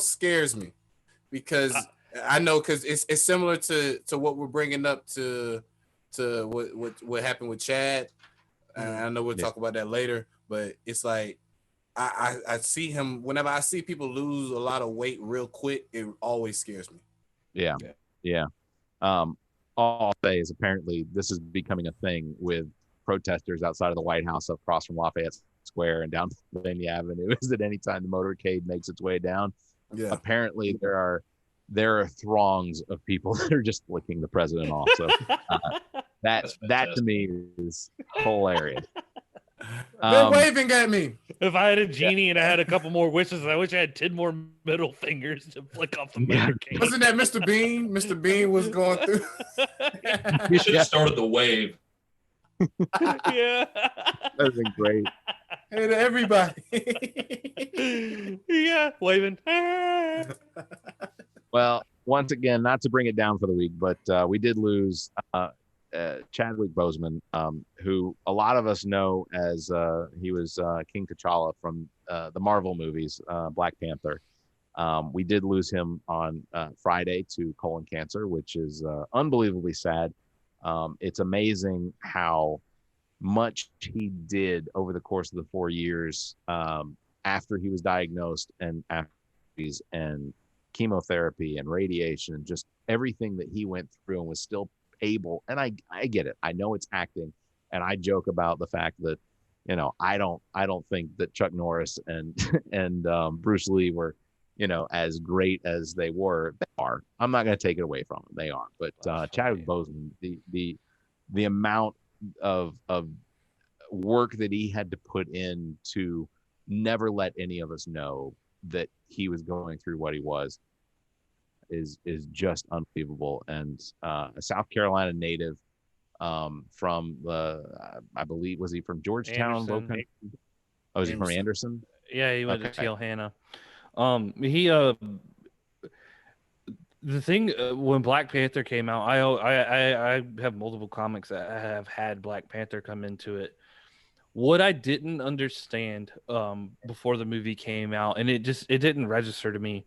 scares me because I know because it's similar to what we're bringing up to what happened with Chad. I know we'll talk about that later, but it's like I see him whenever I see people lose a lot of weight real quick, it always scares me. Yeah. All I'll say is apparently this is becoming a thing with protesters outside of the White House up across from Lafayette Square and down Pennsylvania Avenue. Is that anytime the motorcade makes its way down, apparently there are throngs of people that are just flicking the president off. So that to me is hilarious. They're waving at me. If I had a genie and I had a couple more wishes, I wish I had 10 more middle fingers to flick off the motorcade. Wasn't that Mr. Bean? Mr. Bean was going through. You should have started the wave. Yeah, that would have been great. Hey to everybody. Yeah, waving. Well, once again, not to bring it down for the week, but we did lose Chadwick Boseman, who a lot of us know as he was King T'Challa from the Marvel movies, Black Panther. We did lose him on Friday to colon cancer, which is unbelievably sad. It's amazing how much he did over the course of the 4 years after he was diagnosed and chemotherapy and radiation and just everything that he went through and was still able, and I get it. I know it's acting, and I joke about the fact that, you know, I don't think that Chuck Norris and and Bruce Lee were, you know, as great as they were. They are. I'm not going to take it away from them. They are. But Chadwick Boseman, the amount of work that he had to put in to never let any of us know that he was going through what he was is just unbelievable. And a South Carolina native, from I believe, was he from Georgetown? Low Country? Oh, was he from Anderson? Yeah, he went to Tijuana. The thing when Black Panther came out, I have multiple comics that have had Black Panther come into it. What I didn't understand before the movie came out, and it didn't register to me.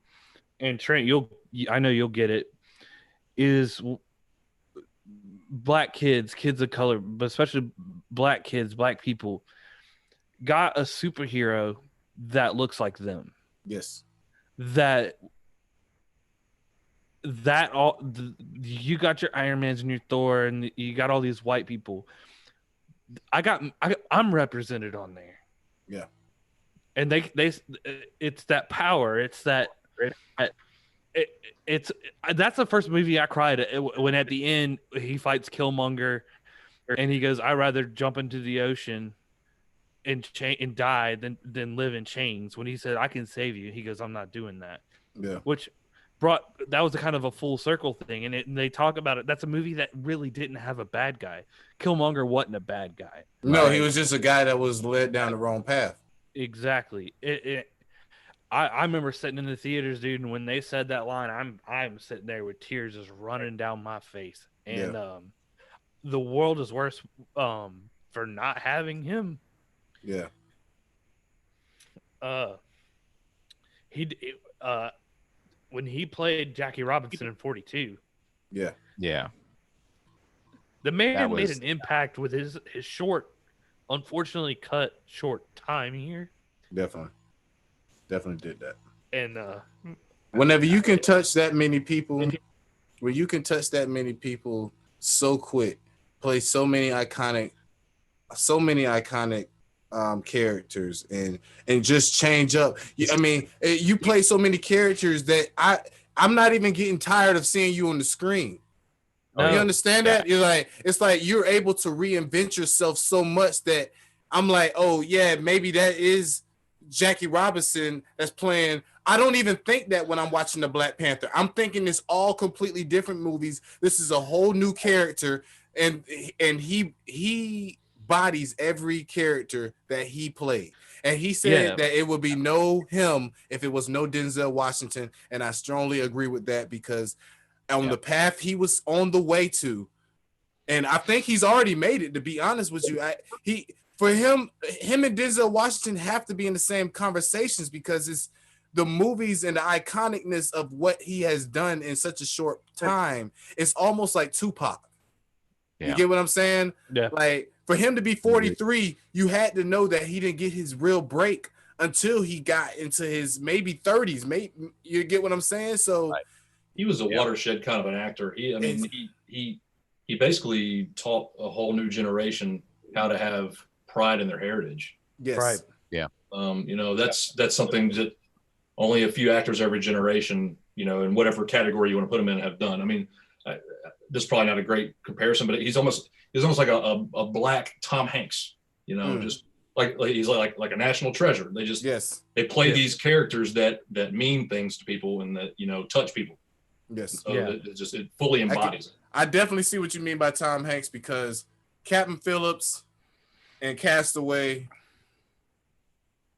And Trent, I know you'll get it. Is black kids of color, but especially black kids, black people, got a superhero that looks like them. Yes. You got your Iron Mans and your Thor, and you got all these white people. I'm represented on there. Yeah. And they it's that power. It's that that's the first movie I cried at, when at the end he fights Killmonger, and he goes, "I'd rather jump into the ocean and die than live in chains." When he said, "I can save you," he goes, "I'm not doing that." Yeah. Which that was a kind of a full circle thing, and they talk about it. That's a movie that really didn't have a bad guy. Killmonger wasn't a bad guy. No, right? He was just a guy that was led down the wrong path. Exactly. I remember sitting in the theaters, dude, and when they said that line, I'm sitting there with tears just running down my face. And the world is worse for not having him. Yeah. When he played Jackie Robinson in 42. Yeah. Yeah. The man made an impact with his short, unfortunately cut short time here. Definitely did that. And whenever you can touch that many people, so quick, play so many iconic characters and just change up. I mean, you play so many characters that I'm not even getting tired of seeing you on the screen. No. You understand that? You're like, it's like you're able to reinvent yourself so much that I'm like, oh yeah, maybe that is Jackie Robinson that's playing. I don't even think that when I'm watching the Black Panther. I'm thinking it's all completely different movies. This is a whole new character, and he bodies every character that he played. And he said that it would be no him if it was no Denzel Washington, and I strongly agree with that, because on the path he was on the way to, and I think he's already made it, to be honest with you. Him and Denzel Washington have to be in the same conversations, because it's the movies and the iconicness of what he has done in such a short time. It's almost like Tupac. You get what I'm saying? Yeah. Like, for him to be 43, you had to know that he didn't get his real break until he got into his maybe 30s. Maybe you get what I'm saying? So he was a watershed kind of an actor. He basically taught a whole new generation how to have pride in their heritage. Yes. Right. Yeah. That's something that only a few actors every generation, in whatever category you want to put him in, have done. I mean, this is probably not a great comparison, but he's almost like a black Tom Hanks, just like he's like a national treasure. They just they play these characters that mean things to people and that touch people. Yes. So it fully embodies it. I definitely see what you mean by Tom Hanks, because Captain Phillips and Castaway,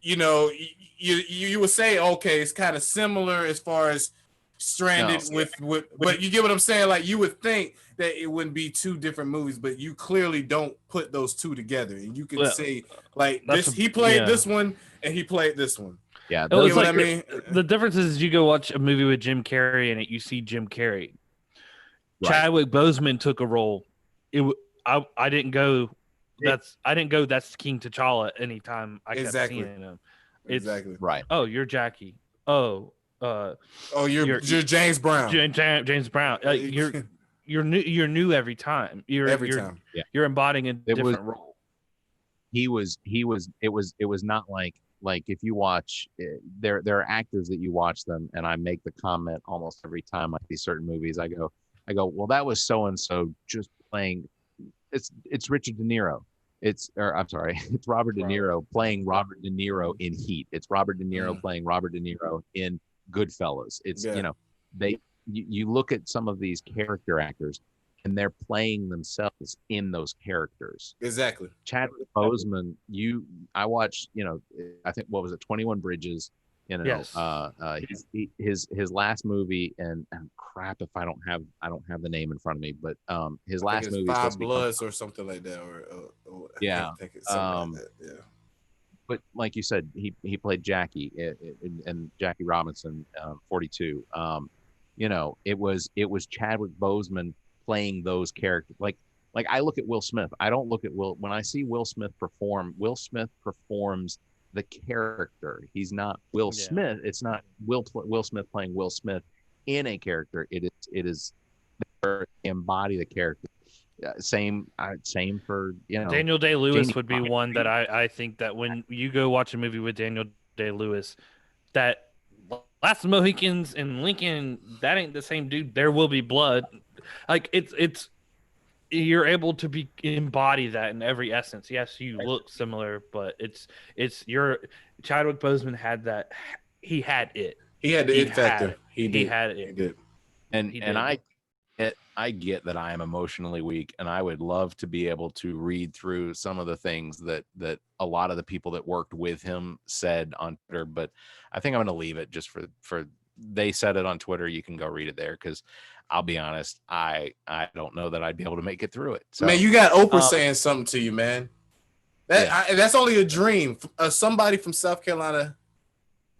you would say, okay, it's kind of similar as far as Stranded with, but you get what I'm saying? Like, you would think that it wouldn't be two different movies, but you clearly don't put those two together, and you can say like he played this one and he played this one. Yeah, you know what I mean? The difference is you go watch a movie with Jim Carrey in it, you see Jim Carrey. Right. Chadwick Boseman took a role. I didn't go. I didn't go. That's King T'Challa. Anytime I kept seeing him. Exactly. Right. Oh, you're Jackie. You're James Brown. James Brown. you're new every time. Every time. Yeah. You're embodying a different role. It was not like if you watch there are actors that you watch them, and I make the comment almost every time I see certain movies. I go, well, that was so and so just playing. It's Richard De Niro. It's Robert De Niro playing Robert De Niro in Heat. It's Robert De Niro playing Robert De Niro in Goodfellas. It's you look at some of these character actors, and they're playing themselves in those characters. Exactly. Chadwick Boseman, I watched, I think, what was it, 21 Bridges, Yes. His last movie, and crap if I don't have the name in front of me, but his last movie, Five Bloods or something like that, yeah. I think it's something like that. Yeah. But like you said, he played Jackie and Jackie Robinson, 42. It was Chadwick Boseman playing those characters. Like I look at Will Smith. I don't look at when I see Will Smith perform. Will Smith performs the character. He's not Will Smith. It's not Will Smith playing Will Smith in a character. It is embody the character. Same for Daniel Day-Lewis would be one that I think that when you go watch a movie with Daniel Day-Lewis, that Last of the Mohicans and Lincoln, that ain't the same dude. There Will Be Blood. Like it's you're able to embody that in every essence. Yes, you look similar, but it's your Chadwick Boseman had that. He had it. He had the it factor. He had it. He did. And I get that I am emotionally weak, and I would love to be able to read through some of the things that a lot of the people that worked with him said on Twitter, but I think I'm going to leave it just for they said it on Twitter. You can go read it there, because I'll be honest, I don't know that I'd be able to make it through it. So, man, you got Oprah saying something to you, man. That's only a dream. Somebody from South Carolina,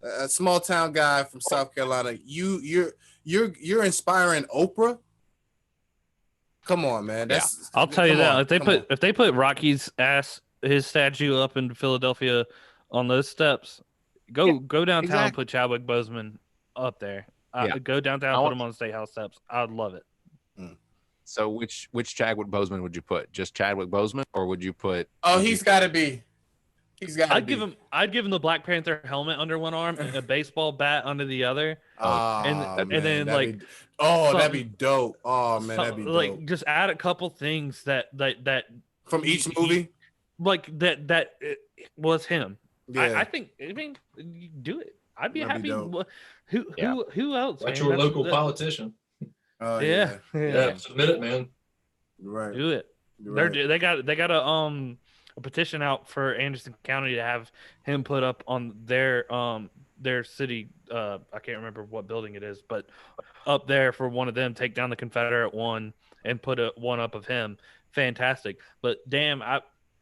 a small town guy from South Carolina. You're inspiring Oprah. Come on, man. I'll tell you that if they put Rocky's his statue up in Philadelphia on those steps, go downtown and put Chadwick Boseman up there. Go downtown, put him on the State House steps. I'd love it. So which Chadwick Boseman would you put? Just Chadwick Boseman, or would you put? Oh, he's got to be. I'd give him the Black Panther helmet under one arm and a baseball bat under the other. And then that'd be dope. Oh man, that'd be dope. Like just add a couple things that from each movie, that was him. Yeah. I mean, you do it. I'd be happy. Who else? That's your local politician. Yeah. Submit it, man. Right. Do it. Right. They got a petition out for Anderson County to have him put up on their city. I can't remember what building it is, but up there for one of them, take down the Confederate one and put one up of him. Fantastic. But damn,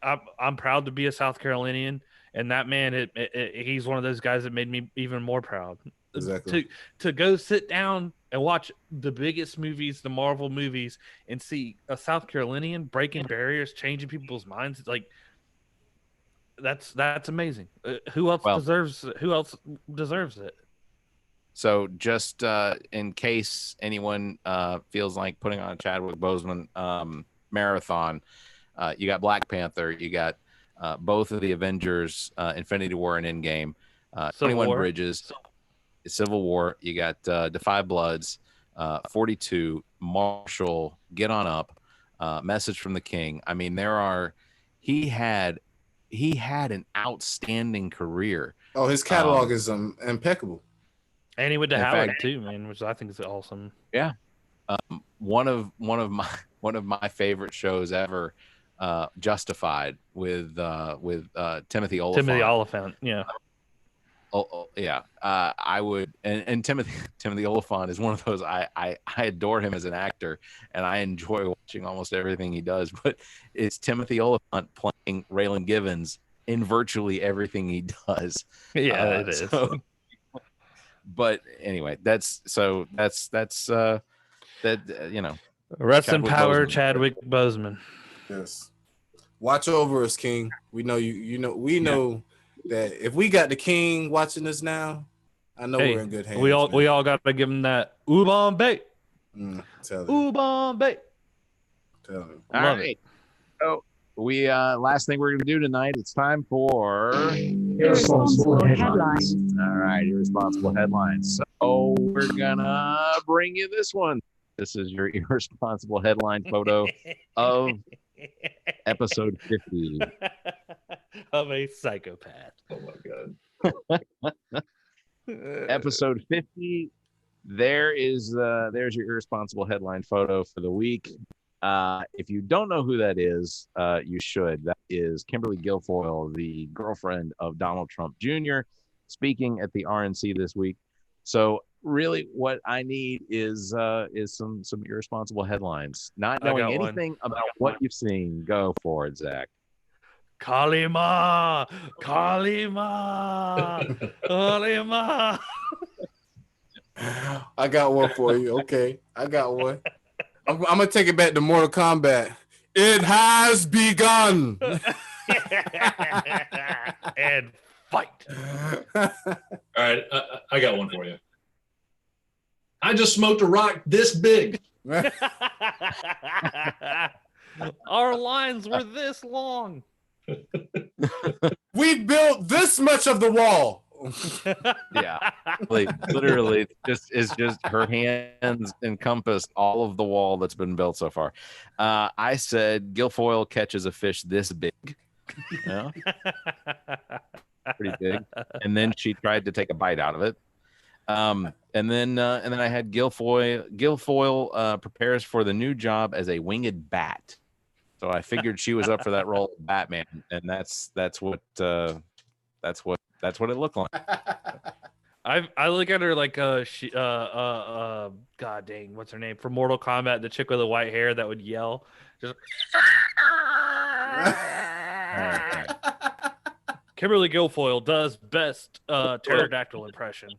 I'm proud to be a South Carolinian, and that man, he's one of those guys that made me even more proud. Exactly. To go sit down and watch the biggest movies, the Marvel movies, and see a South Carolinian breaking barriers, changing people's minds, like that's amazing. Who else deserves it? So just in case anyone feels like putting on a Chadwick Boseman marathon, you got Black Panther, you got both of the Avengers, Infinity War and Endgame, 21 Bridges, Civil War, you got Defy Bloods, 42, Marshall, Get On Up, Message from the King. I mean, he had an outstanding career. Oh, his catalog is impeccable. And he went to Howard too, man, which I think is awesome. Yeah. One of my favorite shows ever, Justified with Timothy Olyphant. Timothy Olyphant, yeah. Yeah. I would, and Timothy Olyphant is one of those. I adore him as an actor, and I enjoy watching almost everything he does. But it's Timothy Olyphant playing Raylan Givens in virtually everything he does. Yeah, it is. But anyway, that's that. Rest in power, Chadwick Boseman. Yes. Watch over us, King. We know you. We know that if we got the King watching us now, I know we're in good hands. We all got to give him that Ubon Bay. Ooh, Bombay. All right. So we last thing we're gonna do tonight, it's time for Irresponsible headlines. All right, irresponsible headlines. So we're gonna bring you this one. This is your irresponsible headline photo of episode 50 of a psychopath. Oh my god. Episode 50. There's your irresponsible headline photo for the week. If you don't know who that is, you should. That is Kimberly Guilfoyle, the girlfriend of Donald Trump Jr., speaking at the RNC this week. So really what I need is some irresponsible headlines. Not knowing anything about what you've seen. Go for it, Zach. Kalima. I got one for you. Okay, I got one. I'm gonna take it back to Mortal Kombat. It has begun. And fight. All right, I got one for you. I just smoked a rock this big. Our lines were this long. We built this much of the wall. Yeah, like literally, just her hands encompassed all of the wall that's been built so far. I said Guilfoyle catches a fish this big, pretty big, and then she tried to take a bite out of it. And then I had Guilfoyle prepares for the new job as a winged bat. So I figured she was up for that role of Batman, and that's what it looked like. I look at her like she god dang, what's her name from Mortal Kombat, the chick with the white hair that would yell just Kimberly Guilfoyle does best pterodactyl impression.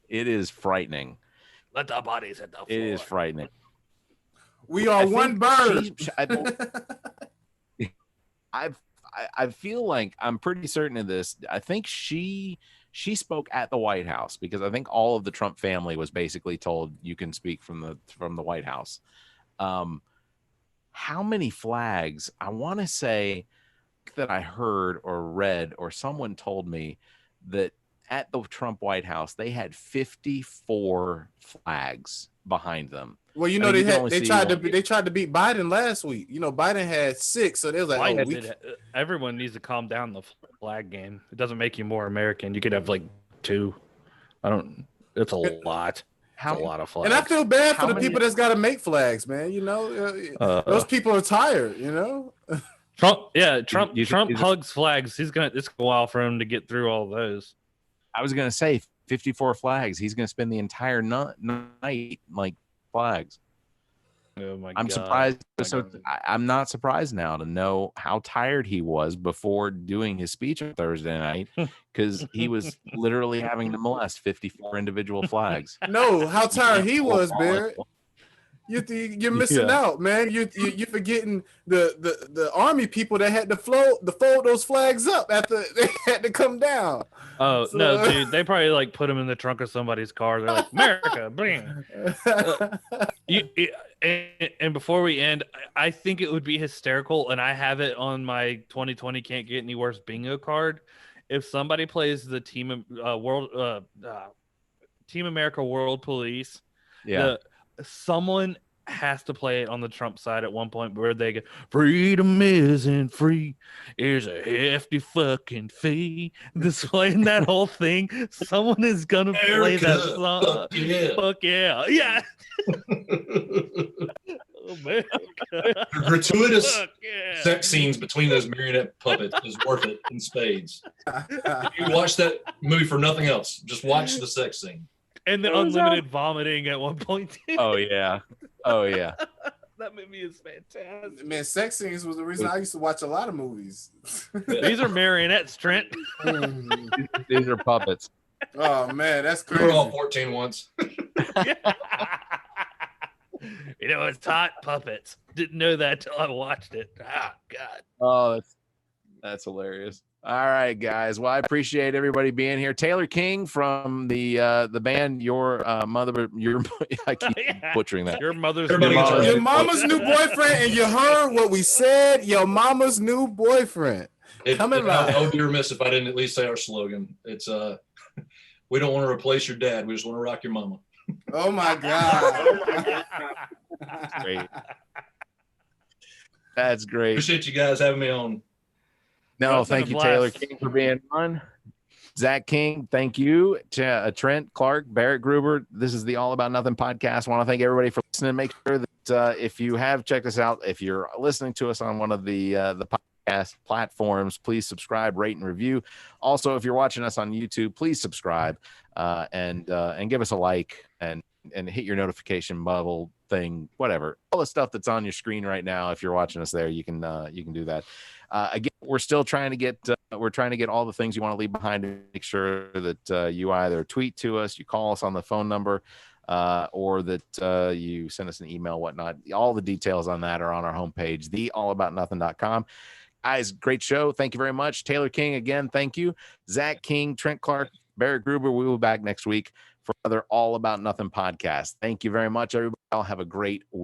It is frightening. Let the bodies hit the floor. It is frightening. We are one bird. I feel like I'm pretty certain of this. I think she spoke at the White House because I think all of the Trump family was basically told you can speak from the White House. How many flags? I want to say that I heard or read or someone told me that at the Trump White House they had 54 flags behind them. Well, you know, they tried to beat Biden last week. You know, Biden had 6, so they was like, everyone needs to calm down the flag game. It doesn't make you more American. You could have like 2. It's a lot. It's a lot of flags. And I feel bad for the people that's got to make flags, man. You know, those people are tired. You know, Trump hugs flags. It's a while for him to get through all those. I was gonna say 54 flags. He's gonna spend the entire night like flags. Oh my God! I'm surprised. I'm not surprised now to know how tired he was before doing his speech on Thursday night, because he was literally having to molest 54 individual flags. No, how tired he was, Barrett. You're missing out, man. You're forgetting the army people that had to fold those flags up after they had to come down. Oh no, dude! They probably like put them in the trunk of somebody's car. They're like, America, bring. And before we end, I think it would be hysterical, and I have it on my 2020 can't get any worse bingo card. If somebody plays the Team America World Police, someone has to play it on the Trump side at one point where they go, freedom isn't free, is a hefty fucking fee. Displaying that whole thing, someone is gonna play that song. Fuck yeah. Yeah. Gratuitous sex scenes between those marionette puppets is worth it in spades. You watch that movie for nothing else. Just watch the sex scene. And the unlimited vomiting at one point. Oh yeah. That movie is fantastic. Man, sex scenes was the reason I used to watch a lot of movies. These are marionettes, Trent. These are puppets. Oh man, that's crazy. We're all 14 once. You know, it's hot puppets. Didn't know that till I watched it. Oh God. Oh, That's hilarious. All right, guys. Well, I appreciate everybody being here. Taylor King from the band Your Mother. I keep butchering that. Your mother's your mama's new boyfriend, and you heard what we said. Your mama's new boyfriend. Coming live. I would be remiss if I didn't at least say our slogan. It's we don't want to replace your dad. We just want to rock your mama. Oh my God. That's great. That's great. Appreciate you guys having me on. No, thank you, Taylor King, for being on. Zac King, thank you. Trent, Clark, Barrett, Gruber. This is the All About Nothing podcast. I want to thank everybody for listening. Make sure that if you have checked us out, if you're listening to us on one of the podcast platforms, please subscribe, rate, and review. Also, if you're watching us on YouTube, please subscribe and give us a like and hit your notification bubble thing, whatever. All the stuff that's on your screen right now. If you're watching us there, you can do that. Again, we're still trying to get all the things you want to leave behind to make sure that you either tweet to us, you call us on the phone number, or that you send us an email, whatnot. All the details on that are on our homepage, theallaboutnothing.com. Guys, great show. Thank you very much. Taylor King, again, thank you. Zac King, Trent Clark, Barrett Gruber. We will be back next week for another All About Nothing podcast. Thank you very much, everybody. I'll have a great week.